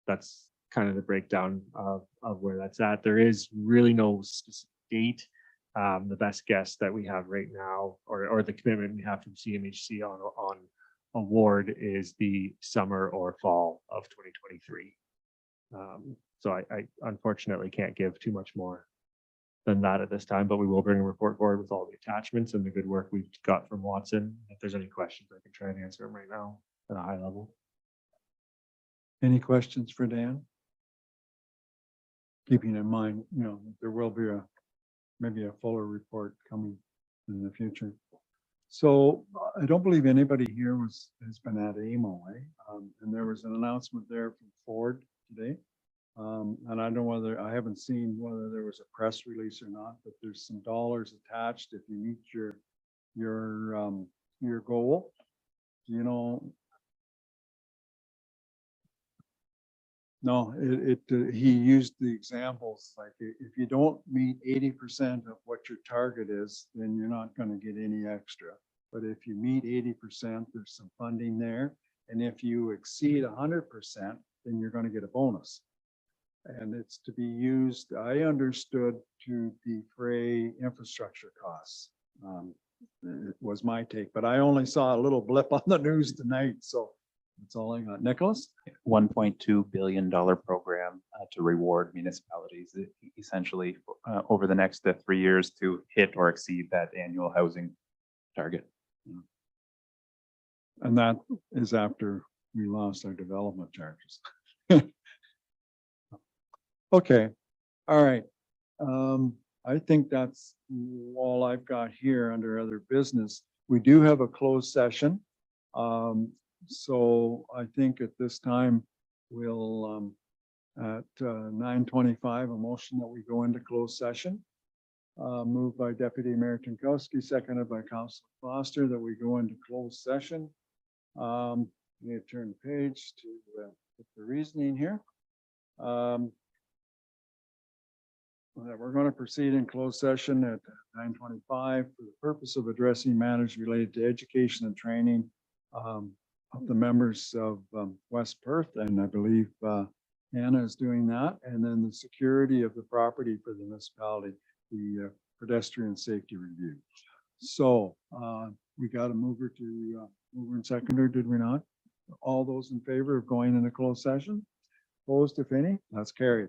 that's kind of the breakdown of where that's at. There is really no specific date. The best guess that we have right now, or the commitment we have from CMHC on award, is the summer or fall of 2023. So I unfortunately can't give too much more than that at this time, but we will bring a report forward with all the attachments and the good work we've got from Watson. If there's any questions, I can try and answer them right now at a high level. Any questions for Dan? Keeping in mind, there will be maybe a fuller report coming in the future. So I don't believe anybody here has been at AMO, and there was an announcement there from Ford today. And I don't know whether, I haven't seen whether there was a press release or not, but there's some dollars attached if you meet your goal. No, he used the examples, like if you don't meet 80% of what your target is, then you're not going to get any extra. But if you meet 80%, there's some funding there. And if you exceed 100%, then you're going to get a bonus. And it's to be used, I understood, to defray infrastructure costs. It was my take, but I only saw a little blip on the news tonight, so that's all I got. Nicholas? $1.2 billion program to reward municipalities, essentially over the next 3 years to hit or exceed that annual housing target. And that is after we lost our development charges. Okay, all right. I think that's all I've got here under other business. We do have a closed session. So I think at this time, we'll, at 9:25, a motion that we go into closed session. Moved by Deputy Mayor Tinkowski, seconded by Councilor Foster, that we go into closed session. Let me turn the page to the reasoning here. that we're going to proceed in closed session at 9:25 for the purpose of addressing matters related to education and training of the members of West Perth, and I believe Hannah is doing that, and then the security of the property for the municipality, the pedestrian safety review. So we got a mover and seconder, did we not? All those in favor of going into closed session? Opposed, if any? That's carried.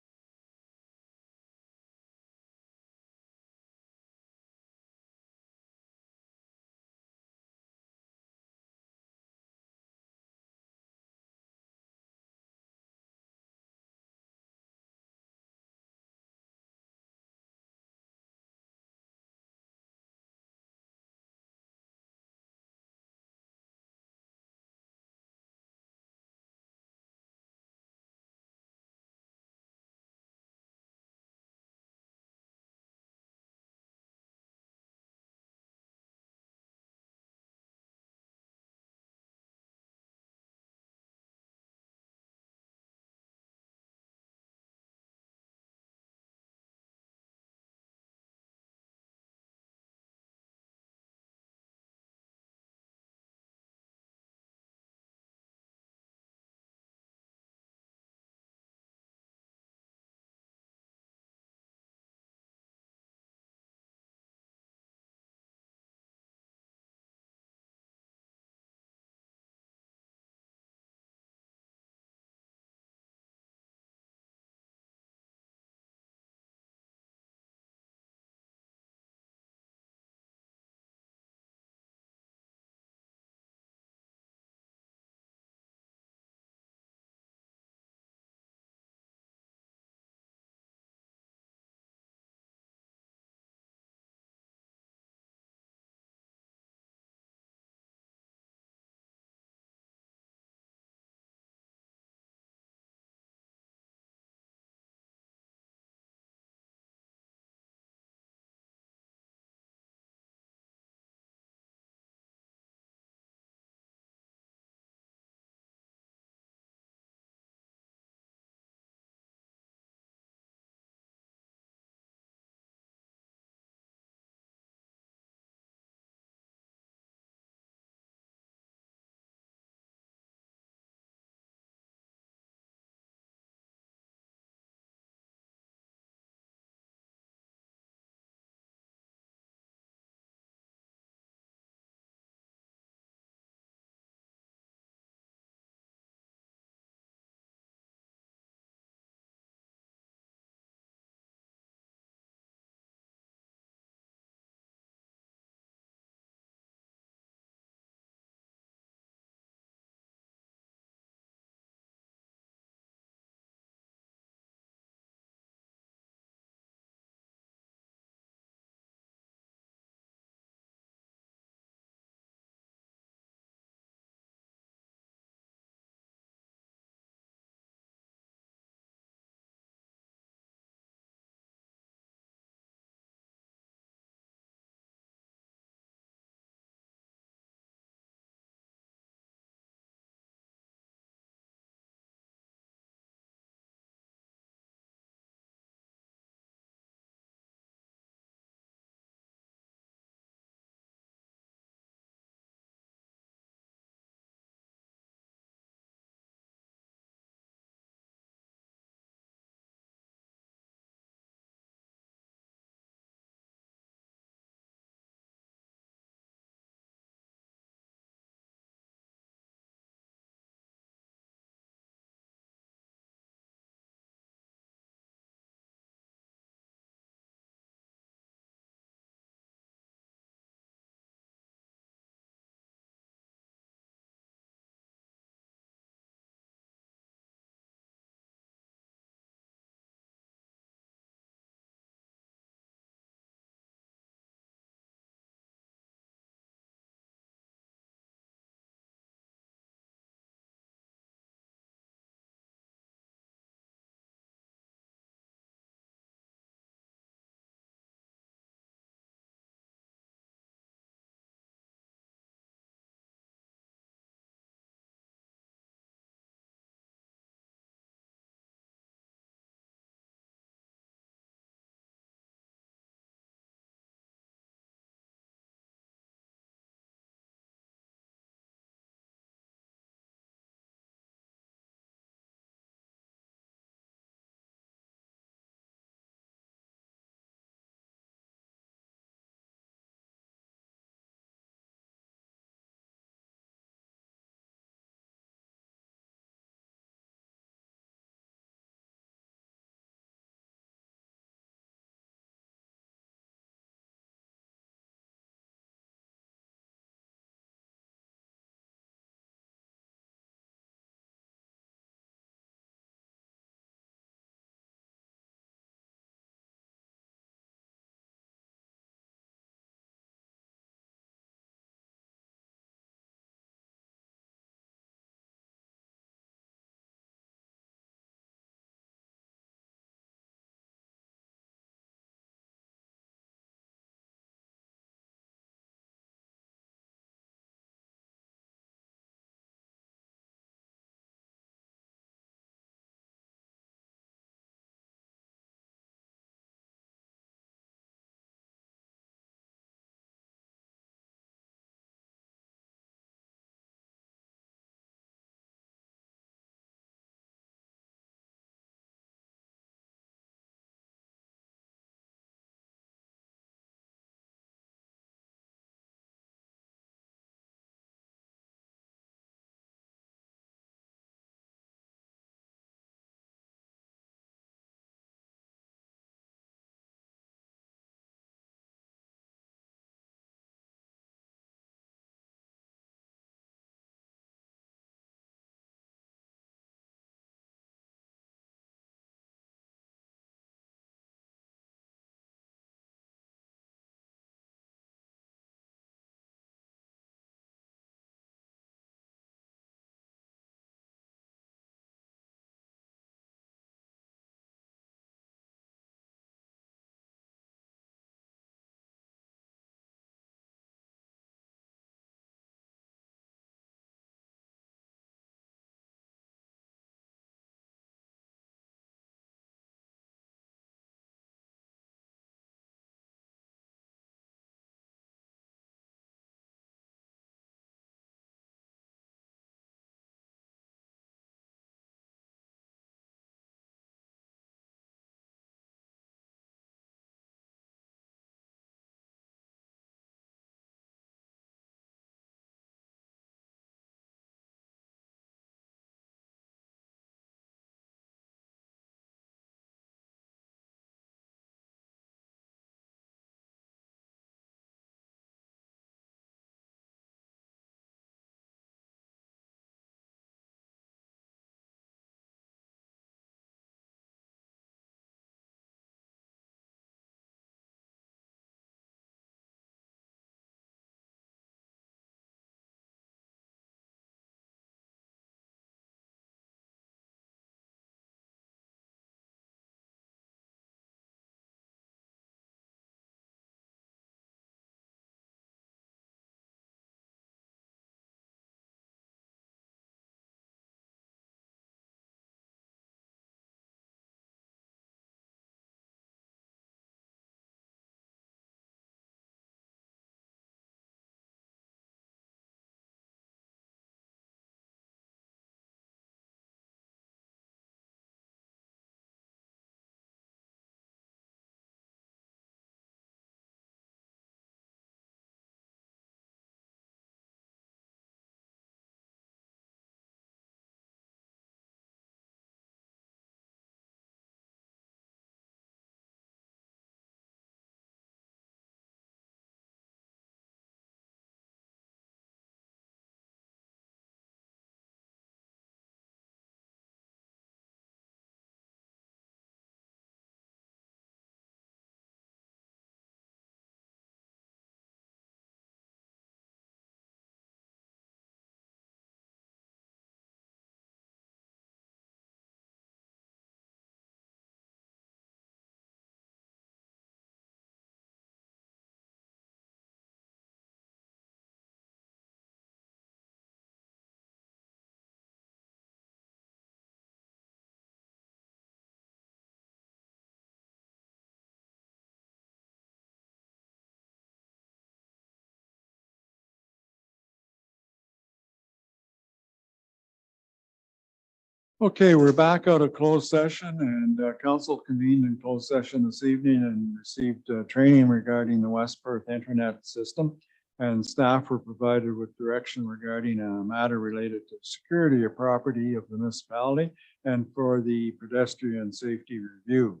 Okay, we're back out of closed session and council convened in closed session this evening and received training regarding the West Perth Internet system. And staff were provided with direction regarding a matter related to security of property of the municipality and for the pedestrian safety review.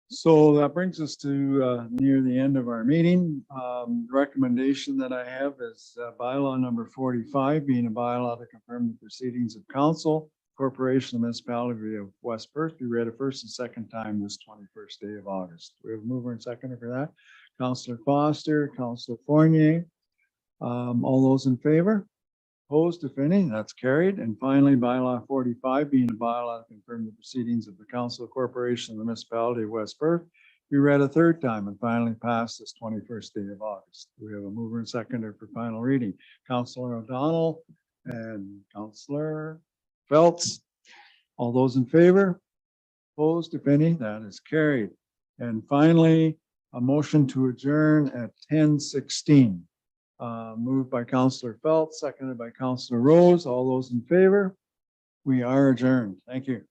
So that brings us to near the end of our meeting. Recommendation that I have is bylaw number 45, being a bylaw to confirm the proceedings of council, corporation, municipality of West Perth, be read a first and second time this 21st day of August. We have a mover and seconder for that. Councillor Foster, Councillor Fournier. All those in favor? Opposed, if any, that's carried. And finally, bylaw 45, being a bylaw to confirm the proceedings of the council, corporation, of the municipality of West Perth, be read a third time and finally passed this 21st day of August. We have a mover and seconder for final reading. Councillor O'Donnell and Councillor Phelps. All those in favor? Opposed, if any, that is carried. And finally, a motion to adjourn at 10:16. Moved by Councillor Phelps, seconded by Councillor Rose. All those in favor? We are adjourned. Thank you.